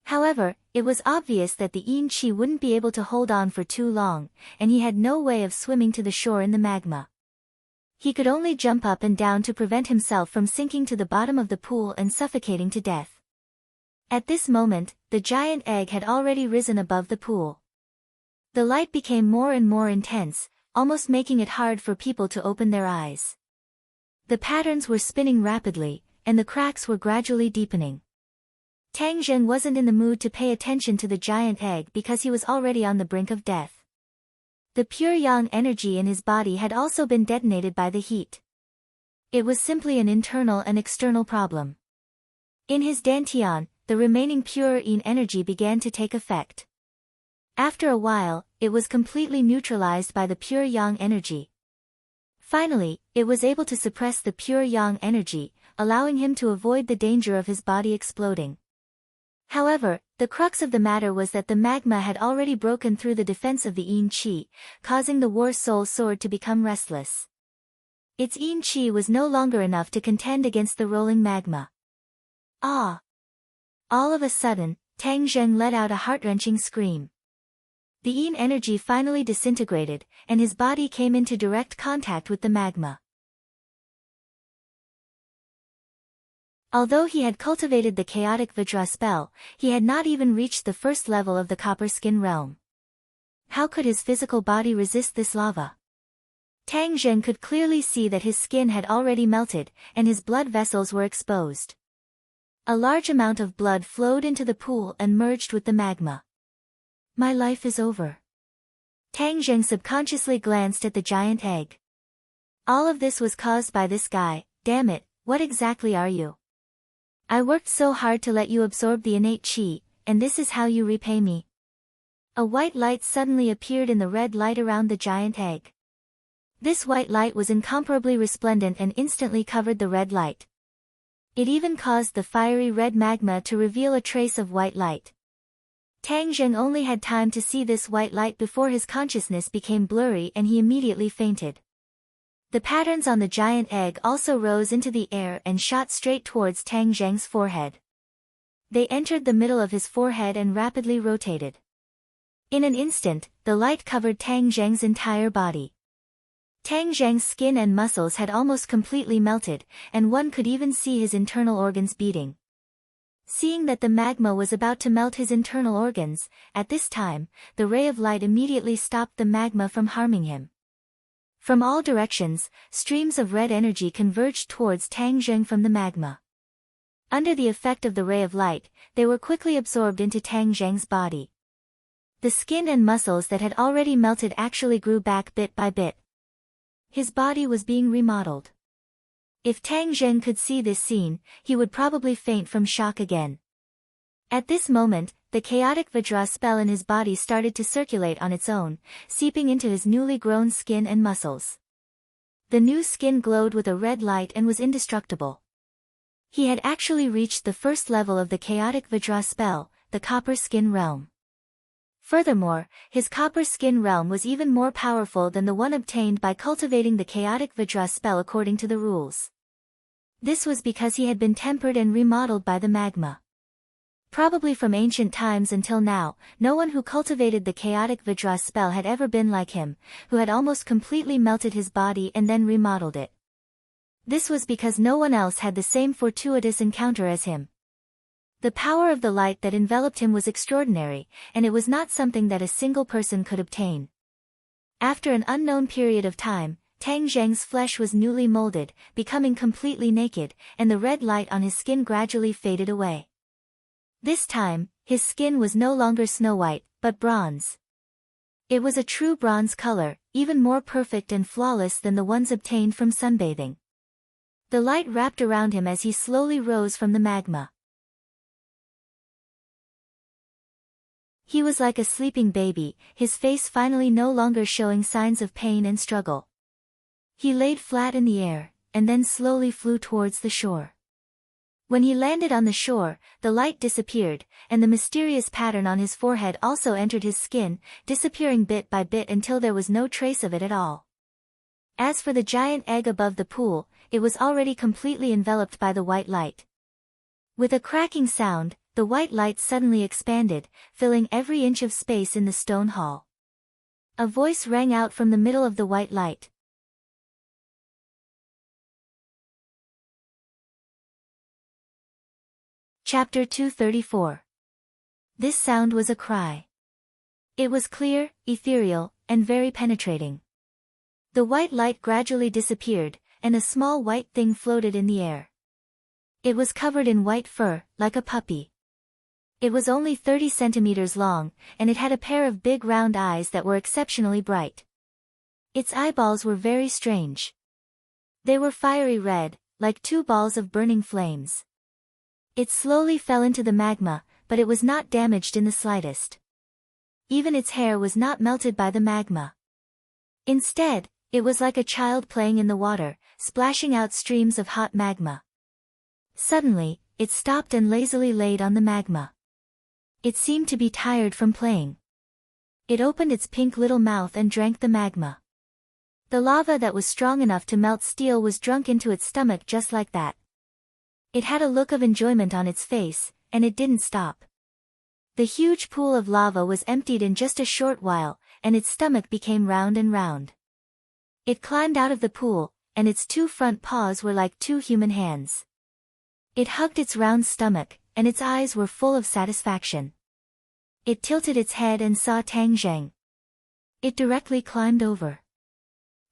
However, it was obvious that the Yin Qi wouldn't be able to hold on for too long, and he had no way of swimming to the shore in the magma. He could only jump up and down to prevent himself from sinking to the bottom of the pool and suffocating to death. At this moment, the giant egg had already risen above the pool. The light became more and more intense, almost making it hard for people to open their eyes. The patterns were spinning rapidly, and the cracks were gradually deepening. Tang Zheng wasn't in the mood to pay attention to the giant egg because he was already on the brink of death. The pure yang energy in his body had also been detonated by the heat. It was simply an internal and external problem. In his dantian, the remaining pure yin energy began to take effect. After a while, it was completely neutralized by the pure yang energy. Finally, it was able to suppress the pure yang energy, allowing him to avoid the danger of his body exploding. However, the crux of the matter was that the magma had already broken through the defense of the Yin Qi, causing the War Soul Sword to become restless. Its Yin Qi was no longer enough to contend against the rolling magma. Ah! All of a sudden, Tang Zheng let out a heart-wrenching scream. The Yin energy finally disintegrated, and his body came into direct contact with the magma. Although he had cultivated the chaotic Vajra spell, he had not even reached the first level of the copper skin realm. How could his physical body resist this lava? Tang Zheng could clearly see that his skin had already melted, and his blood vessels were exposed. A large amount of blood flowed into the pool and merged with the magma. My life is over. Tang Zheng subconsciously glanced at the giant egg. All of this was caused by this guy. Damn it, what exactly are you? I worked so hard to let you absorb the innate qi, and this is how you repay me. A white light suddenly appeared in the red light around the giant egg. This white light was incomparably resplendent and instantly covered the red light. It even caused the fiery red magma to reveal a trace of white light. Tang Zheng only had time to see this white light before his consciousness became blurry and he immediately fainted. The patterns on the giant egg also rose into the air and shot straight towards Tang Zheng's forehead. They entered the middle of his forehead and rapidly rotated. In an instant, the light covered Tang Zheng's entire body. Tang Zheng's skin and muscles had almost completely melted, and one could even see his internal organs beating. Seeing that the magma was about to melt his internal organs, at this time, the ray of light immediately stopped the magma from harming him. From all directions, streams of red energy converged towards Tang Zheng from the magma. Under the effect of the ray of light, they were quickly absorbed into Tang Zheng's body. The skin and muscles that had already melted actually grew back bit by bit. His body was being remodeled. If Tang Zheng could see this scene, he would probably faint from shock again. At this moment, the chaotic Vajra spell in his body started to circulate on its own, seeping into his newly grown skin and muscles. The new skin glowed with a red light and was indestructible. He had actually reached the first level of the chaotic Vajra spell, the copper skin realm. Furthermore, his copper skin realm was even more powerful than the one obtained by cultivating the chaotic Vajra spell according to the rules. This was because he had been tempered and remodeled by the magma. Probably from ancient times until now, no one who cultivated the chaotic Vajra spell had ever been like him, who had almost completely melted his body and then remodeled it. This was because no one else had the same fortuitous encounter as him. The power of the light that enveloped him was extraordinary, and it was not something that a single person could obtain. After an unknown period of time, Tang Zheng's flesh was newly molded, becoming completely naked, and the red light on his skin gradually faded away. This time, his skin was no longer snow white, but bronze. It was a true bronze color, even more perfect and flawless than the ones obtained from sunbathing. The light wrapped around him as he slowly rose from the magma. He was like a sleeping baby, his face finally no longer showing signs of pain and struggle. He laid flat in the air, and then slowly flew towards the shore. When he landed on the shore, the light disappeared, and the mysterious pattern on his forehead also entered his skin, disappearing bit by bit until there was no trace of it at all. As for the giant egg above the pool, it was already completely enveloped by the white light. With a cracking sound, the white light suddenly expanded, filling every inch of space in the stone hall. A voice rang out from the middle of the white light. Chapter 234. This sound was a cry. It was clear, ethereal, and very penetrating. The white light gradually disappeared, and a small white thing floated in the air. It was covered in white fur, like a puppy. It was only 30 centimeters long, and it had a pair of big round eyes that were exceptionally bright. Its eyeballs were very strange. They were fiery red, like two balls of burning flames. It slowly fell into the magma, but it was not damaged in the slightest. Even its hair was not melted by the magma. Instead, it was like a child playing in the water, splashing out streams of hot magma. Suddenly, it stopped and lazily laid on the magma. It seemed to be tired from playing. It opened its pink little mouth and drank the magma. The lava that was strong enough to melt steel was drunk into its stomach just like that. It had a look of enjoyment on its face, and it didn't stop. The huge pool of lava was emptied in just a short while, and its stomach became round and round. It climbed out of the pool, and its two front paws were like two human hands. It hugged its round stomach, and its eyes were full of satisfaction. It tilted its head and saw Tang Zheng. It directly climbed over.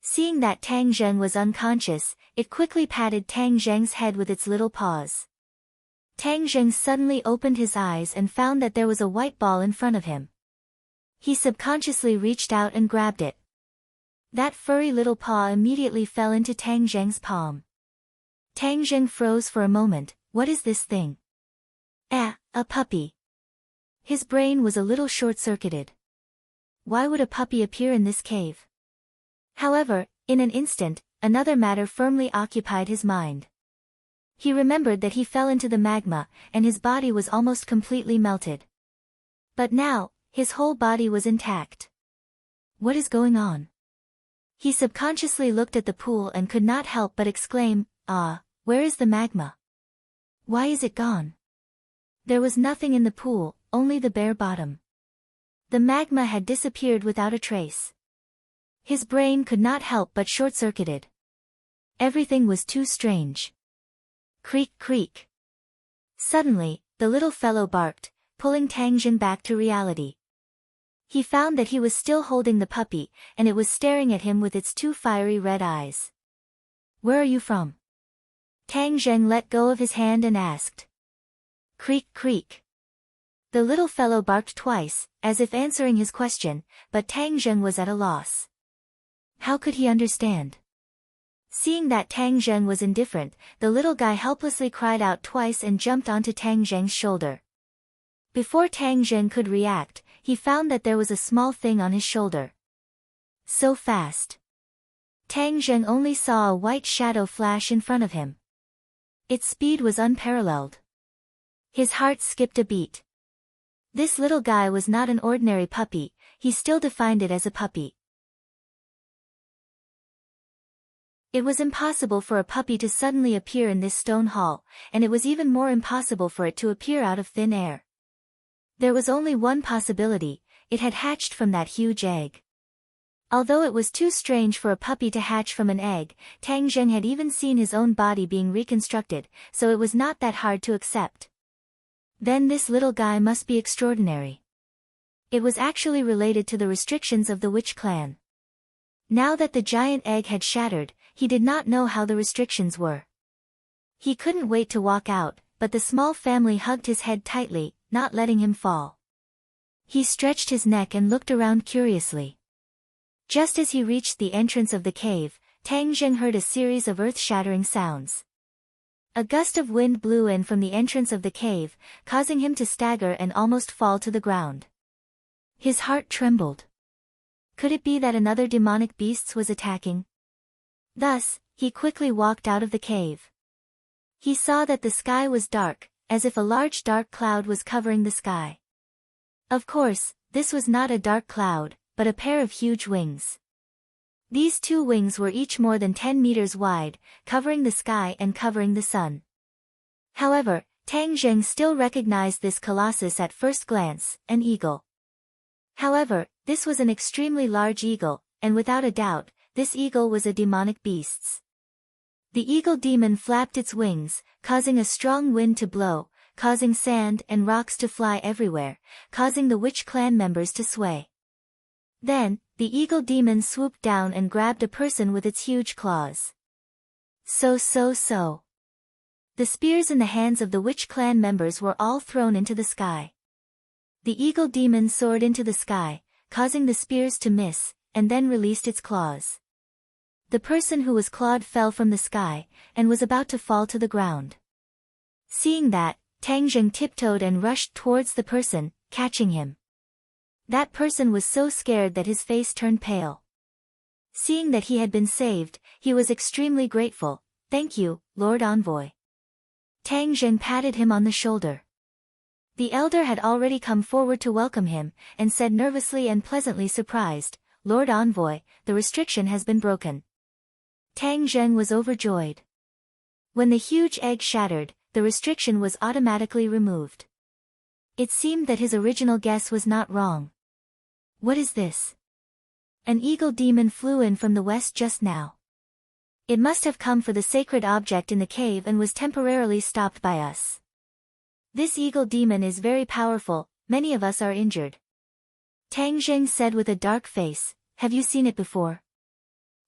Seeing that Tang Zheng was unconscious, it quickly patted Tang Zheng's head with its little paws. Tang Zheng suddenly opened his eyes and found that there was a white ball in front of him. He subconsciously reached out and grabbed it. That furry little paw immediately fell into Tang Zheng's palm. Tang Zheng froze for a moment. What is this thing? A puppy. His brain was a little short-circuited. Why would a puppy appear in this cave? However, in an instant, another matter firmly occupied his mind. He remembered that he fell into the magma, and his body was almost completely melted. But now, his whole body was intact. What is going on? He subconsciously looked at the pool and could not help but exclaim, "Ah, where is the magma? Why is it gone?" There was nothing in the pool, only the bare bottom. The magma had disappeared without a trace. His brain could not help but short-circuited. Everything was too strange. Creak, creak. Suddenly, the little fellow barked, pulling Tang Zheng back to reality. He found that he was still holding the puppy, and it was staring at him with its two fiery red eyes. "Where are you from?" Tang Zheng let go of his hand and asked. Creak, creak. The little fellow barked twice, as if answering his question, but Tang Zheng was at a loss. How could he understand? Seeing that Tang Zheng was indifferent, the little guy helplessly cried out twice and jumped onto Tang Zheng's shoulder. Before Tang Zheng could react, he found that there was a small thing on his shoulder. So fast. Tang Zheng only saw a white shadow flash in front of him. Its speed was unparalleled. His heart skipped a beat. This little guy was not an ordinary puppy, he still defined it as a puppy. It was impossible for a puppy to suddenly appear in this stone hall, and it was even more impossible for it to appear out of thin air. There was only one possibility: it had hatched from that huge egg. Although it was too strange for a puppy to hatch from an egg, Tang Zheng had even seen his own body being reconstructed, so it was not that hard to accept. Then this little guy must be extraordinary. It was actually related to the restrictions of the witch clan. Now that the giant egg had shattered, he did not know how the restrictions were. He couldn't wait to walk out, but the small family hugged his head tightly, not letting him fall. He stretched his neck and looked around curiously. Just as he reached the entrance of the cave, Tang Zheng heard a series of earth-shattering sounds. A gust of wind blew in from the entrance of the cave, causing him to stagger and almost fall to the ground. His heart trembled. Could it be that another demonic beast was attacking? Thus, he quickly walked out of the cave. He saw that the sky was dark, as if a large dark cloud was covering the sky. Of course, this was not a dark cloud, but a pair of huge wings. These two wings were each more than 10 meters wide, covering the sky and covering the sun. However, Tang Zheng still recognized this colossus at first glance: an eagle. However, this was an extremely large eagle, and without a doubt, this eagle was a demonic beast. The eagle demon flapped its wings, causing a strong wind to blow, causing sand and rocks to fly everywhere, causing the witch clan members to sway. Then, the eagle demon swooped down and grabbed a person with its huge claws. So. The spears in the hands of the witch clan members were all thrown into the sky. The eagle demon soared into the sky, causing the spears to miss, and then released its claws. The person who was clawed fell from the sky, and was about to fall to the ground. Seeing that, Tang Zheng tiptoed and rushed towards the person, catching him. That person was so scared that his face turned pale. Seeing that he had been saved, he was extremely grateful. "Thank you, Lord Envoy." Tang Zheng patted him on the shoulder. The elder had already come forward to welcome him, and said nervously and pleasantly surprised, "Lord Envoy, the restriction has been broken." Tang Zheng was overjoyed. When the huge egg shattered, the restriction was automatically removed. It seemed that his original guess was not wrong. What is this? An eagle demon flew in from the west just now. It must have come for the sacred object in the cave and was temporarily stopped by us. This eagle demon is very powerful, many of us are injured. Tang Zheng said with a dark face, "Have you seen it before?"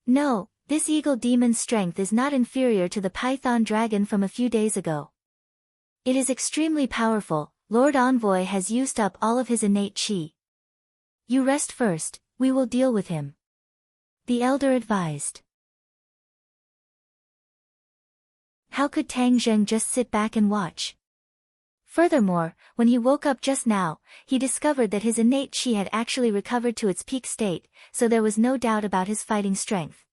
"No, this eagle demon's strength is not inferior to the python dragon from a few days ago. It is extremely powerful. Lord Envoy has used up all of his innate chi. You rest first, we will deal with him," the elder advised. How could Tang Zheng just sit back and watch? Furthermore, when he woke up just now, he discovered that his innate chi had actually recovered to its peak state, so there was no doubt about his fighting strength.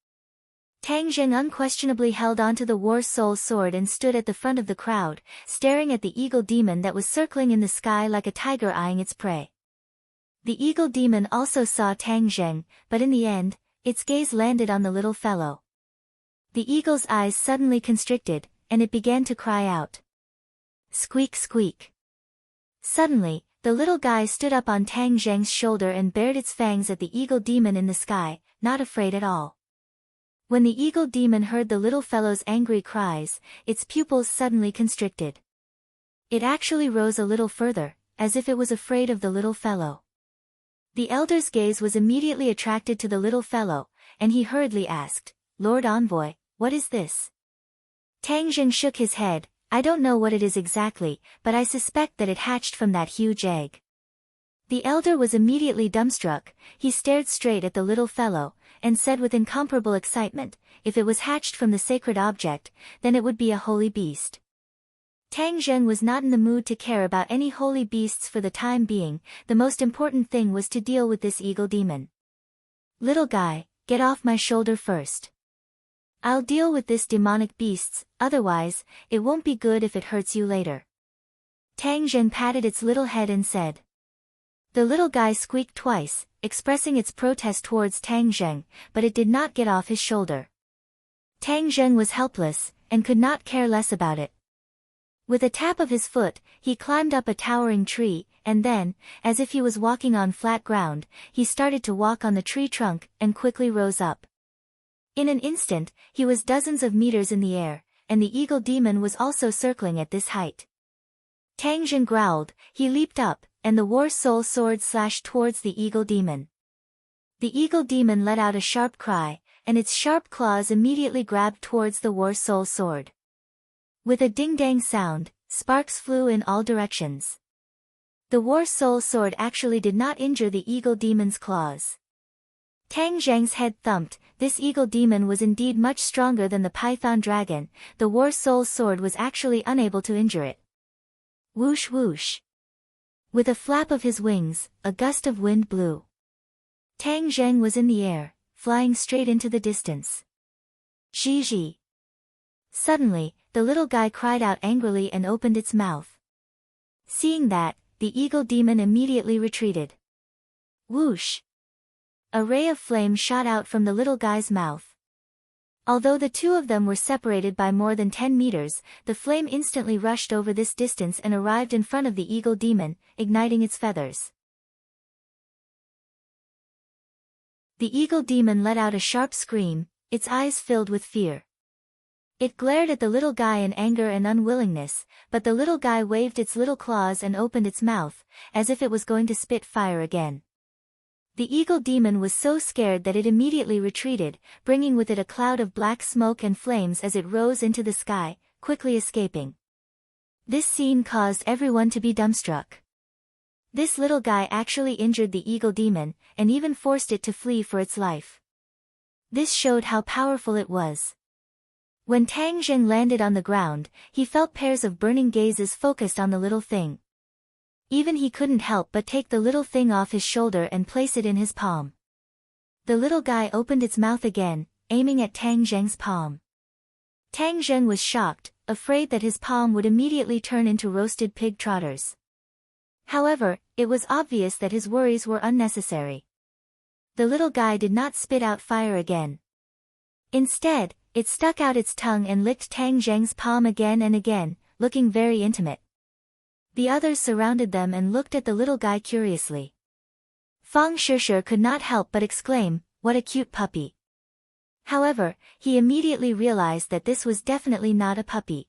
Tang Zheng unquestionably held onto the War Soul sword and stood at the front of the crowd, staring at the eagle demon that was circling in the sky like a tiger eyeing its prey. The eagle demon also saw Tang Zheng, but in the end, its gaze landed on the little fellow. The eagle's eyes suddenly constricted, and it began to cry out. Squeak squeak. Suddenly, the little guy stood up on Tang Zheng's shoulder and bared its fangs at the eagle demon in the sky, not afraid at all. When the eagle demon heard the little fellow's angry cries, its pupils suddenly constricted. It actually rose a little further, as if it was afraid of the little fellow. The elder's gaze was immediately attracted to the little fellow, and he hurriedly asked, "Lord Envoy, what is this?" Tang Zheng shook his head. "I don't know what it is exactly, but I suspect that it hatched from that huge egg." The elder was immediately dumbstruck. He stared straight at the little fellow, and said with incomparable excitement, "If it was hatched from the sacred object, then it would be a holy beast." Tang Zheng was not in the mood to care about any holy beasts for the time being. The most important thing was to deal with this eagle demon. "Little guy, get off my shoulder first. I'll deal with this demonic beasts, otherwise, it won't be good if it hurts you later." Tang Zheng patted its little head and said. The little guy squeaked twice, expressing its protest towards Tang Zheng, but it did not get off his shoulder. Tang Zheng was helpless, and could not care less about it. With a tap of his foot, he climbed up a towering tree, and then, as if he was walking on flat ground, he started to walk on the tree trunk, and quickly rose up. In an instant, he was dozens of meters in the air, and the eagle demon was also circling at this height. Tang Zheng growled, he leaped up, and the war soul sword slashed towards the eagle demon. The eagle demon let out a sharp cry, and its sharp claws immediately grabbed towards the war soul sword. With a ding-dang sound, sparks flew in all directions. The war soul sword actually did not injure the eagle demon's claws. Tang Zheng's head thumped. This eagle demon was indeed much stronger than the python dragon. The war soul sword was actually unable to injure it. Whoosh whoosh. With a flap of his wings, a gust of wind blew. Tang Zheng was in the air, flying straight into the distance. Zhi. Suddenly, the little guy cried out angrily and opened its mouth. Seeing that, the eagle demon immediately retreated. Whoosh! A ray of flame shot out from the little guy's mouth. Although the two of them were separated by more than 10 meters, the flame instantly rushed over this distance and arrived in front of the eagle demon, igniting its feathers. The eagle demon let out a sharp scream, its eyes filled with fear. It glared at the little guy in anger and unwillingness, but the little guy waved its little claws and opened its mouth, as if it was going to spit fire again. The eagle demon was so scared that it immediately retreated, bringing with it a cloud of black smoke and flames as it rose into the sky, quickly escaping. This scene caused everyone to be dumbstruck. This little guy actually injured the eagle demon, and even forced it to flee for its life. This showed how powerful it was. When Tang Zheng landed on the ground, he felt pairs of burning gazes focused on the little thing. Even he couldn't help but take the little thing off his shoulder and place it in his palm. The little guy opened its mouth again, aiming at Tang Zheng's palm. Tang Zheng was shocked, afraid that his palm would immediately turn into roasted pig trotters. However, it was obvious that his worries were unnecessary. The little guy did not spit out fire again. Instead, it stuck out its tongue and licked Tang Zheng's palm again and again, looking very intimate. The others surrounded them and looked at the little guy curiously. Fang Shishir could not help but exclaim, "What a cute puppy." However, he immediately realized that this was definitely not a puppy.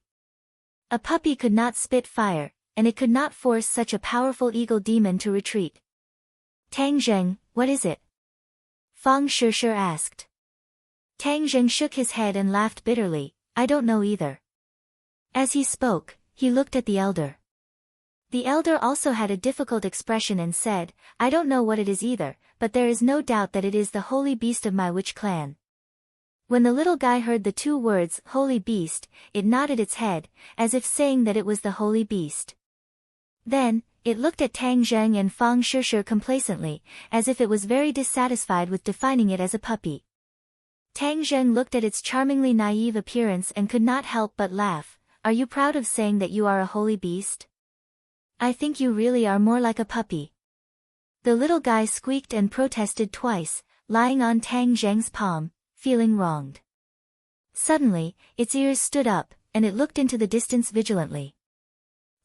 A puppy could not spit fire, and it could not force such a powerful eagle demon to retreat. Tang Zheng, what is it? Fang Shishir asked. Tang Zheng shook his head and laughed bitterly, I don't know either. As he spoke, he looked at the elder. The elder also had a difficult expression and said, I don't know what it is either, but there is no doubt that it is the holy beast of my witch clan. When the little guy heard the two words, holy beast, it nodded its head, as if saying that it was the holy beast. Then, it looked at Tang Zheng and Fang Shishir complacently, as if it was very dissatisfied with defining it as a puppy. Tang Zheng looked at its charmingly naive appearance and could not help but laugh. Are you proud of saying that you are a holy beast? I think you really are more like a puppy. The little guy squeaked and protested twice, lying on Tang Zheng's palm, feeling wronged. Suddenly, its ears stood up, and it looked into the distance vigilantly.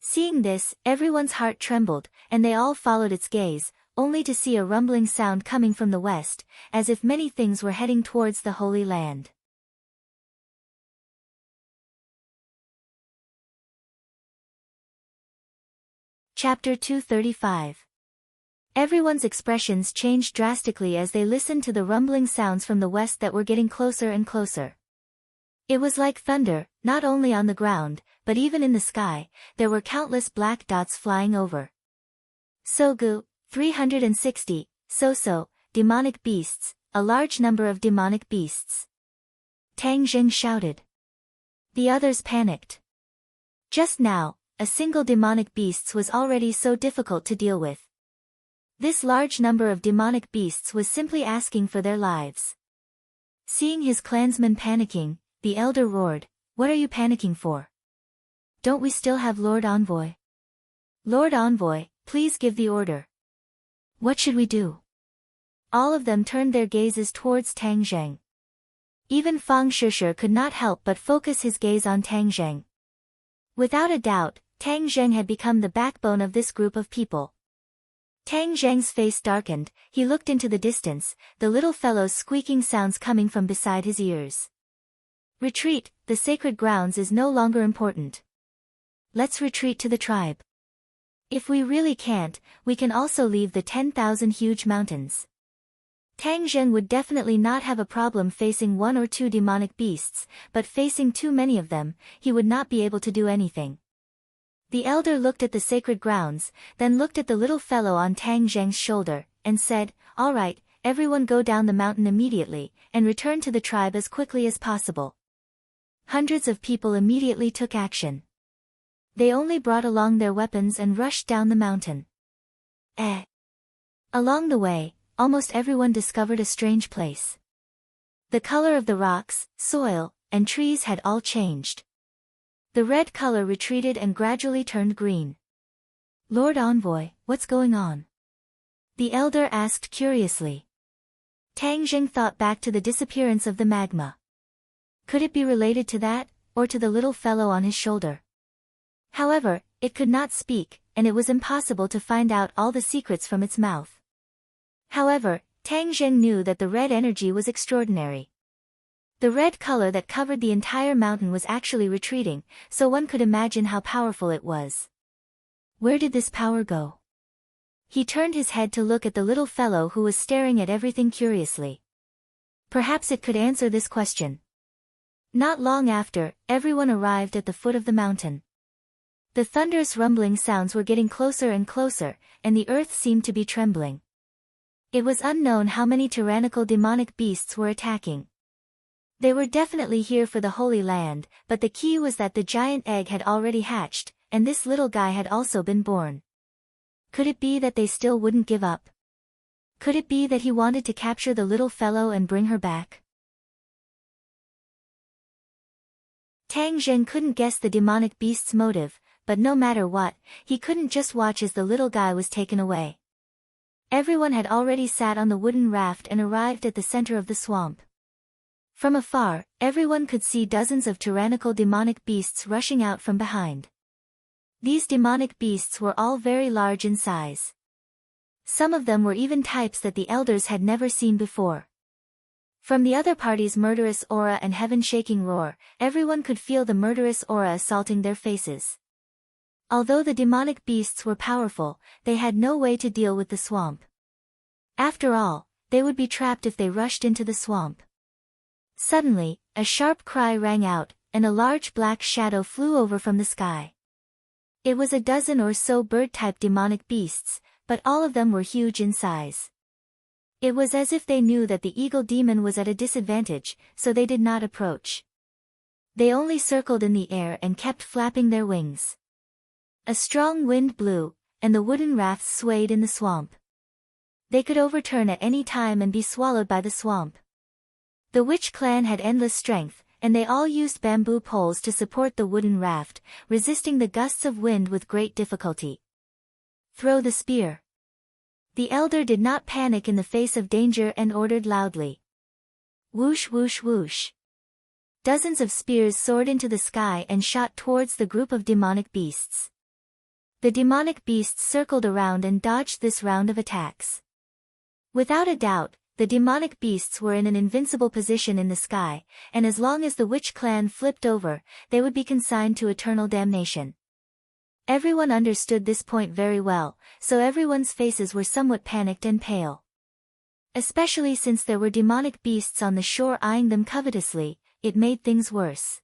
Seeing this, everyone's heart trembled, and they all followed its gaze, only to see a rumbling sound coming from the west, as if many things were heading towards the Holy Land. Chapter 235. Everyone's expressions changed drastically as they listened to the rumbling sounds from the west that were getting closer and closer. It was like thunder, not only on the ground, but even in the sky. There were countless black dots flying over. Sogu, 360, So, demonic beasts, a large number of demonic beasts. Tang Zheng shouted. The others panicked. Just now, a single demonic beasts was already so difficult to deal with. This large number of demonic beasts was simply asking for their lives. Seeing his clansmen panicking, the elder roared, What are you panicking for? Don't we still have Lord Envoy? Lord Envoy, please give the order. What should we do? All of them turned their gazes towards Tang Zheng. Even Fang Shishir could not help but focus his gaze on Tang Zheng. Without a doubt, Tang Zheng had become the backbone of this group of people. Tang Zheng's face darkened, he looked into the distance, the little fellow's squeaking sounds coming from beside his ears. Retreat, the sacred grounds is no longer important. Let's retreat to the tribe. If we really can't, we can also leave the 10,000 huge mountains. Tang Zheng would definitely not have a problem facing one or two demonic beasts, but facing too many of them, he would not be able to do anything. The elder looked at the sacred grounds, then looked at the little fellow on Tang Zheng's shoulder, and said, "All right, everyone go down the mountain immediately, and return to the tribe as quickly as possible." Hundreds of people immediately took action. They only brought along their weapons and rushed down the mountain. Along the way, almost everyone discovered a strange place. The color of the rocks, soil, and trees had all changed. The red color retreated and gradually turned green. "Lord Envoy, what's going on?" the elder asked curiously. Tang Zheng thought back to the disappearance of the magma. Could it be related to that, or to the little fellow on his shoulder? However, it could not speak, and it was impossible to find out all the secrets from its mouth. However, Tang Zheng knew that the red energy was extraordinary. The red color that covered the entire mountain was actually retreating, so one could imagine how powerful it was. Where did this power go? He turned his head to look at the little fellow who was staring at everything curiously. Perhaps it could answer this question. Not long after, everyone arrived at the foot of the mountain. The thunderous rumbling sounds were getting closer and closer, and the earth seemed to be trembling. It was unknown how many tyrannical demonic beasts were attacking. They were definitely here for the Holy Land, but the key was that the giant egg had already hatched, and this little guy had also been born. Could it be that they still wouldn't give up? Could it be that he wanted to capture the little fellow and bring her back? Tang Zheng couldn't guess the demonic beast's motive, but no matter what, he couldn't just watch as the little guy was taken away. Everyone had already sat on the wooden raft and arrived at the center of the swamp. From afar, everyone could see dozens of tyrannical demonic beasts rushing out from behind. These demonic beasts were all very large in size. Some of them were even types that the elders had never seen before. From the other party's murderous aura and heaven-shaking roar, everyone could feel the murderous aura assaulting their faces. Although the demonic beasts were powerful, they had no way to deal with the swamp. After all, they would be trapped if they rushed into the swamp. Suddenly, a sharp cry rang out, and a large black shadow flew over from the sky. It was a dozen or so bird-type demonic beasts, but all of them were huge in size. It was as if they knew that the eagle demon was at a disadvantage, so they did not approach. They only circled in the air and kept flapping their wings. A strong wind blew, and the wooden rafts swayed in the swamp. They could overturn at any time and be swallowed by the swamp. The witch clan had endless strength, and they all used bamboo poles to support the wooden raft, resisting the gusts of wind with great difficulty. "Throw the spear." The elder did not panic in the face of danger and ordered loudly. Whoosh whoosh whoosh. Dozens of spears soared into the sky and shot towards the group of demonic beasts. The demonic beasts circled around and dodged this round of attacks. Without a doubt, the demonic beasts were in an invincible position in the sky, and as long as the witch clan flipped over, they would be consigned to eternal damnation. Everyone understood this point very well, so everyone's faces were somewhat panicked and pale. Especially since there were demonic beasts on the shore eyeing them covetously, it made things worse.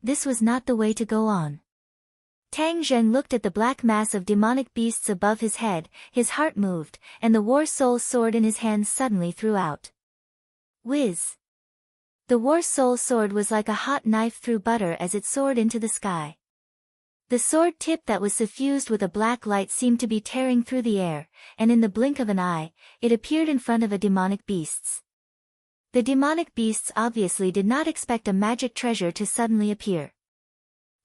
This was not the way to go on. Tang Zheng looked at the black mass of demonic beasts above his head, his heart moved, and the war soul sword in his hands suddenly threw out. Whiz! The war soul sword was like a hot knife through butter as it soared into the sky. The sword tip that was suffused with a black light seemed to be tearing through the air, and in the blink of an eye, it appeared in front of a demonic beasts. The demonic beasts obviously did not expect a magic treasure to suddenly appear.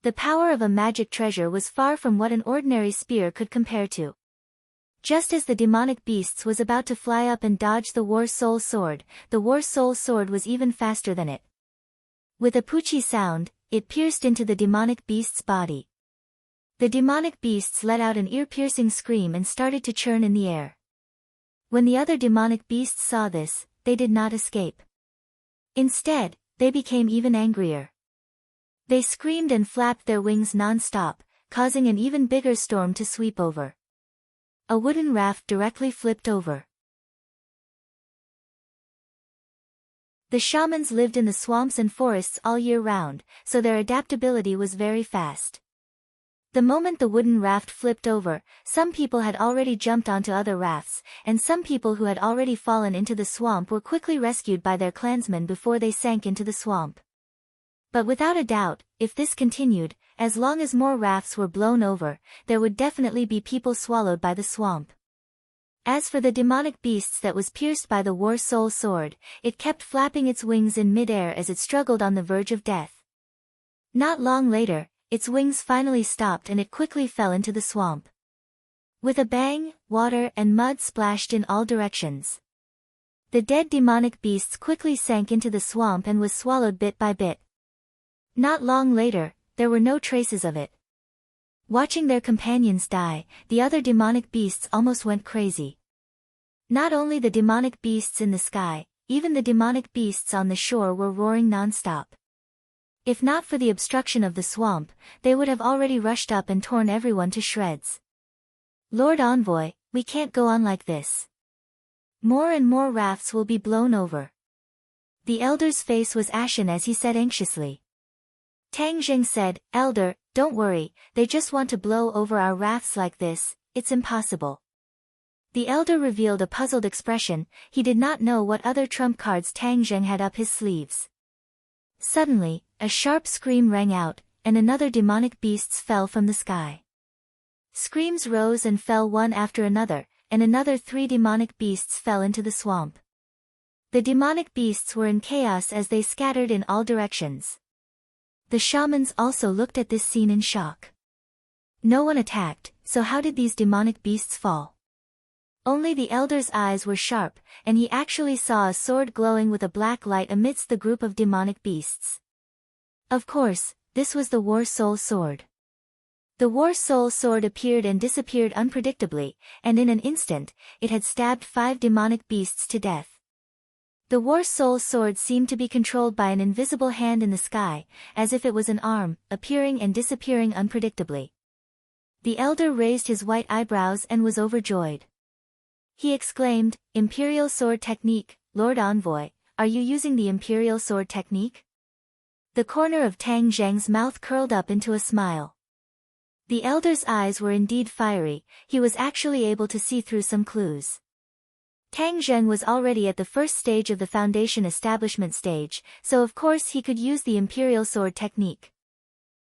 The power of a magic treasure was far from what an ordinary spear could compare to. Just as the demonic beasts was about to fly up and dodge the War Soul Sword, the War Soul Sword was even faster than it. With a poochie sound, it pierced into the demonic beast's body. The demonic beasts let out an ear-piercing scream and started to churn in the air. When the other demonic beasts saw this, they did not escape. Instead, they became even angrier. They screamed and flapped their wings non-stop, causing an even bigger storm to sweep over. A wooden raft directly flipped over. The shamans lived in the swamps and forests all year round, so their adaptability was very fast. The moment the wooden raft flipped over, some people had already jumped onto other rafts, and some people who had already fallen into the swamp were quickly rescued by their clansmen before they sank into the swamp. But without a doubt, if this continued, as long as more rafts were blown over, there would definitely be people swallowed by the swamp. As for the demonic beasts that was pierced by the War Soul Sword, it kept flapping its wings in mid-air as it struggled on the verge of death. Not long later, its wings finally stopped and it quickly fell into the swamp. With a bang, water and mud splashed in all directions. The dead demonic beasts quickly sank into the swamp and was swallowed bit by bit. Not long later, there were no traces of it. Watching their companions die, the other demonic beasts almost went crazy. Not only the demonic beasts in the sky, even the demonic beasts on the shore were roaring non-stop. If not for the obstruction of the swamp, they would have already rushed up and torn everyone to shreds. Lord Envoy, we can't go on like this. More and more rafts will be blown over. The elder's face was ashen as he said anxiously. Tang Zheng said, Elder, don't worry, they just want to blow over our rafts like this, it's impossible. The elder revealed a puzzled expression, he did not know what other trump cards Tang Zheng had up his sleeves. Suddenly, a sharp scream rang out, and another demonic beasts fell from the sky. Screams rose and fell one after another, and another 3 demonic beasts fell into the swamp. The demonic beasts were in chaos as they scattered in all directions. The shamans also looked at this scene in shock. No one attacked, so how did these demonic beasts fall? Only the elder's eyes were sharp, and he actually saw a sword glowing with a black light amidst the group of demonic beasts. Of course, this was the War Soul Sword. The War Soul Sword appeared and disappeared unpredictably, and in an instant, it had stabbed 5 demonic beasts to death. The War Soul Sword seemed to be controlled by an invisible hand in the sky, as if it was an arm, appearing and disappearing unpredictably. The elder raised his white eyebrows and was overjoyed. He exclaimed, Imperial Sword Technique, Lord Envoy, are you using the Imperial Sword Technique? The corner of Tang Zheng's mouth curled up into a smile. The elder's eyes were indeed fiery, he was actually able to see through some clues. Tang Zheng was already at the first stage of the Foundation establishment stage, so of course he could use the Imperial Sword Technique.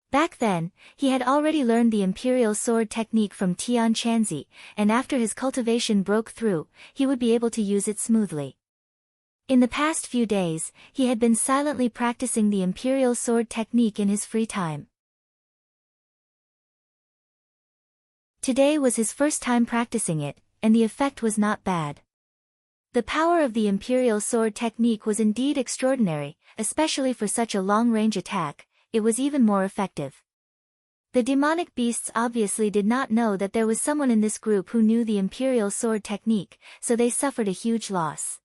Back then, he had already learned the Imperial Sword Technique from Tian Chanzi, and after his cultivation broke through, he would be able to use it smoothly. In the past few days, he had been silently practicing the Imperial Sword Technique in his free time. Today was his first time practicing it, and the effect was not bad. The power of the Imperial Sword Technique was indeed extraordinary, especially for such a long-range attack. It was even more effective. The demonic beasts obviously did not know that there was someone in this group who knew the Imperial Sword Technique, so they suffered a huge loss.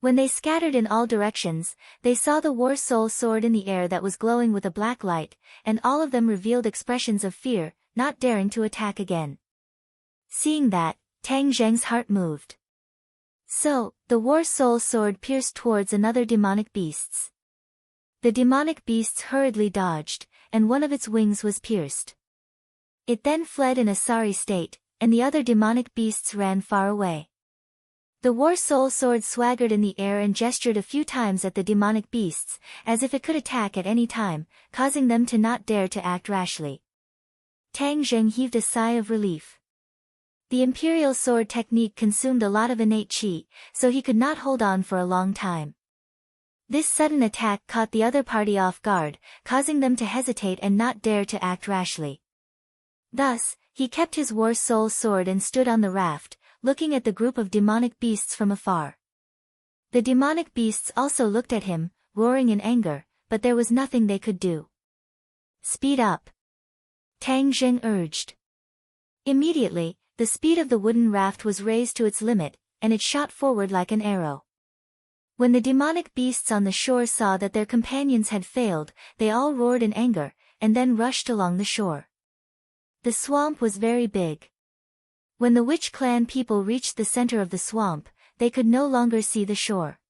When they scattered in all directions, they saw the War Soul Sword in the air that was glowing with a black light, and all of them revealed expressions of fear, not daring to attack again. Seeing that, Tang Zheng's heart moved. So, the War Soul Sword pierced towards another demonic beasts. The demonic beasts hurriedly dodged, and one of its wings was pierced. It then fled in a sorry state, and the other demonic beasts ran far away. The War Soul Sword swaggered in the air and gestured a few times at the demonic beasts, as if it could attack at any time, causing them to not dare to act rashly. Tang Zheng heaved a sigh of relief. The Imperial Sword Technique consumed a lot of innate qi, so he could not hold on for a long time. This sudden attack caught the other party off guard, causing them to hesitate and not dare to act rashly. Thus, He kept his war soul sword and stood on the raft, looking at the group of demonic beasts from afar. The demonic beasts also looked at him, roaring in anger, but there was nothing they could do. Speed up, Tang Zheng urged. Immediately, the speed of the wooden raft was raised to its limit, and it shot forward like an arrow. When the demonic beasts on the shore saw that their companions had failed, they all roared in anger, and then rushed along the shore. The swamp was very big. When the Witch Clan people reached the center of the swamp, they could no longer see the shore.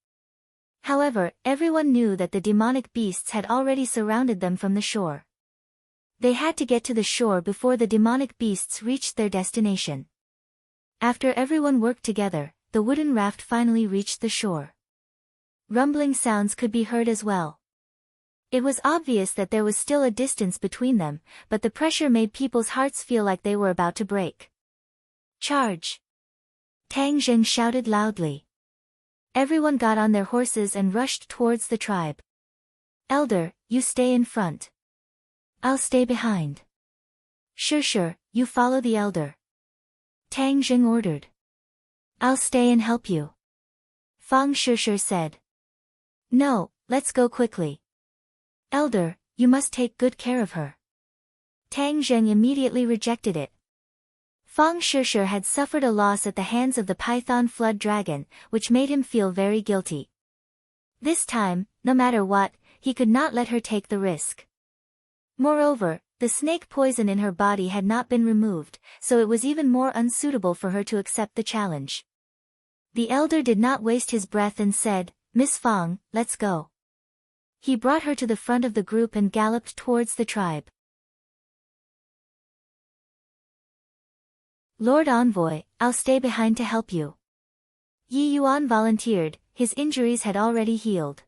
However, everyone knew that the demonic beasts had already surrounded them from the shore. They had to get to the shore before the demonic beasts reached their destination. After everyone worked together, the wooden raft finally reached the shore. Rumbling sounds could be heard as well. It was obvious that there was still a distance between them, but the pressure made people's hearts feel like they were about to break. Charge! Tang Zheng shouted loudly. Everyone got on their horses and rushed towards the tribe. Elder, you stay in front. I'll stay behind. Sure, you follow the elder. Tang Zheng ordered. I'll stay and help you. Fang Sure said. No, let's go quickly. Elder, you must take good care of her. Tang Zheng immediately rejected it. Fang Sure had suffered a loss at the hands of the python flood dragon, which made him feel very guilty. This time, no matter what, he could not let her take the risk. Moreover, the snake poison in her body had not been removed, so it was even more unsuitable for her to accept the challenge. The elder did not waste his breath and said, Miss Fang, let's go. He brought her to the front of the group and galloped towards the tribe. Lord Envoy, I'll stay behind to help you. Yi Yuan volunteered, his injuries had already healed.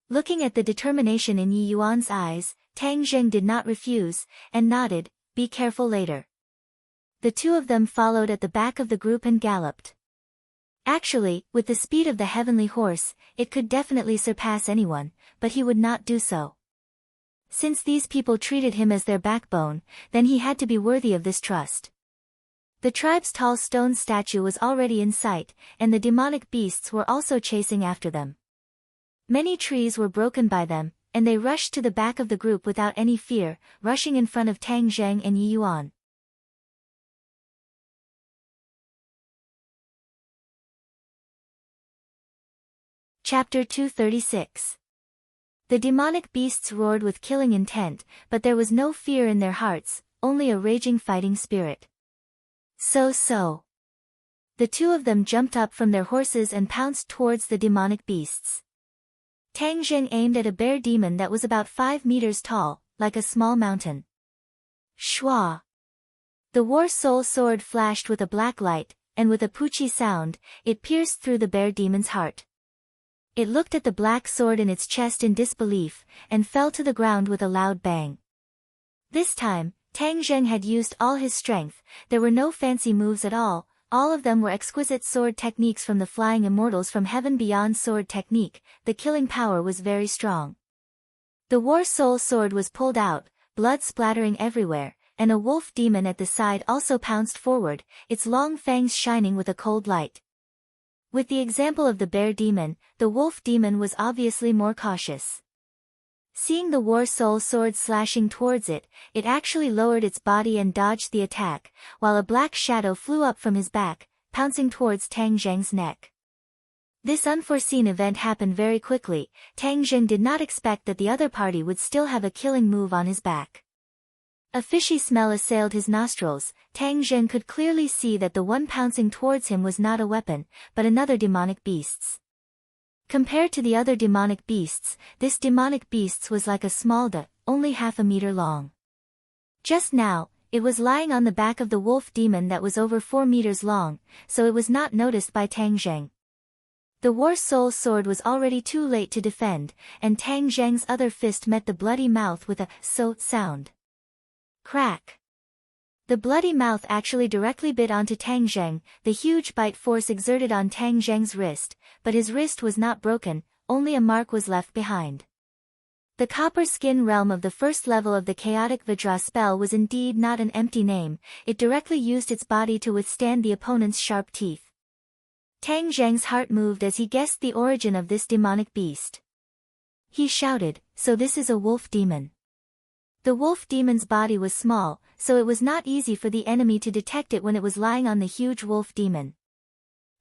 Looking at the determination in Yi Yuan's eyes, Tang Zheng did not refuse, and nodded, be careful later. The two of them followed at the back of the group and galloped. Actually, with the speed of the heavenly horse, it could definitely surpass anyone, but he would not do so. Since these people treated him as their backbone, then he had to be worthy of this trust. The tribe's tall stone statue was already in sight, and the demonic beasts were also chasing after them. Many trees were broken by them, and they rushed to the back of the group without any fear, rushing in front of Tang Zheng and Yi Yuan. Chapter 236. The demonic beasts roared with killing intent, but there was no fear in their hearts, only a raging fighting spirit. So. The two of them jumped up from their horses and pounced towards the demonic beasts. Tang Zheng aimed at a bear demon that was about 5 meters tall, like a small mountain. Shwa! The war soul sword flashed with a black light, and with a poochie sound, it pierced through the bear demon's heart. It looked at the black sword in its chest in disbelief, and fell to the ground with a loud bang. This time, Tang Zheng had used all his strength, there were no fancy moves at all of them were exquisite sword techniques from the flying immortals from heaven beyond sword technique, the killing power was very strong. The war soul sword was pulled out, blood splattering everywhere, and a wolf demon at the side also pounced forward, its long fangs shining with a cold light. With the example of the bear demon, the wolf demon was obviously more cautious. Seeing the war soul sword slashing towards it, it actually lowered its body and dodged the attack, while a black shadow flew up from his back, pouncing towards Tang Zheng's neck. This unforeseen event happened very quickly. Tang Zheng did not expect that the other party would still have a killing move on his back. A fishy smell assailed his nostrils. Tang Zheng could clearly see that the one pouncing towards him was not a weapon, but another demonic beast's. Compared to the other demonic beasts, this demonic beast was like a small only half a meter long. Just now, it was lying on the back of the wolf demon that was over 4 meters long, so it was not noticed by Tang Zheng. The war soul sword was already too late to defend, and Tang Zheng's other fist met the bloody mouth with a sound. Crack! The bloody mouth actually directly bit onto Tang Zheng. The huge bite force exerted on Tang Zheng's wrist, but his wrist was not broken, only a mark was left behind. The copper skin realm of the first level of the chaotic Vajra spell was indeed not an empty name, it directly used its body to withstand the opponent's sharp teeth. Tang Zheng's heart moved as he guessed the origin of this demonic beast. He shouted, "So this is a wolf demon." The wolf demon's body was small, so it was not easy for the enemy to detect it when it was lying on the huge wolf demon.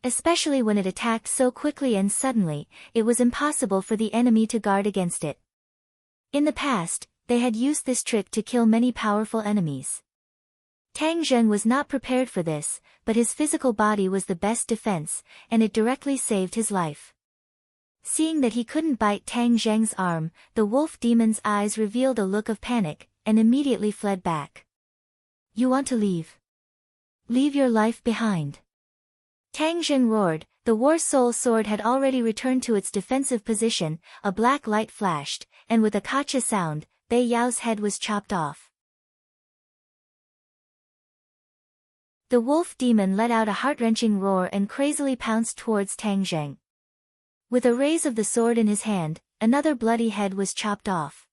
Especially when it attacked so quickly and suddenly, it was impossible for the enemy to guard against it. In the past, they had used this trick to kill many powerful enemies. Tang Zheng was not prepared for this, but his physical body was the best defense, and it directly saved his life. Seeing that he couldn't bite Tang Zheng's arm, the wolf demon's eyes revealed a look of panic, and immediately fled back. "You want to leave? Leave your life behind." Tang Zheng roared. The War Soul sword had already returned to its defensive position, a black light flashed, and with a kacha sound, Bei Yao's head was chopped off. The wolf demon let out a heart-wrenching roar and crazily pounced towards Tang Zheng. With a raise of the sword in his hand, another bloody head was chopped off.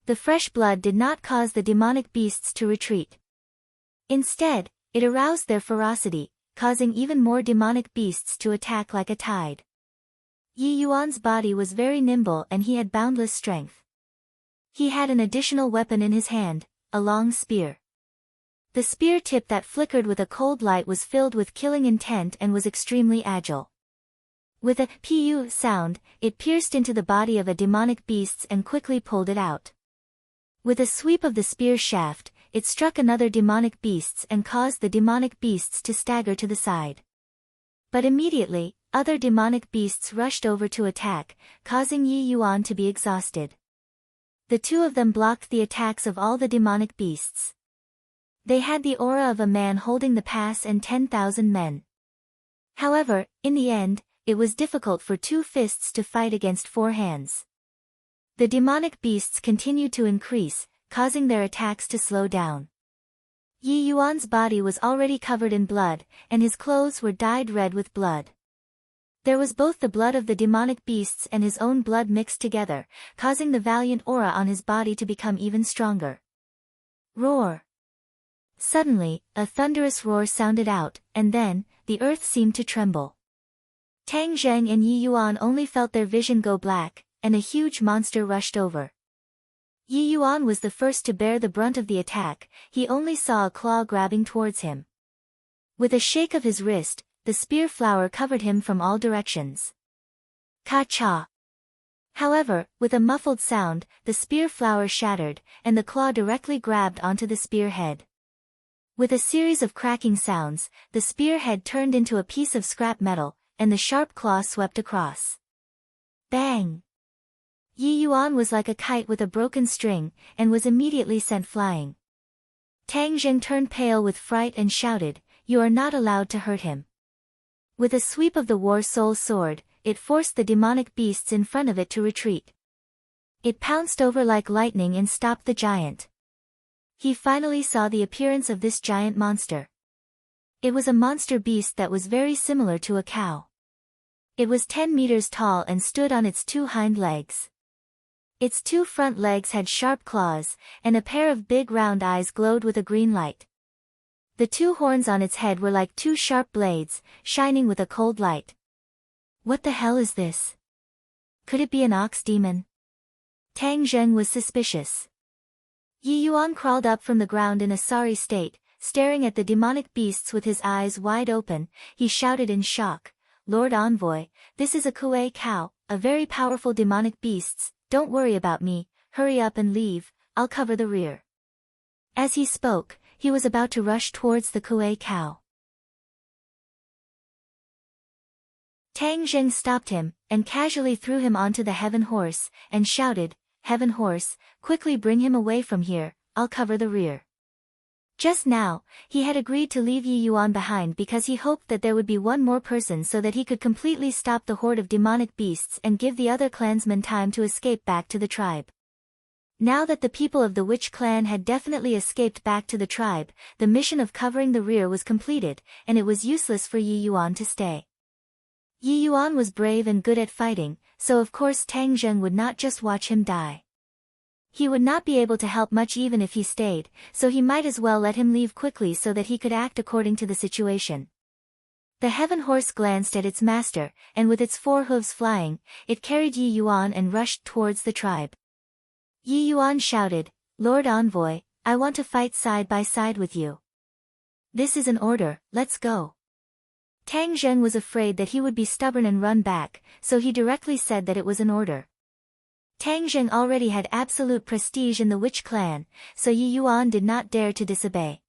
The fresh blood did not cause the demonic beasts to retreat. Instead, it aroused their ferocity, causing even more demonic beasts to attack like a tide. Yi Yuan's body was very nimble and he had boundless strength. He had an additional weapon in his hand, a long spear. The spear tip that flickered with a cold light was filled with killing intent and was extremely agile. With a "pu" sound, it pierced into the body of a demonic beast and quickly pulled it out. With a sweep of the spear shaft, it struck another demonic beast and caused the demonic beasts to stagger to the side. But immediately, other demonic beasts rushed over to attack, causing Yi Yuan to be exhausted. The two of them blocked the attacks of all the demonic beasts. They had the aura of a man holding the pass and 10,000 men. However, in the end, it was difficult for 2 fists to fight against 4 hands. The demonic beasts continued to increase, causing their attacks to slow down. Yi Yuan's body was already covered in blood, and his clothes were dyed red with blood. There was both the blood of the demonic beasts and his own blood mixed together, causing the valiant aura on his body to become even stronger. Roar! Suddenly, a thunderous roar sounded out, and then, the earth seemed to tremble. Tang Zheng and Yi Yuan only felt their vision go black, and a huge monster rushed over. Yi Yuan was the first to bear the brunt of the attack, he only saw a claw grabbing towards him. With a shake of his wrist, the spear flower covered him from all directions. Ka-cha! However, with a muffled sound, the spear flower shattered, and the claw directly grabbed onto the spear head. With a series of cracking sounds, the spear head turned into a piece of scrap metal, and the sharp claw swept across. Bang! Yi Yuan was like a kite with a broken string, and was immediately sent flying. Tang Zheng turned pale with fright and shouted, "You are not allowed to hurt him." With a sweep of the War Soul sword, it forced the demonic beasts in front of it to retreat. It pounced over like lightning and stopped the giant. He finally saw the appearance of this giant monster. It was a monster beast that was very similar to a cow. It was 10 meters tall and stood on its 2 hind legs. Its 2 front legs had sharp claws, and a pair of big round eyes glowed with a green light. The 2 horns on its head were like 2 sharp blades, shining with a cold light. What the hell is this? Could it be an ox demon? Tang Zheng was suspicious. Yi Yuan crawled up from the ground in a sorry state, staring at the demonic beasts with his eyes wide open. He shouted in shock, "Lord Envoy, this is a Kuei cow, a very powerful demonic beasts. Don't worry about me, hurry up and leave, I'll cover the rear." As he spoke, he was about to rush towards the Kuei cow. Tang Zheng stopped him, and casually threw him onto the heaven horse, and shouted, "Heaven horse, quickly bring him away from here, I'll cover the rear." Just now, he had agreed to leave Yi Yuan behind because he hoped that there would be one more person so that he could completely stop the horde of demonic beasts and give the other clansmen time to escape back to the tribe. Now that the people of the Witch clan had definitely escaped back to the tribe, the mission of covering the rear was completed, and it was useless for Yi Yuan to stay. Yi Yuan was brave and good at fighting, so of course Tang Zheng would not just watch him die. He would not be able to help much even if he stayed, so he might as well let him leave quickly so that he could act according to the situation. The heaven horse glanced at its master, and with its 4 hooves flying, it carried Yi Yuan and rushed towards the tribe. Yi Yuan shouted, "Lord Envoy, I want to fight side by side with you. This is an order, let's go." Tang Zheng was afraid that he would be stubborn and run back, so he directly said that it was an order. Tang Zheng already had absolute prestige in the witch clan, so Yi Yuan did not dare to disobey.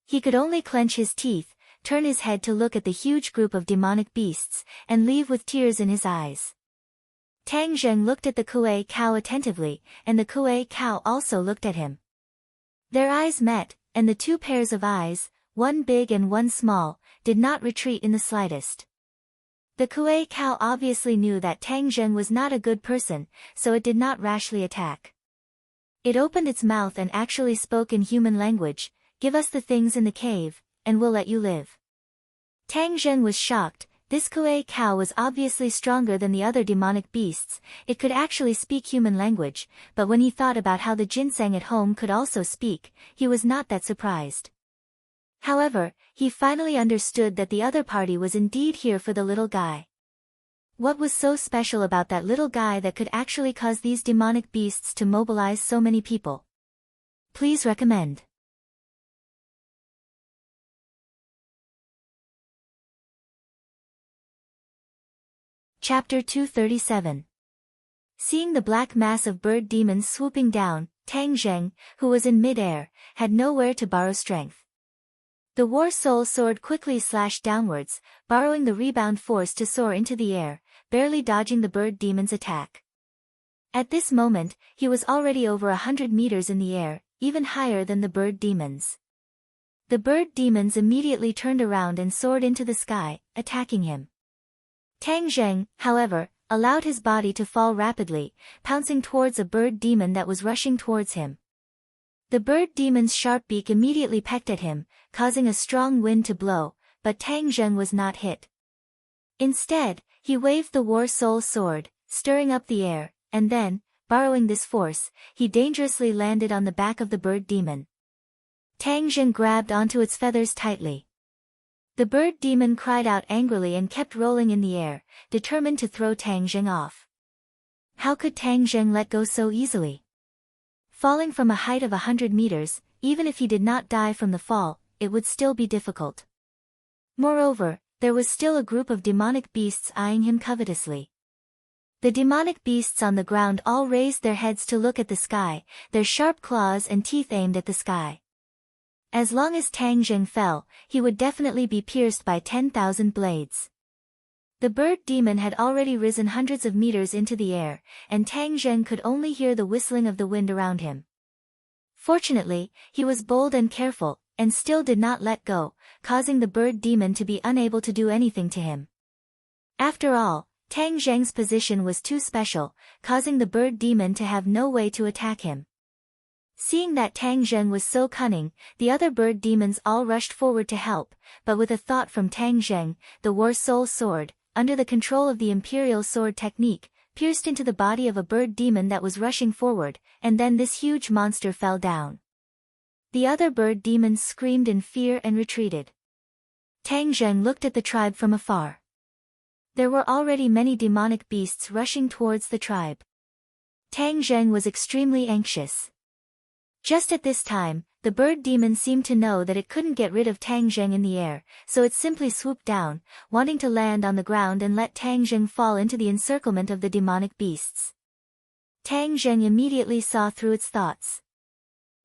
He could only clench his teeth, turn his head to look at the huge group of demonic beasts, and leave with tears in his eyes. Tang Zheng looked at the Kuei cow attentively, and the Kuei cow also looked at him. Their eyes met, and the 2 pairs of eyes, one big and one small, did not retreat in the slightest. The Kuei cow obviously knew that Tang Zheng was not a good person, so it did not rashly attack. It opened its mouth and actually spoke in human language, "Give us the things in the cave, and we'll let you live." Tang Zheng was shocked. This Kuei cow was obviously stronger than the other demonic beasts. It could actually speak human language, but when he thought about how the ginseng at home could also speak, he was not that surprised. However, he finally understood that the other party was indeed here for the little guy. What was so special about that little guy that could actually cause these demonic beasts to mobilize so many people? Please recommend. Chapter 237. Seeing the black mass of bird demons swooping down, Tang Zheng, who was in mid-air, had nowhere to borrow strength. The War Soul Sword quickly slashed downwards, borrowing the rebound force to soar into the air, barely dodging the bird demon's attack. At this moment, he was already over 100 meters in the air, even higher than the bird demons. The bird demons immediately turned around and soared into the sky, attacking him. Tang Zheng, however, allowed his body to fall rapidly, pouncing towards a bird demon that was rushing towards him. The bird demon's sharp beak immediately pecked at him, causing a strong wind to blow, but Tang Zheng was not hit. Instead, he waved the War Soul Sword, stirring up the air, and then, borrowing this force, he dangerously landed on the back of the bird demon. Tang Zheng grabbed onto its feathers tightly. The bird demon cried out angrily and kept rolling in the air, determined to throw Tang Zheng off. How could Tang Zheng let go so easily? Falling from a height of 100 meters, even if he did not die from the fall, it would still be difficult. Moreover, there was still a group of demonic beasts eyeing him covetously. The demonic beasts on the ground all raised their heads to look at the sky, their sharp claws and teeth aimed at the sky. As long as Tang Zheng fell, he would definitely be pierced by 10,000 blades. The bird demon had already risen hundreds of meters into the air, and Tang Zheng could only hear the whistling of the wind around him. Fortunately, he was bold and careful, and still did not let go, causing the bird demon to be unable to do anything to him. After all, Tang Zheng's position was too special, causing the bird demon to have no way to attack him. Seeing that Tang Zheng was so cunning, the other bird demons all rushed forward to help, but with a thought from Tang Zheng, the War Soul Sword, under the control of the Imperial Sword technique, pierced into the body of a bird demon that was rushing forward, and then this huge monster fell down. The other bird demons screamed in fear and retreated. Tang Zheng looked at the tribe from afar. There were already many demonic beasts rushing towards the tribe. Tang Zheng was extremely anxious. Just at this time, the bird demon seemed to know that it couldn't get rid of Tang Zheng in the air, so it simply swooped down, wanting to land on the ground and let Tang Zheng fall into the encirclement of the demonic beasts. Tang Zheng immediately saw through its thoughts.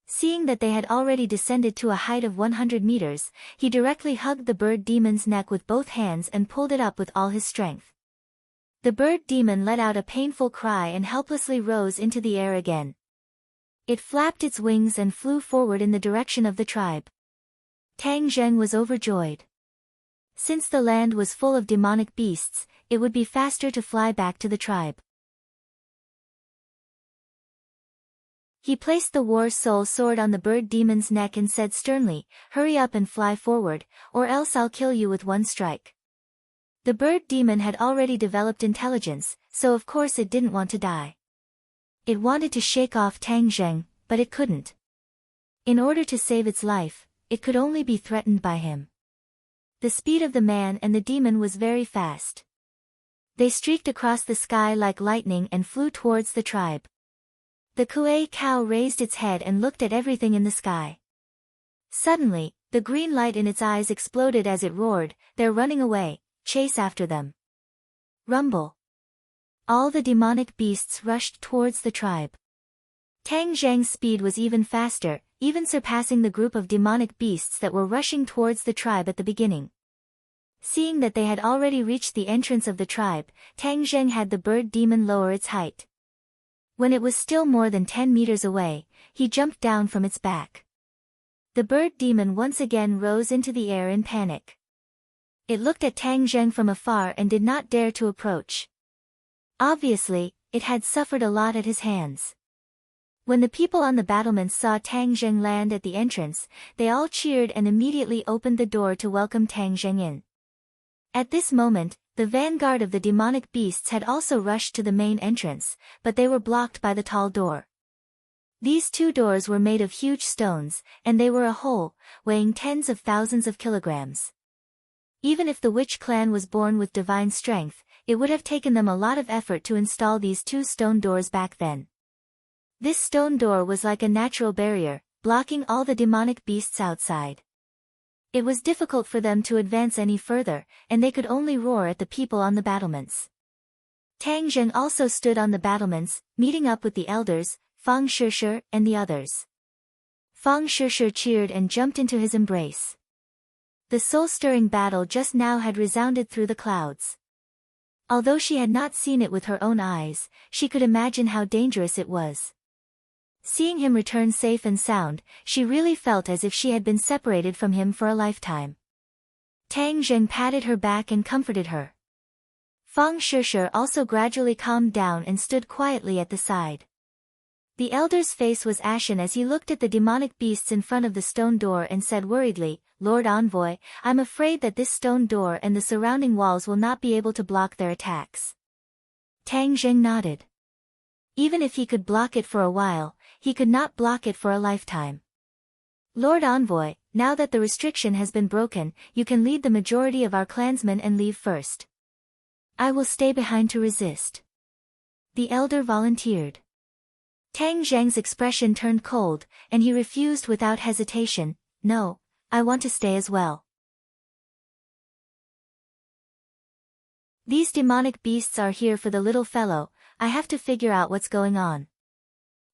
Seeing that they had already descended to a height of 100 meters, he directly hugged the bird demon's neck with both hands and pulled it up with all his strength. The bird demon let out a painful cry and helplessly rose into the air again. It flapped its wings and flew forward in the direction of the tribe. Tang Zheng was overjoyed. Since the land was full of demonic beasts, it would be faster to fly back to the tribe. He placed the War Soul Sword on the bird demon's neck and said sternly, "Hurry up and fly forward, or else I'll kill you with one strike." The bird demon had already developed intelligence, so of course it didn't want to die. It wanted to shake off Tang Zheng, but it couldn't. In order to save its life, it could only be threatened by him. The speed of the man and the demon was very fast. They streaked across the sky like lightning and flew towards the tribe. The Kuei cow raised its head and looked at everything in the sky. Suddenly, the green light in its eyes exploded as it roared, "They're running away, chase after them." Rumble. All the demonic beasts rushed towards the tribe. Tang Zheng's speed was even faster, even surpassing the group of demonic beasts that were rushing towards the tribe at the beginning. Seeing that they had already reached the entrance of the tribe, Tang Zheng had the bird demon lower its height. When it was still more than 10 meters away, he jumped down from its back. The bird demon once again rose into the air in panic. It looked at Tang Zheng from afar and did not dare to approach. Obviously, it had suffered a lot at his hands. When the people on the battlements saw Tang Zheng land at the entrance, they all cheered and immediately opened the door to welcome Tang Zheng in. At this moment, the vanguard of the demonic beasts had also rushed to the main entrance, but they were blocked by the tall door. These two doors were made of huge stones, and they were a whole, weighing tens of thousands of kilograms. Even if the witch clan was born with divine strength, it would have taken them a lot of effort to install these two stone doors back then. This stone door was like a natural barrier, blocking all the demonic beasts outside. It was difficult for them to advance any further, and they could only roar at the people on the battlements. Tang Zheng also stood on the battlements, meeting up with the elders, Fang Shishir, and the others. Fang Shishir cheered and jumped into his embrace. The soul-stirring battle just now had resounded through the clouds. Although she had not seen it with her own eyes, she could imagine how dangerous it was. Seeing him return safe and sound, she really felt as if she had been separated from him for a lifetime. Tang Zheng patted her back and comforted her. Fang Shishir also gradually calmed down and stood quietly at the side. The elder's face was ashen as he looked at the demonic beasts in front of the stone door and said worriedly, "Lord Envoy, I'm afraid that this stone door and the surrounding walls will not be able to block their attacks." Tang Zheng nodded. Even if he could block it for a while, he could not block it for a lifetime. "Lord Envoy, now that the restriction has been broken, you can lead the majority of our clansmen and leave first. I will stay behind to resist." The elder volunteered. Tang Zheng's expression turned cold, and he refused without hesitation, "No, I want to stay as well. These demonic beasts are here for the little fellow, I have to figure out what's going on."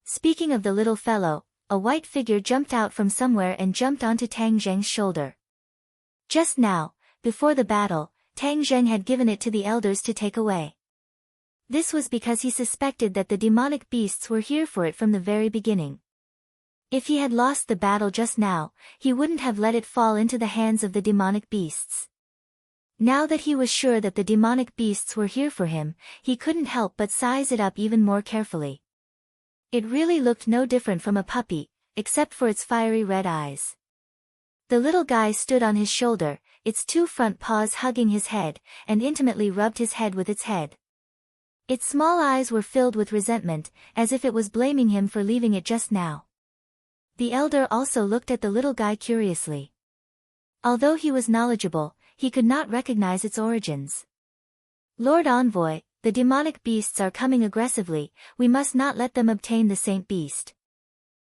Speaking of the little fellow, a white figure jumped out from somewhere and jumped onto Tang Zheng's shoulder. Just now, before the battle, Tang Zheng had given it to the elders to take away. This was because he suspected that the demonic beasts were here for it from the very beginning. If he had lost the battle just now, he wouldn't have let it fall into the hands of the demonic beasts. Now that he was sure that the demonic beasts were here for him, he couldn't help but size it up even more carefully. It really looked no different from a puppy, except for its fiery red eyes. The little guy stood on his shoulder, its two front paws hugging his head, and intimately rubbed his head with its head. Its small eyes were filled with resentment, as if it was blaming him for leaving it just now. The elder also looked at the little guy curiously. Although he was knowledgeable, he could not recognize its origins. "Lord Envoy, the demonic beasts are coming aggressively, we must not let them obtain the Saint Beast.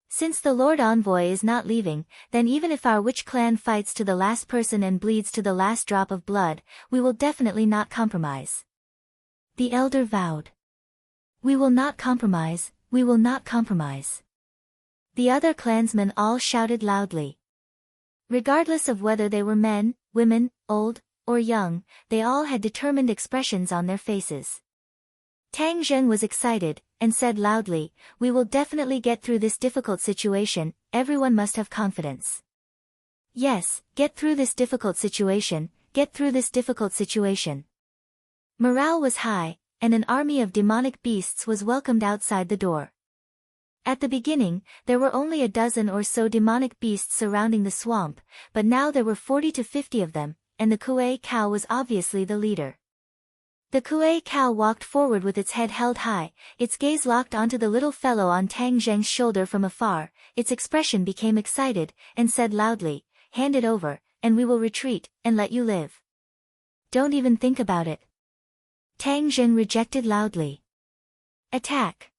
Since the Lord Envoy is not leaving, then even if our witch clan fights to the last person and bleeds to the last drop of blood, we will definitely not compromise." The elder vowed. "We will not compromise, we will not compromise." The other clansmen all shouted loudly. Regardless of whether they were men, women, old, or young, they all had determined expressions on their faces. Tang Zheng was excited, and said loudly, "We will definitely get through this difficult situation, everyone must have confidence." "Yes, get through this difficult situation, get through this difficult situation." Morale was high, and an army of demonic beasts was welcomed outside the door. At the beginning, there were only a dozen or so demonic beasts surrounding the swamp, but now there were 40 to 50 of them, and the Kuei cow was obviously the leader. The Kuei cow walked forward with its head held high, its gaze locked onto the little fellow on Tang Zheng's shoulder from afar. Its expression became excited, and said loudly, "Hand it over, and we will retreat, and let you live." "Don't even think about it." Tang Zheng rejected loudly. "Attack."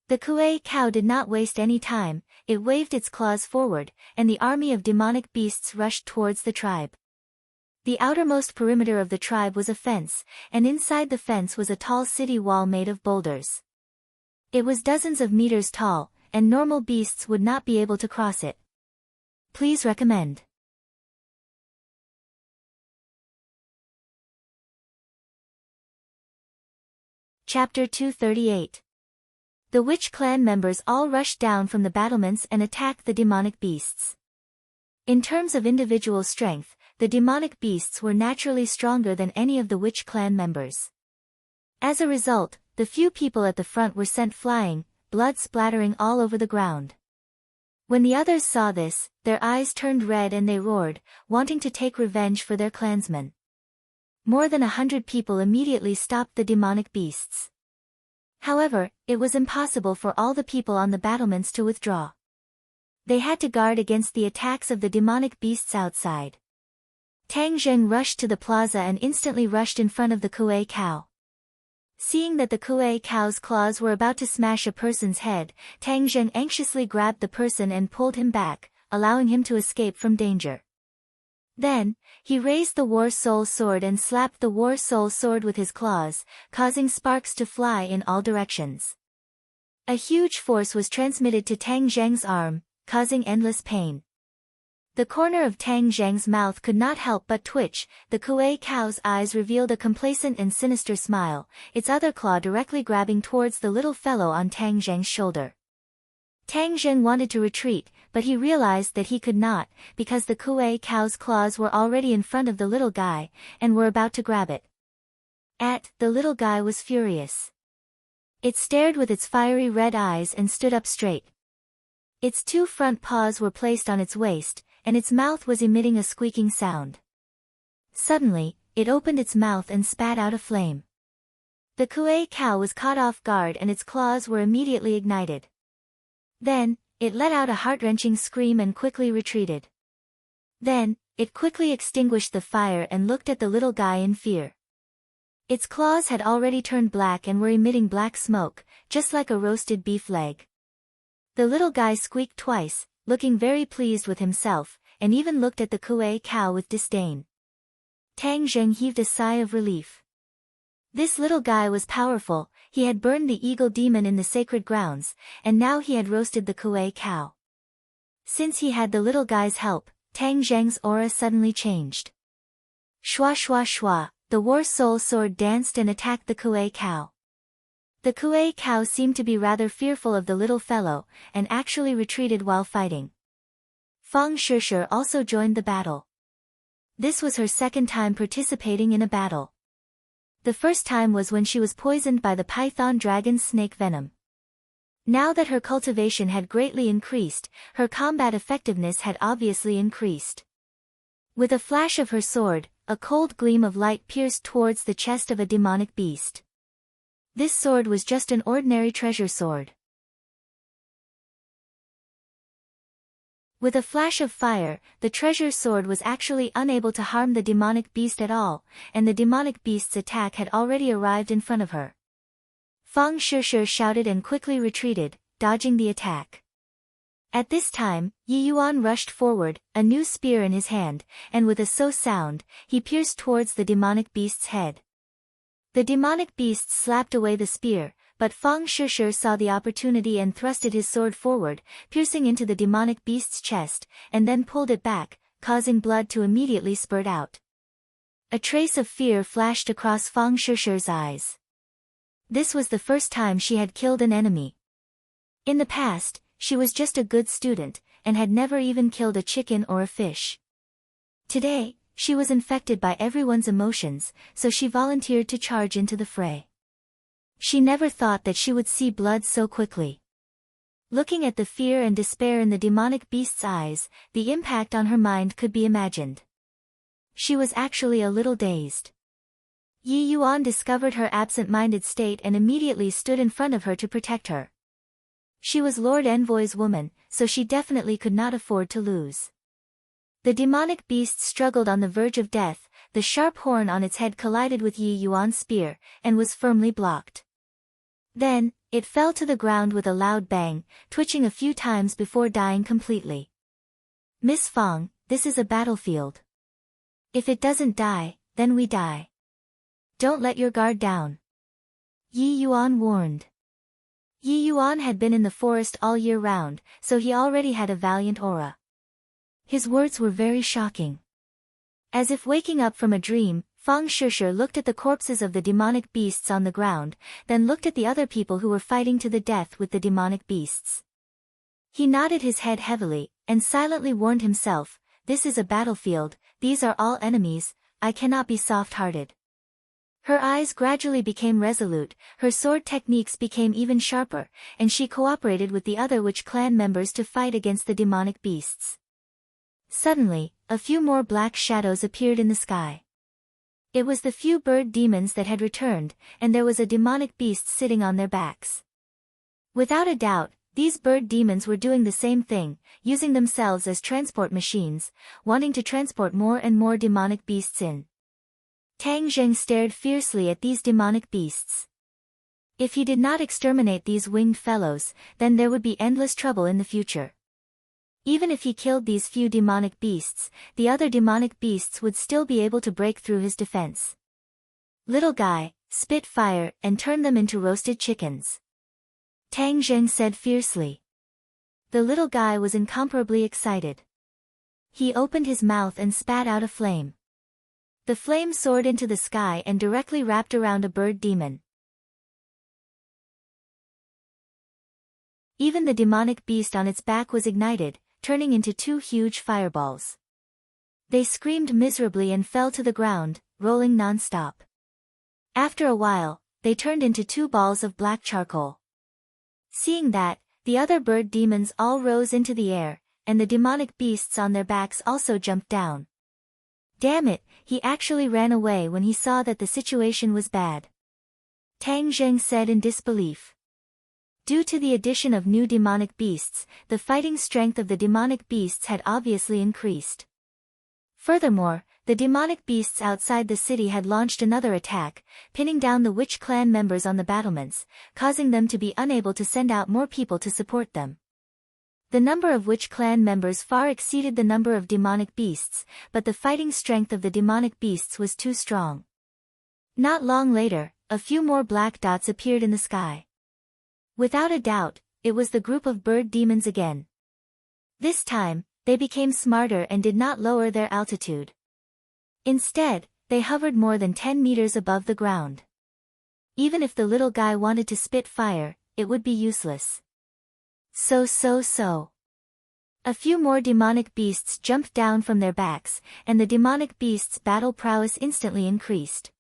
The Kuei cow did not waste any time, it waved its claws forward, and the army of demonic beasts rushed towards the tribe. The outermost perimeter of the tribe was a fence, and inside the fence was a tall city wall made of boulders. It was dozens of meters tall, and normal beasts would not be able to cross it. Please recommend. Chapter 238. The witch clan members all rushed down from the battlements and attacked the demonic beasts. In terms of individual strength, the demonic beasts were naturally stronger than any of the witch clan members. As a result, the few people at the front were sent flying, blood splattering all over the ground. When the others saw this, their eyes turned red and they roared, wanting to take revenge for their clansmen. More than 100 people immediately stopped the demonic beasts. However, it was impossible for all the people on the battlements to withdraw. They had to guard against the attacks of the demonic beasts outside. Tang Zheng rushed to the plaza and instantly rushed in front of the Kuei cow. Seeing that the Kuei cow's claws were about to smash a person's head, Tang Zheng anxiously grabbed the person and pulled him back, allowing him to escape from danger. Then, he raised the War Soul Sword and slapped the War Soul Sword with his claws, causing sparks to fly in all directions. A huge force was transmitted to Tang Zheng's arm, causing endless pain. The corner of Tang Zheng's mouth could not help but twitch. The Kuei cow's eyes revealed a complacent and sinister smile, its other claw directly grabbing towards the little fellow on Tang Zheng's shoulder. Tang Zheng wanted to retreat, but he realized that he could not, because the Kuei cow's claws were already in front of the little guy, and were about to grab it. The little guy was furious. It stared with its fiery red eyes and stood up straight. Its two front paws were placed on its waist, and its mouth was emitting a squeaking sound. Suddenly, it opened its mouth and spat out a flame. The Kuei cow was caught off guard and its claws were immediately ignited. Then, it let out a heart-wrenching scream and quickly retreated. Then, it quickly extinguished the fire and looked at the little guy in fear. Its claws had already turned black and were emitting black smoke, just like a roasted beef leg. The little guy squeaked twice, looking very pleased with himself, and even looked at the Kuei cow with disdain. Tang Zheng heaved a sigh of relief. This little guy was powerful, he had burned the eagle demon in the sacred grounds, and now he had roasted the Kuei cow. Since he had the little guy's help, Tang Zheng's aura suddenly changed. Shwa shwa shwa, the War Soul Sword danced and attacked the Kuei cow. The Kuei cow seemed to be rather fearful of the little fellow, and actually retreated while fighting. Fang Shishir also joined the battle. This was her second time participating in a battle. The first time was when she was poisoned by the python dragon's snake venom. Now that her cultivation had greatly increased, her combat effectiveness had obviously increased. With a flash of her sword, a cold gleam of light pierced towards the chest of a demonic beast. This sword was just an ordinary treasure sword. With a flash of fire, the treasure sword was actually unable to harm the demonic beast at all, and the demonic beast's attack had already arrived in front of her. Fang Shishir shouted and quickly retreated, dodging the attack. At this time, Yi Yuan rushed forward, a new spear in his hand, and with a so sound, he pierced towards the demonic beast's head. The demonic beast slapped away the spear, but Fang Shishir saw the opportunity and thrusted his sword forward, piercing into the demonic beast's chest, and then pulled it back, causing blood to immediately spurt out. A trace of fear flashed across Fang Shishir's eyes. This was the first time she had killed an enemy. In the past, she was just a good student, and had never even killed a chicken or a fish. Today, she was infected by everyone's emotions, so she volunteered to charge into the fray. She never thought that she would see blood so quickly. Looking at the fear and despair in the demonic beast's eyes, the impact on her mind could be imagined. She was actually a little dazed. Yi Yuan discovered her absent-minded state and immediately stood in front of her to protect her. She was Lord Envoy's woman, so she definitely could not afford to lose. The demonic beast struggled on the verge of death, the sharp horn on its head collided with Yi Yuan's spear, and was firmly blocked. Then, it fell to the ground with a loud bang, twitching a few times before dying completely. Miss Fong, this is a battlefield. If it doesn't die, then we die. Don't let your guard down. Yi Yuan warned. Yi Yuan had been in the forest all year round, so he already had a valiant aura. His words were very shocking. As if waking up from a dream, Fang Shishir looked at the corpses of the demonic beasts on the ground, then looked at the other people who were fighting to the death with the demonic beasts. He nodded his head heavily, and silently warned himself, this is a battlefield, these are all enemies, I cannot be soft-hearted. Her eyes gradually became resolute, her sword techniques became even sharper, and she cooperated with the other witch clan members to fight against the demonic beasts. Suddenly, a few more black shadows appeared in the sky. It was the few bird demons that had returned, and there was a demonic beast sitting on their backs. Without a doubt, these bird demons were doing the same thing, using themselves as transport machines, wanting to transport more and more demonic beasts in. Tang Zheng stared fiercely at these demonic beasts. If he did not exterminate these winged fellows, then there would be endless trouble in the future. Even if he killed these few demonic beasts, the other demonic beasts would still be able to break through his defense. Little guy, spit fire and turn them into roasted chickens. Tang Zheng said fiercely. The little guy was incomparably excited. He opened his mouth and spat out a flame. The flame soared into the sky and directly wrapped around a bird demon. Even the demonic beast on its back was ignited, turning into two huge fireballs. They screamed miserably and fell to the ground, rolling non-stop. After a while, they turned into two balls of black charcoal. Seeing that, the other bird demons all rose into the air, and the demonic beasts on their backs also jumped down. Damn it, he actually ran away when he saw that the situation was bad. Tang Zheng said in disbelief. Due to the addition of new demonic beasts, the fighting strength of the demonic beasts had obviously increased. Furthermore, the demonic beasts outside the city had launched another attack, pinning down the witch clan members on the battlements, causing them to be unable to send out more people to support them. The number of witch clan members far exceeded the number of demonic beasts, but the fighting strength of the demonic beasts was too strong. Not long later, a few more black dots appeared in the sky. Without a doubt, it was the group of bird demons again. This time, they became smarter and did not lower their altitude. Instead, they hovered more than 10 meters above the ground. Even if the little guy wanted to spit fire, it would be useless. So. A few more demonic beasts jumped down from their backs, and the demonic beasts' battle prowess instantly increased.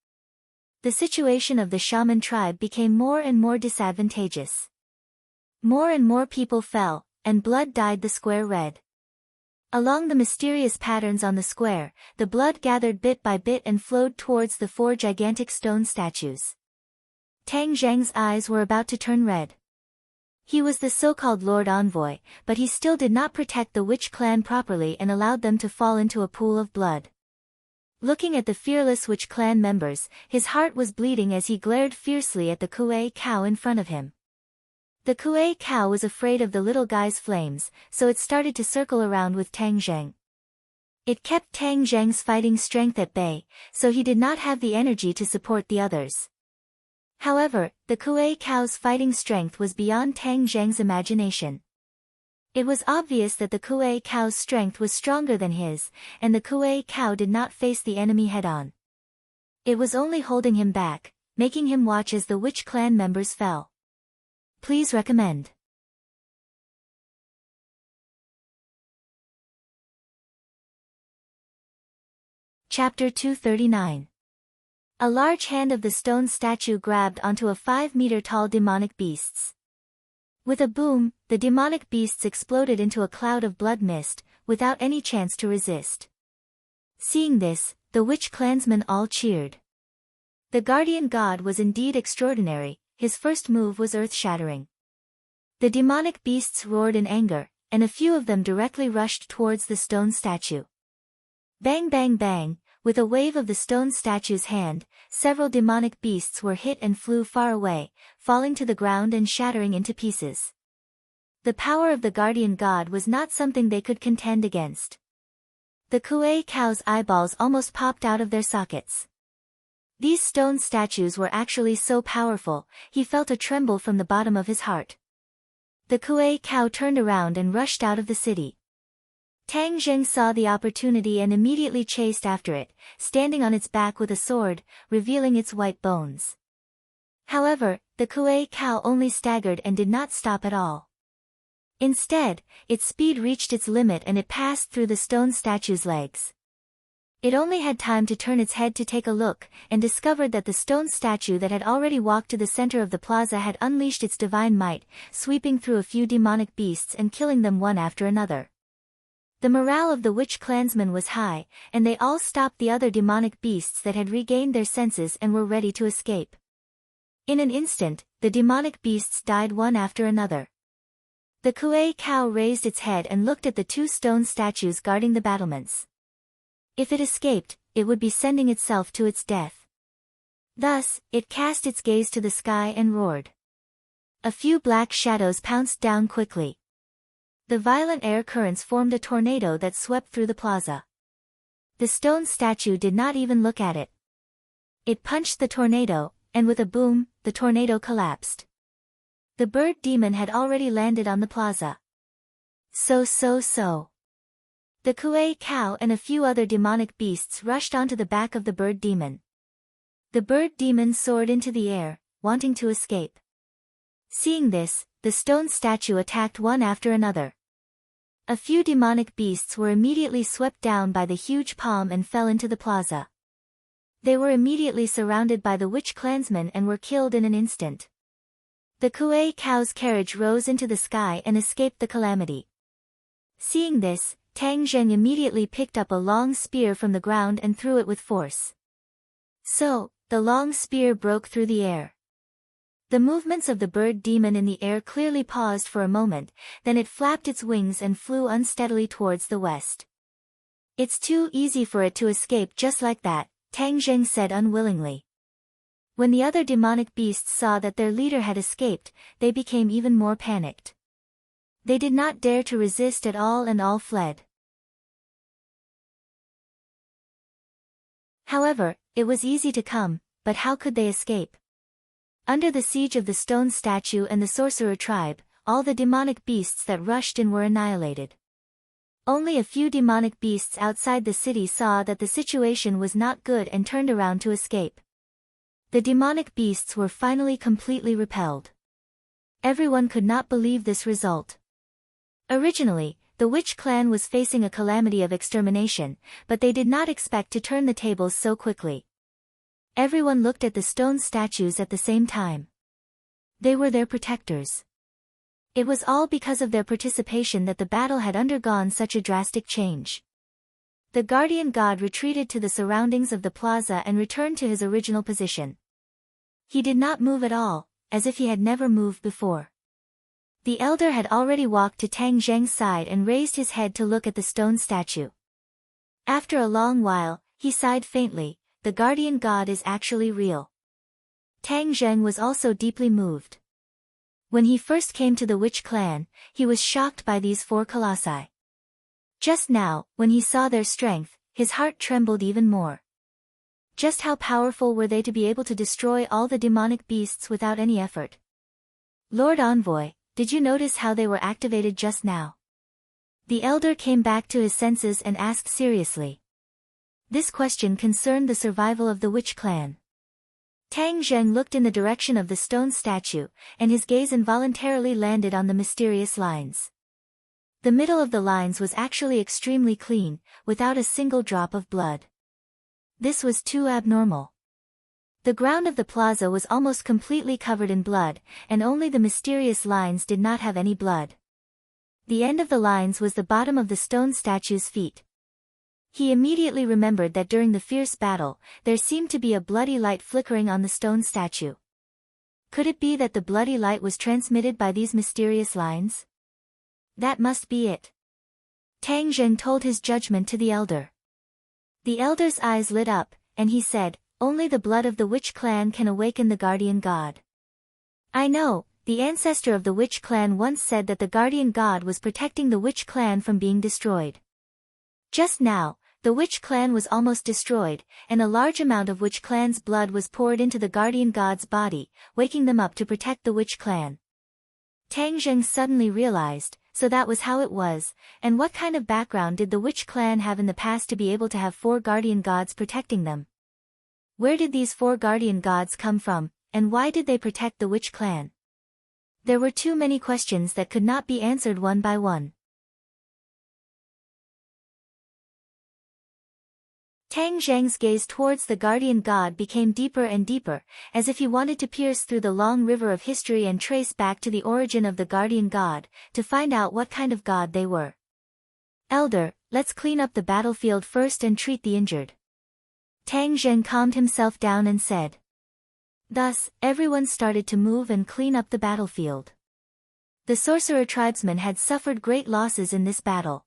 The situation of the shaman tribe became more and more disadvantageous. More and more people fell, and blood dyed the square red. Along the mysterious patterns on the square, the blood gathered bit by bit and flowed towards the four gigantic stone statues. Tang Zheng's eyes were about to turn red. He was the so-called Lord Envoy, but he still did not protect the witch clan properly and allowed them to fall into a pool of blood. Looking at the fearless witch clan members, his heart was bleeding as he glared fiercely at the Kuei cow in front of him. The Kuei cow was afraid of the little guy's flames, so it started to circle around with Tang Zheng. It kept Tang Zheng's fighting strength at bay, so he did not have the energy to support the others. However, the Kuei cow's fighting strength was beyond Tang Zheng's imagination. It was obvious that the Kuei cow's strength was stronger than his, and the Kuei cow did not face the enemy head-on. It was only holding him back, making him watch as the witch clan members fell. Please recommend. Chapter 239. A large hand of the stone statue grabbed onto a 5-meter-tall demonic beasts. With a boom, the demonic beasts exploded into a cloud of blood mist, without any chance to resist. Seeing this, the witch clansmen all cheered. The guardian god was indeed extraordinary, his first move was earth-shattering. The demonic beasts roared in anger, and a few of them directly rushed towards the stone statue. Bang bang bang, with a wave of the stone statue's hand, several demonic beasts were hit and flew far away, falling to the ground and shattering into pieces. The power of the guardian god was not something they could contend against. The Kuei cow's eyeballs almost popped out of their sockets. These stone statues were actually so powerful, he felt a tremble from the bottom of his heart. The Kuei cow turned around and rushed out of the city. Tang Zheng saw the opportunity and immediately chased after it, standing on its back with a sword, revealing its white bones. However, the Kuei cow only staggered and did not stop at all. Instead, its speed reached its limit and it passed through the stone statue's legs. It only had time to turn its head to take a look, and discovered that the stone statue that had already walked to the center of the plaza had unleashed its divine might, sweeping through a few demonic beasts and killing them one after another. The morale of the witch clansmen was high, and they all stopped the other demonic beasts that had regained their senses and were ready to escape. In an instant, the demonic beasts died one after another. The Kuei cow raised its head and looked at the two stone statues guarding the battlements. If it escaped, it would be sending itself to its death. Thus, it cast its gaze to the sky and roared. A few black shadows pounced down quickly. The violent air currents formed a tornado that swept through the plaza. The stone statue did not even look at it. It punched the tornado, and with a boom, the tornado collapsed. The bird demon had already landed on the plaza. So. The Kuei cow and a few other demonic beasts rushed onto the back of the bird demon. The bird demon soared into the air, wanting to escape. Seeing this, the stone statue attacked one after another. A few demonic beasts were immediately swept down by the huge palm and fell into the plaza. They were immediately surrounded by the witch clansmen and were killed in an instant. The Kuei cow's carriage rose into the sky and escaped the calamity. Seeing this, Tang Zheng immediately picked up a long spear from the ground and threw it with force. So, the long spear broke through the air. The movements of the bird demon in the air clearly paused for a moment, then it flapped its wings and flew unsteadily towards the west. "It's too easy for it to escape just like that," Tang Zheng said unwillingly. When the other demonic beasts saw that their leader had escaped, they became even more panicked. They did not dare to resist at all and all fled. However, it was easy to come, but how could they escape? Under the siege of the stone statue and the sorcerer tribe, all the demonic beasts that rushed in were annihilated. Only a few demonic beasts outside the city saw that the situation was not good and turned around to escape. The demonic beasts were finally completely repelled. Everyone could not believe this result. Originally, the witch clan was facing a calamity of extermination, but they did not expect to turn the tables so quickly. Everyone looked at the stone statues at the same time. They were their protectors. It was all because of their participation that the battle had undergone such a drastic change. The guardian god retreated to the surroundings of the plaza and returned to his original position. He did not move at all, as if he had never moved before. The elder had already walked to Tang Zheng's side and raised his head to look at the stone statue. After a long while, he sighed faintly. The guardian god is actually real. Tang Zheng was also deeply moved. When he first came to the witch clan, he was shocked by these four colossi. Just now, when he saw their strength, his heart trembled even more. Just how powerful were they to be able to destroy all the demonic beasts without any effort? Lord Envoy, did you notice how they were activated just now? The elder came back to his senses and asked seriously. This question concerned the survival of the witch clan. Tang Zheng looked in the direction of the stone statue, and his gaze involuntarily landed on the mysterious lines. The middle of the lines was actually extremely clean, without a single drop of blood. This was too abnormal. The ground of the plaza was almost completely covered in blood, and only the mysterious lines did not have any blood. The end of the lines was the bottom of the stone statue's feet. He immediately remembered that during the fierce battle, there seemed to be a bloody light flickering on the stone statue. Could it be that the bloody light was transmitted by these mysterious lines? That must be it. Tang Zheng told his judgment to the elder. The elder's eyes lit up, and he said, "Only the blood of the witch clan can awaken the guardian god." "I know, the ancestor of the witch clan once said that the guardian god was protecting the witch clan from being destroyed. Just now, the witch clan was almost destroyed, and a large amount of witch clan's blood was poured into the guardian god's body, waking them up to protect the witch clan." Tang Zheng suddenly realized, so that was how it was, and what kind of background did the witch clan have in the past to be able to have 4 guardian gods protecting them? Where did these 4 guardian gods come from, and why did they protect the witch clan? There were too many questions that could not be answered one by one. Tang Zheng's gaze towards the guardian god became deeper and deeper, as if he wanted to pierce through the long river of history and trace back to the origin of the guardian god, to find out what kind of god they were. "Elder, let's clean up the battlefield first and treat the injured." Tang Zheng calmed himself down and said. Thus, everyone started to move and clean up the battlefield. The sorcerer tribesmen had suffered great losses in this battle.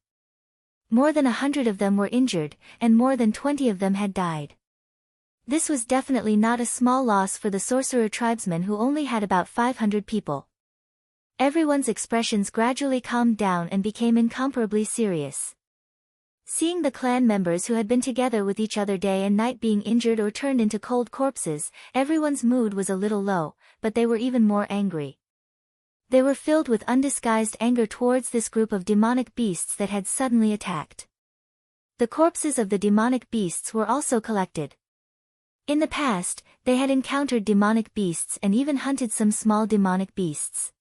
More than 100 of them were injured, and more than 20 of them had died. This was definitely not a small loss for the sorcerer tribesmen who only had about 500 people. Everyone's expressions gradually calmed down and became incomparably serious. Seeing the clan members who had been together with each other day and night being injured or turned into cold corpses, everyone's mood was a little low, but they were even more angry. They were filled with undisguised anger towards this group of demonic beasts that had suddenly attacked. The corpses of the demonic beasts were also collected. In the past, they had encountered demonic beasts and even hunted some small demonic beasts.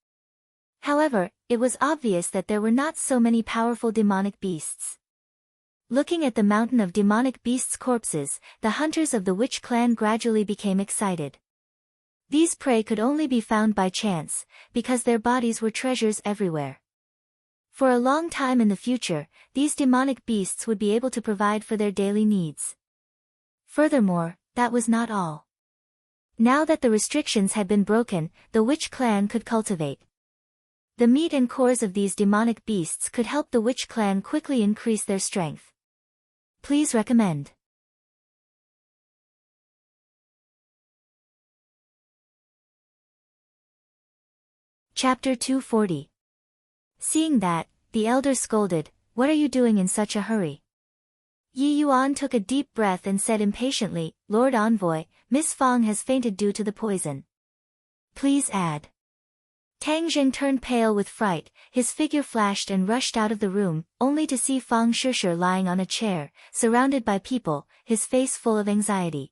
However, it was obvious that there were not so many powerful demonic beasts. Looking at the mountain of demonic beasts' corpses, the hunters of the witch clan gradually became excited. These prey could only be found by chance, because their bodies were treasures everywhere. For a long time in the future, these demonic beasts would be able to provide for their daily needs. Furthermore, that was not all. Now that the restrictions had been broken, the witch clan could cultivate. The meat and cores of these demonic beasts could help the witch clan quickly increase their strength. Please recommend. Chapter 240. Seeing that, the elder scolded, "What are you doing in such a hurry?" Yi Yuan took a deep breath and said impatiently, "Lord Envoy, Miss Fang has fainted due to the poison. Please add." Tang Zheng turned pale with fright, his figure flashed and rushed out of the room, only to see Fang Shishir lying on a chair, surrounded by people, his face full of anxiety.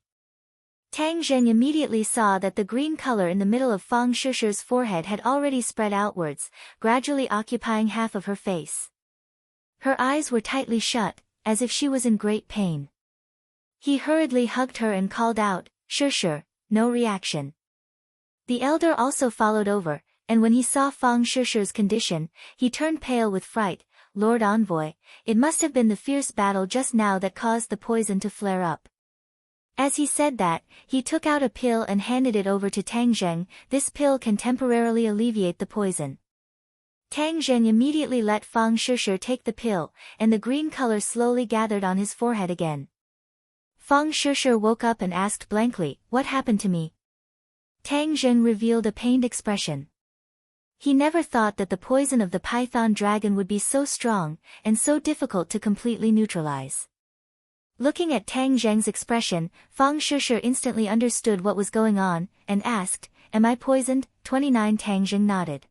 Tang Zheng immediately saw that the green color in the middle of Fang Shishir's forehead had already spread outwards, gradually occupying half of her face. Her eyes were tightly shut, as if she was in great pain. He hurriedly hugged her and called out, "Shishir," no reaction. The elder also followed over, and when he saw Fang Shishir's condition, he turned pale with fright. "Lord Envoy, it must have been the fierce battle just now that caused the poison to flare up." As he said that, he took out a pill and handed it over to Tang Zheng. "This pill can temporarily alleviate the poison." Tang Zheng immediately let Fang Shishir take the pill, and the green color slowly gathered on his forehead again. Fang Shishir woke up and asked blankly, "What happened to me?" Tang Zheng revealed a pained expression. He never thought that the poison of the python dragon would be so strong, and so difficult to completely neutralize. Looking at Tang Zheng's expression, Fang Shishir instantly understood what was going on, and asked, "Am I poisoned?" 29 Tang Zheng nodded.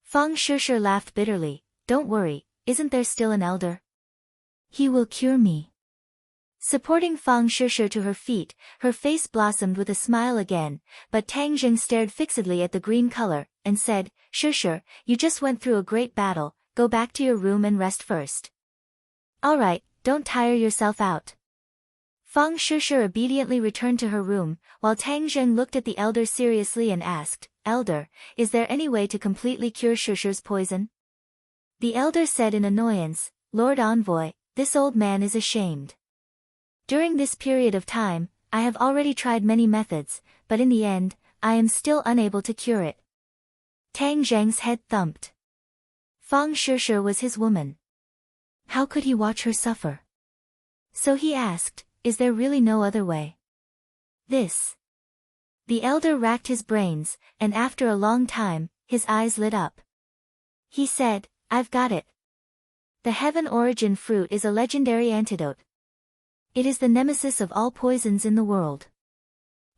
Fang Shishir laughed bitterly, "Don't worry, isn't there still an elder? He will cure me." Supporting Fang Shishir to her feet, her face blossomed with a smile again, but Tang Zheng stared fixedly at the green color, and said, "Shishir, you just went through a great battle, go back to your room and rest first. All right, don't tire yourself out." Fang Shishir obediently returned to her room, while Tang Zheng looked at the elder seriously and asked, "Elder, is there any way to completely cure Shishir's poison?" The elder said in annoyance, "Lord Envoy, this old man is ashamed. During this period of time, I have already tried many methods, but in the end, I am still unable to cure it. Tang Zheng's head thumped. Fang Shishir was his woman. How could he watch her suffer? So he asked, is there really no other way? This. The elder racked his brains, and after a long time, his eyes lit up. He said, I've got it. The heaven origin fruit is a legendary antidote. It is the nemesis of all poisons in the world.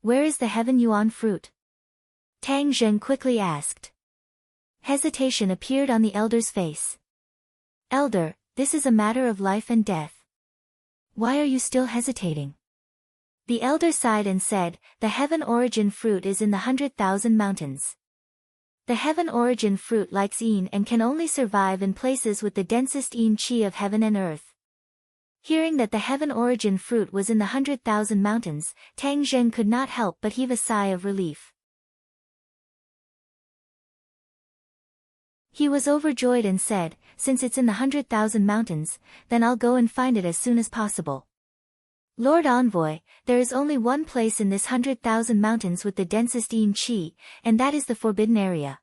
Where is the heaven yuan fruit? Tang Zheng quickly asked. Hesitation appeared on the elder's face. Elder, this is a matter of life and death. Why are you still hesitating? The elder sighed and said, the heaven origin fruit is in the 100,000 mountains. The heaven origin fruit likes yin and can only survive in places with the densest yin qi of heaven and earth. Hearing that the heaven origin fruit was in the 100,000 mountains, Tang Zheng could not help but heave a sigh of relief. He was overjoyed and said, since it's in the 100,000 mountains, then I'll go and find it as soon as possible. Lord Envoy, there is only one place in this 100,000 mountains with the densest yin qi, and that is the forbidden area.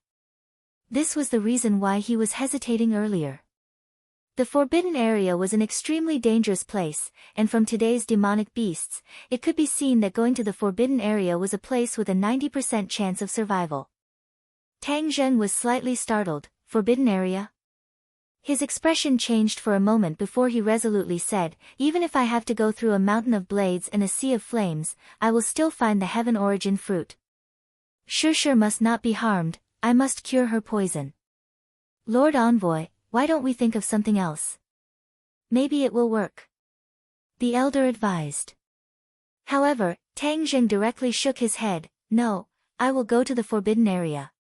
This was the reason why he was hesitating earlier. The forbidden area was an extremely dangerous place, and from today's demonic beasts, it could be seen that going to the forbidden area was a place with a 90% chance of survival. Tang Zheng was slightly startled. Forbidden area? His expression changed for a moment before he resolutely said, even if I have to go through a mountain of blades and a sea of flames, I will still find the heaven origin fruit. Shishir must not be harmed, I must cure her poison. Lord Envoy, why don't we think of something else? Maybe it will work. The elder advised. However, Tang Zheng directly shook his head, no, I will go to the forbidden area.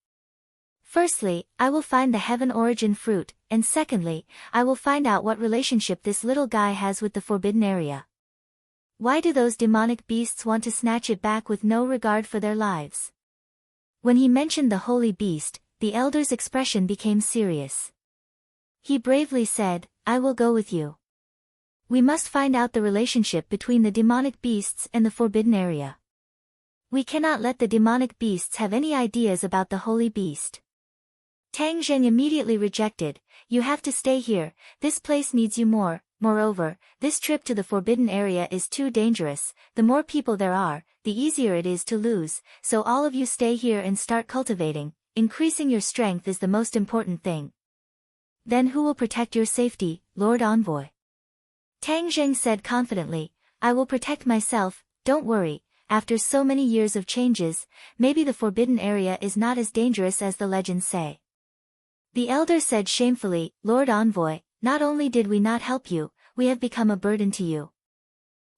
Firstly, I will find the heaven origin fruit, and secondly, I will find out what relationship this little guy has with the forbidden area. Why do those demonic beasts want to snatch it back with no regard for their lives? When he mentioned the holy beast, the elder's expression became serious. He bravely said, I will go with you. We must find out the relationship between the demonic beasts and the forbidden area. We cannot let the demonic beasts have any ideas about the holy beast. Tang Zheng immediately rejected, you have to stay here, this place needs you more, moreover, this trip to the forbidden area is too dangerous, the more people there are, the easier it is to lose, so all of you stay here and start cultivating, increasing your strength is the most important thing. Then who will protect your safety, Lord Envoy? Tang Zheng said confidently, I will protect myself, don't worry, after so many years of changes, maybe the forbidden area is not as dangerous as the legends say. The elder said shamefully, Lord Envoy, not only did we not help you, we have become a burden to you.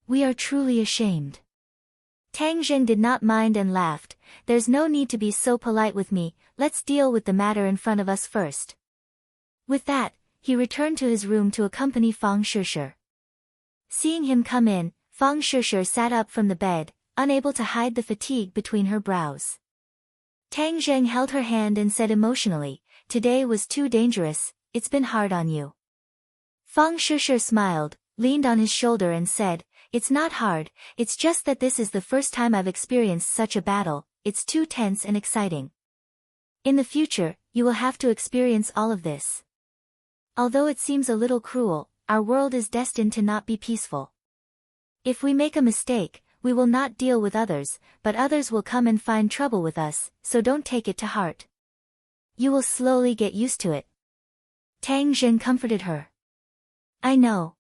We are truly ashamed. Tang Zheng did not mind and laughed, there's no need to be so polite with me, let's deal with the matter in front of us first. With that, he returned to his room to accompany Fang Shishir. Seeing him come in, Fang Shishir sat up from the bed, unable to hide the fatigue between her brows. Tang Zheng held her hand and said emotionally, today was too dangerous, it's been hard on you. Fang Shishir smiled, leaned on his shoulder and said, it's not hard, it's just that this is the first time I've experienced such a battle, it's too tense and exciting. In the future, you will have to experience all of this. Although it seems a little cruel, our world is destined to not be peaceful. If we make a mistake, we will not deal with others, but others will come and find trouble with us, so don't take it to heart. You will slowly get used to it. Tang Zheng comforted her. I know.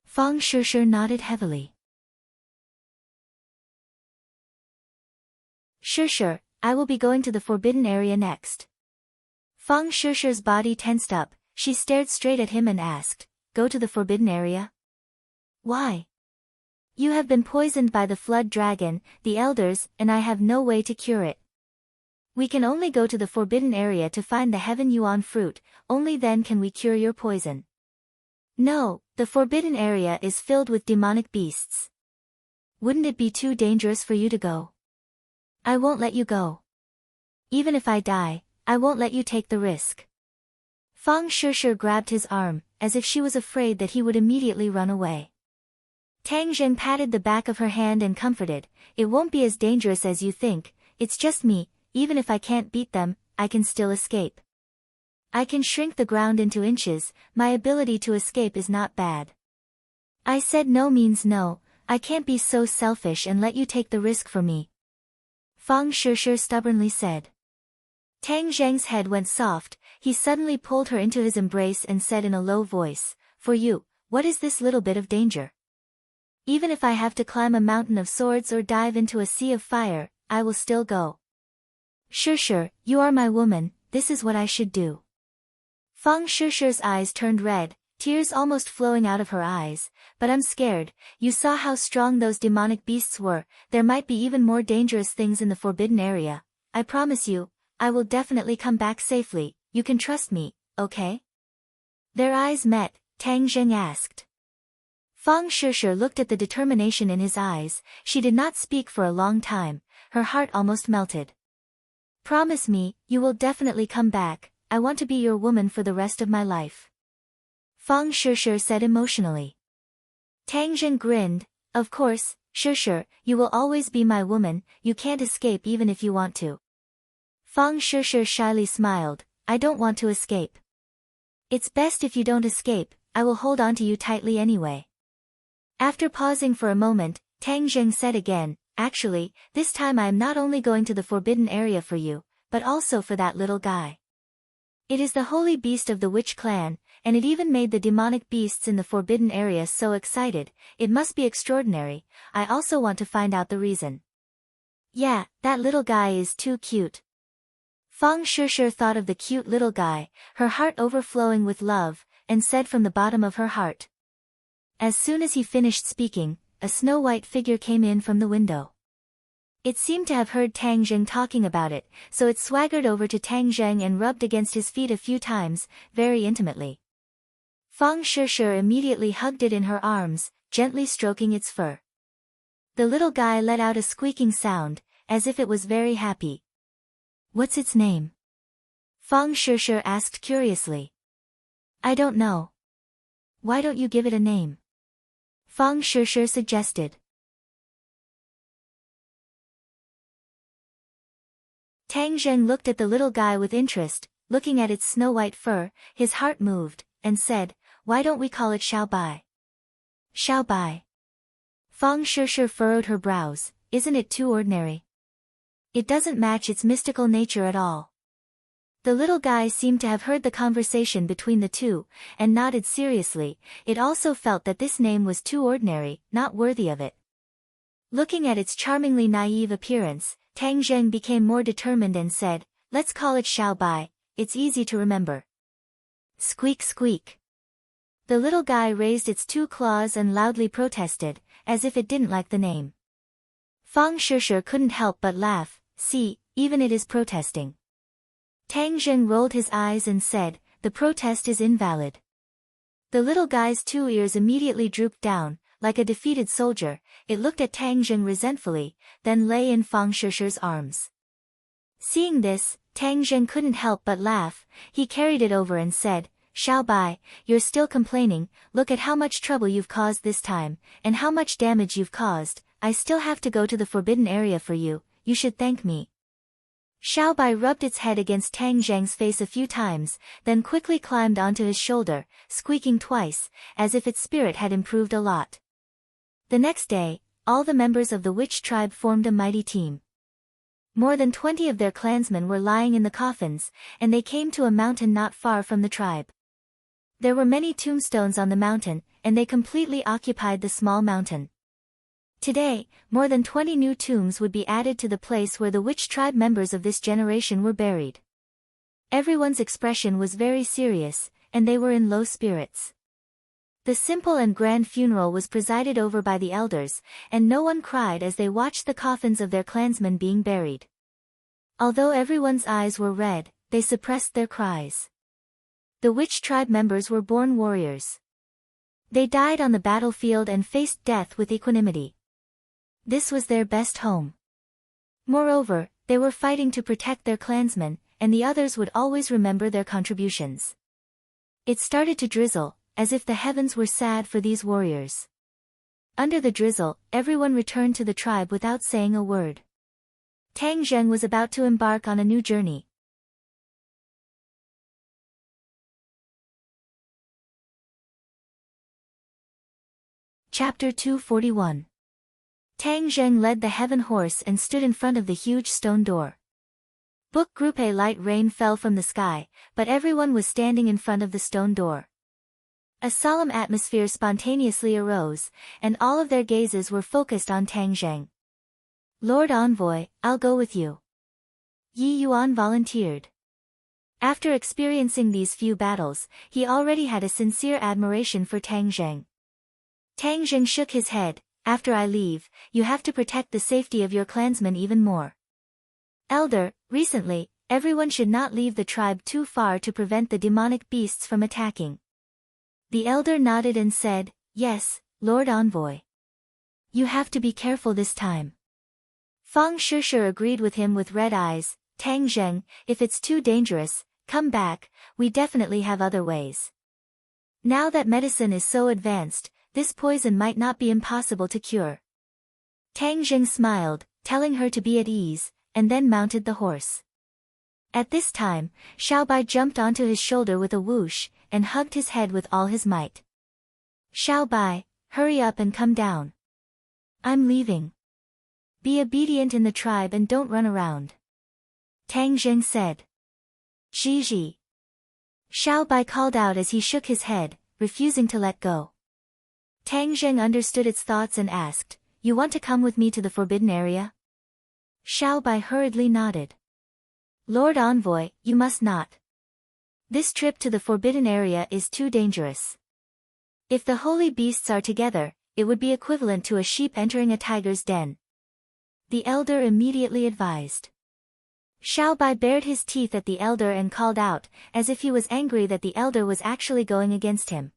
Fang Shishir nodded heavily. Shishir, I will be going to the forbidden area next. Fang Shishir's body tensed up, she stared straight at him and asked, go to the forbidden area? Why? You have been poisoned by the flood dragon, the elders, and I have no way to cure it. We can only go to the forbidden area to find the heaven yuan fruit, only then can we cure your poison. No, the forbidden area is filled with demonic beasts. Wouldn't it be too dangerous for you to go? I won't let you go. Even if I die, I won't let you take the risk. Fang Shishir grabbed his arm, as if she was afraid that he would immediately run away. Tang Zheng patted the back of her hand and comforted, "It won't be as dangerous as you think, it's just me, even if I can't beat them, I can still escape. I can shrink the ground into inches, my ability to escape is not bad." "I said no means no, I can't be so selfish and let you take the risk for me," Fang Shishir stubbornly said. Tang Zheng's head went soft, he suddenly pulled her into his embrace and said in a low voice, "For you, what is this little bit of danger? Even if I have to climb a mountain of swords or dive into a sea of fire, I will still go. Shishir, you are my woman, this is what I should do." Fang Shishir's eyes turned red, tears almost flowing out of her eyes, "But I'm scared, you saw how strong those demonic beasts were, there might be even more dangerous things in the forbidden area. I promise you, I will definitely come back safely, you can trust me, okay?" Their eyes met, Tang Zheng asked. Fang Shishir looked at the determination in his eyes, she did not speak for a long time, her heart almost melted. "Promise me, you will definitely come back, I want to be your woman for the rest of my life," Fang Shishir said emotionally. Tang Zheng grinned, "Of course, Shishir, you will always be my woman, you can't escape even if you want to." Fang Shishir shyly smiled, "I don't want to escape. It's best if you don't escape, I will hold on to you tightly anyway." After pausing for a moment, Tang Zheng said again, "Actually, this time I am not only going to the forbidden area for you, but also for that little guy. It is the holy beast of the witch clan, and it even made the demonic beasts in the forbidden area so excited, it must be extraordinary, I also want to find out the reason." "Yeah, that little guy is too cute." Fang Shishir thought of the cute little guy, her heart overflowing with love, and said from the bottom of her heart. As soon as he finished speaking, a snow-white figure came in from the window. It seemed to have heard Tang Zheng talking about it, so it swaggered over to Tang Zheng and rubbed against his feet a few times, very intimately. Fang Shishir immediately hugged it in her arms, gently stroking its fur. The little guy let out a squeaking sound, as if it was very happy. "What's its name?" Fang Shishir asked curiously. "I don't know." "Why don't you give it a name?" Fang Shishir suggested. Tang Zheng looked at the little guy with interest, looking at its snow-white fur, his heart moved, and said, "Why don't we call it Xiao Bai?" Xiao Bai. Fang Shishir furrowed her brows, "Isn't it too ordinary? It doesn't match its mystical nature at all." The little guy seemed to have heard the conversation between the two, and nodded seriously, it also felt that this name was too ordinary, not worthy of it. Looking at its charmingly naive appearance, Tang Zheng became more determined and said, "Let's call it Xiao Bai, it's easy to remember." Squeak squeak. The little guy raised its two claws and loudly protested, as if it didn't like the name. Fang Shishir couldn't help but laugh, "See, even it is protesting." Tang Zheng rolled his eyes and said, "The protest is invalid." The little guy's two ears immediately drooped down, like a defeated soldier, it looked at Tang Zheng resentfully, then lay in Fang Shishir's arms. Seeing this, Tang Zheng couldn't help but laugh, he carried it over and said, "Xiao Bai, you're still complaining, look at how much trouble you've caused this time, and how much damage you've caused, I still have to go to the forbidden area for you, you should thank me." Xiao Bai rubbed its head against Tang Zheng's face a few times, then quickly climbed onto his shoulder, squeaking twice, as if its spirit had improved a lot. The next day, all the members of the witch tribe formed a mighty team. More than 20 of their clansmen were lying in the coffins, and they came to a mountain not far from the tribe. There were many tombstones on the mountain, and they completely occupied the small mountain. Today, more than 20 new tombs would be added to the place where the witch tribe members of this generation were buried. Everyone's expression was very serious, and they were in low spirits. The simple and grand funeral was presided over by the elders, and no one cried as they watched the coffins of their clansmen being buried. Although everyone's eyes were red, they suppressed their cries. The witch tribe members were born warriors. They died on the battlefield and faced death with equanimity. This was their best home. Moreover, they were fighting to protect their clansmen, and the others would always remember their contributions. It started to drizzle, as if the heavens were sad for these warriors. Under the drizzle, everyone returned to the tribe without saying a word. Tang Zheng was about to embark on a new journey. Chapter 241. Tang Zheng led the heaven horse and stood in front of the huge stone door. Book Group A light rain fell from the sky, but everyone was standing in front of the stone door. A solemn atmosphere spontaneously arose, and all of their gazes were focused on Tang Zheng. Lord Envoy, I'll go with you. Yi Yuan volunteered. After experiencing these few battles, he already had a sincere admiration for Tang Zheng. Tang Zheng shook his head. After I leave, you have to protect the safety of your clansmen even more. Elder, recently, everyone should not leave the tribe too far to prevent the demonic beasts from attacking. The elder nodded and said, Yes, Lord Envoy. You have to be careful this time. Fang Shishir agreed with him with red eyes. Tang Zheng, if it's too dangerous, come back, we definitely have other ways. Now that medicine is so advanced, this poison might not be impossible to cure. Tang Zheng smiled, telling her to be at ease, and then mounted the horse. At this time, Xiaobai jumped onto his shoulder with a whoosh, and hugged his head with all his might. Xiaobai, hurry up and come down. I'm leaving. Be obedient in the tribe and don't run around. Tang Zheng said. Zhi. Xiaobai called out as he shook his head, refusing to let go. Tang Zheng understood its thoughts and asked, You want to come with me to the forbidden area? Xiaobai hurriedly nodded. Lord Envoy, you must not. This trip to the forbidden area is too dangerous. If the holy beasts are together, it would be equivalent to a sheep entering a tiger's den. The elder immediately advised. Xiaobai bared his teeth at the elder and called out, as if he was angry that the elder was actually going against him.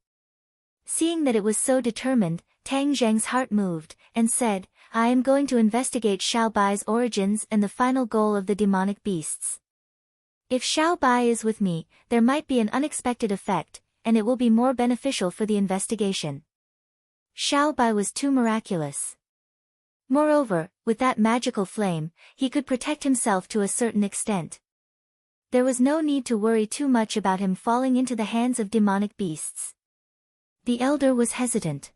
Seeing that it was so determined, Tang Zheng's heart moved, and said, I am going to investigate Xiaobai's origins and the final goal of the demonic beasts. If Xiaobai is with me, there might be an unexpected effect, and it will be more beneficial for the investigation. Xiaobai was too miraculous. Moreover, with that magical flame, he could protect himself to a certain extent. There was no need to worry too much about him falling into the hands of demonic beasts. The elder was hesitant.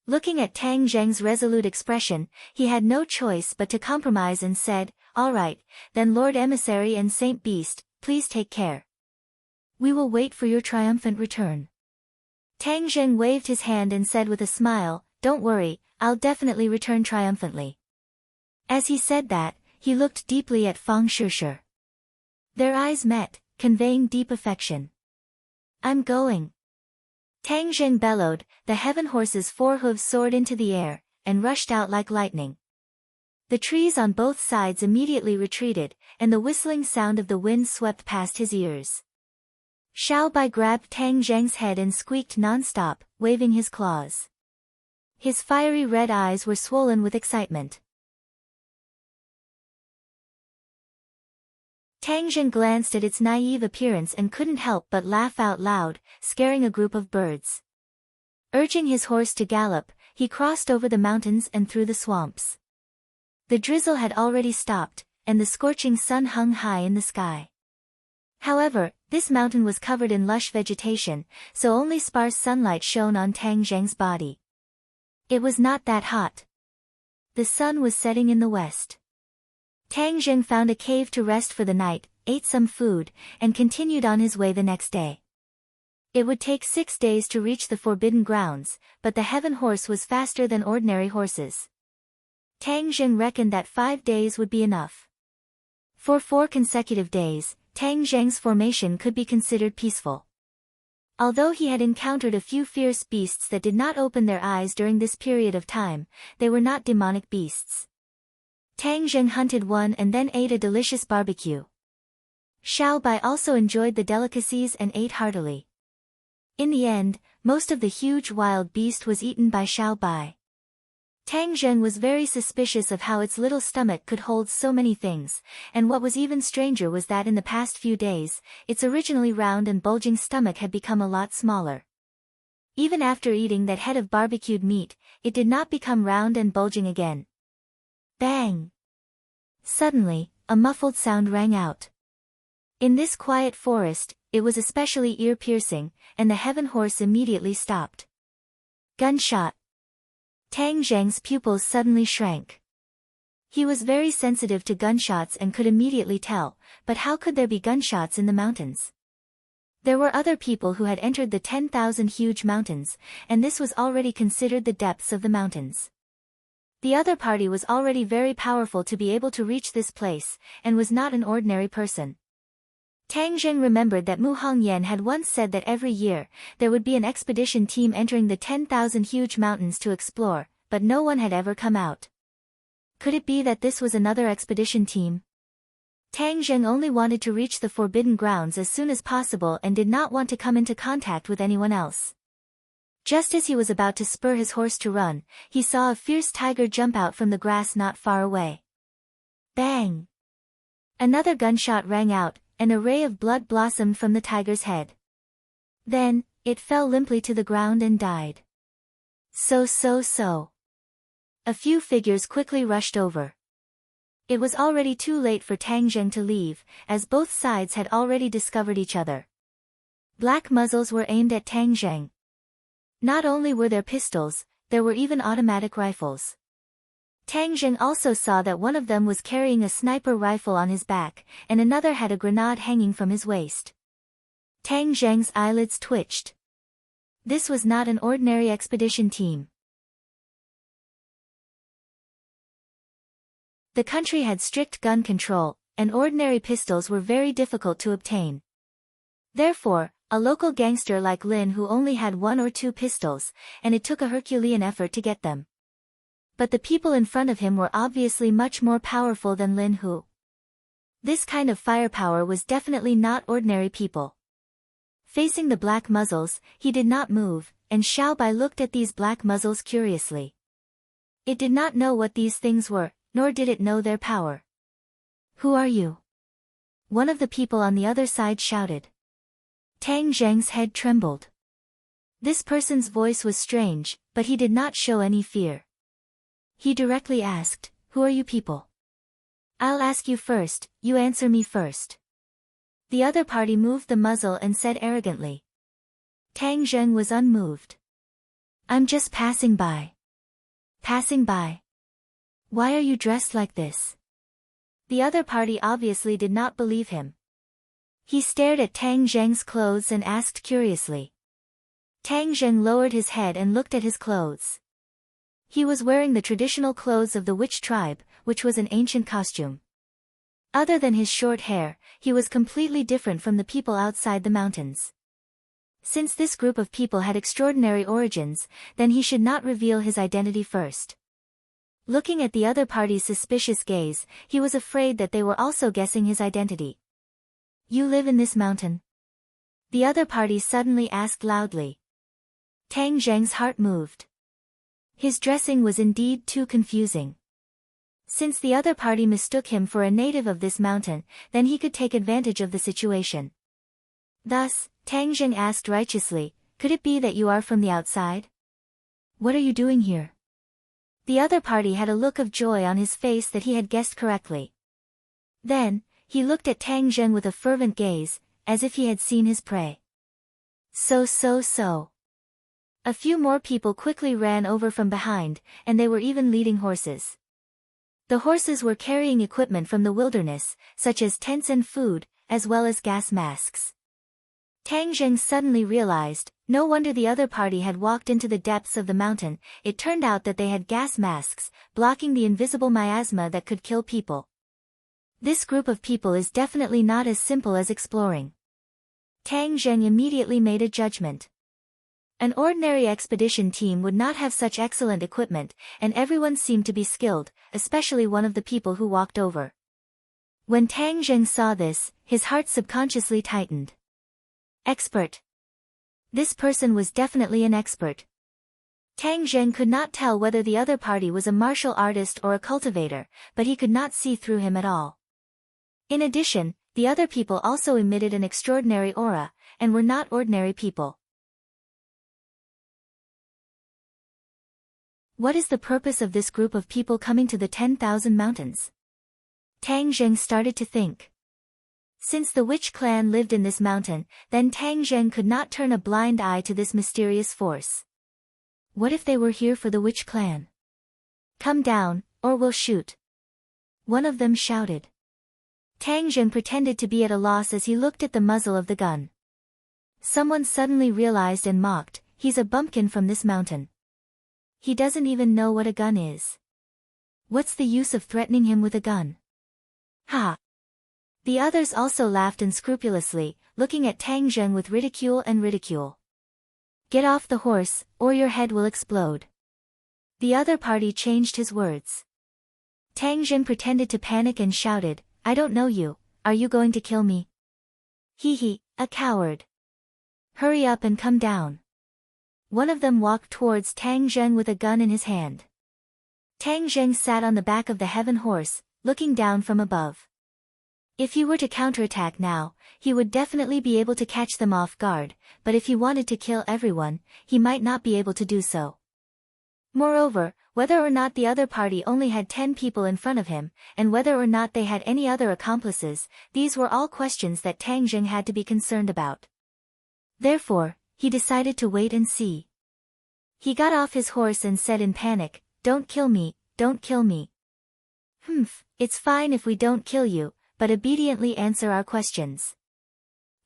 Looking at Tang Zheng's resolute expression, he had no choice but to compromise and said, All right, then Lord Emissary and Saint Beast, please take care. We will wait for your triumphant return. Tang Zheng waved his hand and said with a smile, Don't worry, I'll definitely return triumphantly. As he said that, he looked deeply at Fang Shishir. Their eyes met, conveying deep affection. I'm going. Tang Zheng bellowed, the heaven horse's 4 hooves soared into the air, and rushed out like lightning. The trees on both sides immediately retreated, and the whistling sound of the wind swept past his ears. Xiaobai grabbed Tang Zheng's head and squeaked non-stop, waving his claws. His fiery red eyes were swollen with excitement. Tang Zheng glanced at its naive appearance and couldn't help but laugh out loud, scaring a group of birds. Urging his horse to gallop, he crossed over the mountains and through the swamps. The drizzle had already stopped, and the scorching sun hung high in the sky. However, this mountain was covered in lush vegetation, so only sparse sunlight shone on Tang Zheng's body. It was not that hot. The sun was setting in the west. Tang Zheng found a cave to rest for the night, ate some food, and continued on his way the next day. It would take 6 days to reach the forbidden grounds, but the heaven horse was faster than ordinary horses. Tang Zheng reckoned that 5 days would be enough. For 4 consecutive days, Tang Zheng's formation could be considered peaceful. Although he had encountered a few fierce beasts that did not open their eyes during this period of time, they were not demonic beasts. Tang Zheng hunted one and then ate a delicious barbecue. Xiaobai also enjoyed the delicacies and ate heartily. In the end, most of the huge wild beast was eaten by Xiaobai. Tang Zheng was very suspicious of how its little stomach could hold so many things, and what was even stranger was that in the past few days, its originally round and bulging stomach had become a lot smaller. Even after eating that head of barbecued meat, it did not become round and bulging again. Bang! Suddenly, a muffled sound rang out. In this quiet forest, it was especially ear-piercing, and the heaven horse immediately stopped. Gunshot! Tang Zheng's pupils suddenly shrank. He was very sensitive to gunshots and could immediately tell, but how could there be gunshots in the mountains? There were other people who had entered the 10,000 huge mountains, and this was already considered the depths of the mountains. The other party was already very powerful to be able to reach this place, and was not an ordinary person. Tang Zheng remembered that Mu Hongyan had once said that every year, there would be an expedition team entering the 10,000 huge mountains to explore, but no one had ever come out. Could it be that this was another expedition team? Tang Zheng only wanted to reach the forbidden grounds as soon as possible and did not want to come into contact with anyone else. Just as he was about to spur his horse to run, he saw a fierce tiger jump out from the grass not far away. Bang! Another gunshot rang out, and a ray of blood blossomed from the tiger's head. Then, it fell limply to the ground and died. So. A few figures quickly rushed over. It was already too late for Tang Zheng to leave, as both sides had already discovered each other. Black muzzles were aimed at Tang Zheng. Not only were there pistols, there were even automatic rifles. Tang Zheng also saw that one of them was carrying a sniper rifle on his back, and another had a grenade hanging from his waist. Tang Zheng's eyelids twitched. This was not an ordinary expedition team. The country had strict gun control, and ordinary pistols were very difficult to obtain. Therefore, a local gangster like Lin Hu only had 1 or 2 pistols, and it took a Herculean effort to get them. But the people in front of him were obviously much more powerful than Lin Hu. This kind of firepower was definitely not ordinary people. Facing the black muzzles, he did not move, and Xiao Bai looked at these black muzzles curiously. It did not know what these things were, nor did it know their power. "Who are you?" one of the people on the other side shouted. Tang Zheng's head trembled. This person's voice was strange, but he did not show any fear. He directly asked, "Who are you people?" "I'll ask you first, you answer me first." The other party moved the muzzle and said arrogantly. Tang Zheng was unmoved. "I'm just passing by." "Passing by? Why are you dressed like this?" The other party obviously did not believe him. He stared at Tang Zheng's clothes and asked curiously. Tang Zheng lowered his head and looked at his clothes. He was wearing the traditional clothes of the witch tribe, which was an ancient costume. Other than his short hair, he was completely different from the people outside the mountains. Since this group of people had extraordinary origins, then he should not reveal his identity first. Looking at the other party's suspicious gaze, he was afraid that they were also guessing his identity. "You live in this mountain?" the other party suddenly asked loudly. Tang Zheng's heart moved. His dressing was indeed too confusing. Since the other party mistook him for a native of this mountain, then he could take advantage of the situation. Thus, Tang Zheng asked righteously, "Could it be that you are from the outside? What are you doing here?" The other party had a look of joy on his face that he had guessed correctly. Then, he looked at Tang Zheng with a fervent gaze, as if he had seen his prey. So. A few more people quickly ran over from behind, and they were even leading horses. The horses were carrying equipment from the wilderness, such as tents and food, as well as gas masks. Tang Zheng suddenly realized, no wonder the other party had walked into the depths of the mountain. It turned out that they had gas masks, blocking the invisible miasma that could kill people. This group of people is definitely not as simple as exploring. Tang Zheng immediately made a judgment. An ordinary expedition team would not have such excellent equipment, and everyone seemed to be skilled, especially one of the people who walked over. When Tang Zheng saw this, his heart subconsciously tightened. Expert. This person was definitely an expert. Tang Zheng could not tell whether the other party was a martial artist or a cultivator, but he could not see through him at all. In addition, the other people also emitted an extraordinary aura, and were not ordinary people. What is the purpose of this group of people coming to the 10,000 mountains? Tang Zheng started to think. Since the witch clan lived in this mountain, then Tang Zheng could not turn a blind eye to this mysterious force. What if they were here for the witch clan? Come down, or we'll shoot. One of them shouted. Tang Zheng pretended to be at a loss as he looked at the muzzle of the gun. Someone suddenly realized and mocked, he's a bumpkin from this mountain. He doesn't even know what a gun is. What's the use of threatening him with a gun? Ha! The others also laughed unscrupulously, looking at Tang Zheng with ridicule and ridicule. Get off the horse, or your head will explode. The other party changed his words. Tang Zheng pretended to panic and shouted, I don't know you, are you going to kill me? Hee, a coward. Hurry up and come down. One of them walked towards Tang Zheng with a gun in his hand. Tang Zheng sat on the back of the heaven horse, looking down from above. If he were to counterattack now, he would definitely be able to catch them off guard, but if he wanted to kill everyone, he might not be able to do so. Moreover, whether or not the other party only had 10 people in front of him, and whether or not they had any other accomplices, these were all questions that Tang Zheng had to be concerned about. Therefore, he decided to wait and see. He got off his horse and said in panic, Don't kill me, don't kill me. It's fine if we don't kill you, but obediently answer our questions.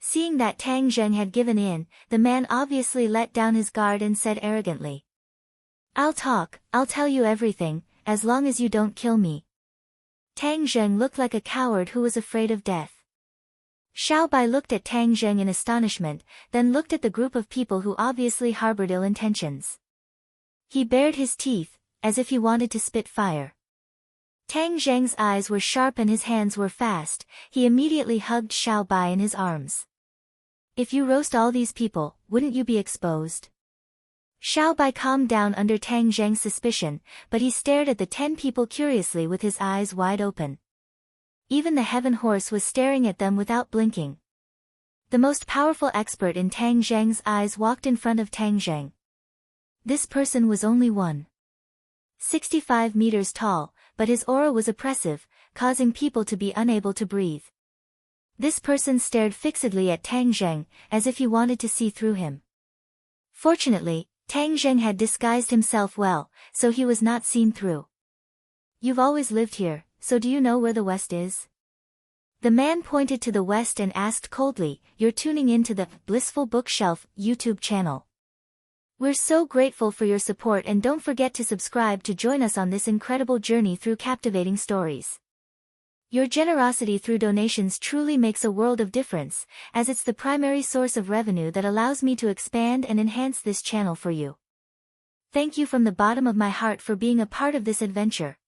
Seeing that Tang Zheng had given in, the man obviously let down his guard and said arrogantly, I'll tell you everything, as long as you don't kill me. Tang Zheng looked like a coward who was afraid of death. Xiao Bai looked at Tang Zheng in astonishment, then looked at the group of people who obviously harbored ill intentions. He bared his teeth, as if he wanted to spit fire. Tang Zheng's eyes were sharp and his hands were fast, he immediately hugged Xiao Bai in his arms. If you roast all these people, wouldn't you be exposed? Xiao Bai calmed down under Tang Zheng's suspicion, but he stared at the 10 people curiously with his eyes wide open. Even the heaven horse was staring at them without blinking. The most powerful expert in Tang Zheng's eyes walked in front of Tang Zheng. This person was only 1.65 meters tall, but his aura was oppressive, causing people to be unable to breathe. This person stared fixedly at Tang Zheng, as if he wanted to see through him. Fortunately, Tang Zheng had disguised himself well, so he was not seen through. You've always lived here, so do you know where the west is? The man pointed to the west and asked coldly, You're tuning in to the Blissful Bookshelf YouTube channel. We're so grateful for your support and don't forget to subscribe to join us on this incredible journey through captivating stories. Your generosity through donations truly makes a world of difference, as it's the primary source of revenue that allows me to expand and enhance this channel for you. Thank you from the bottom of my heart for being a part of this adventure.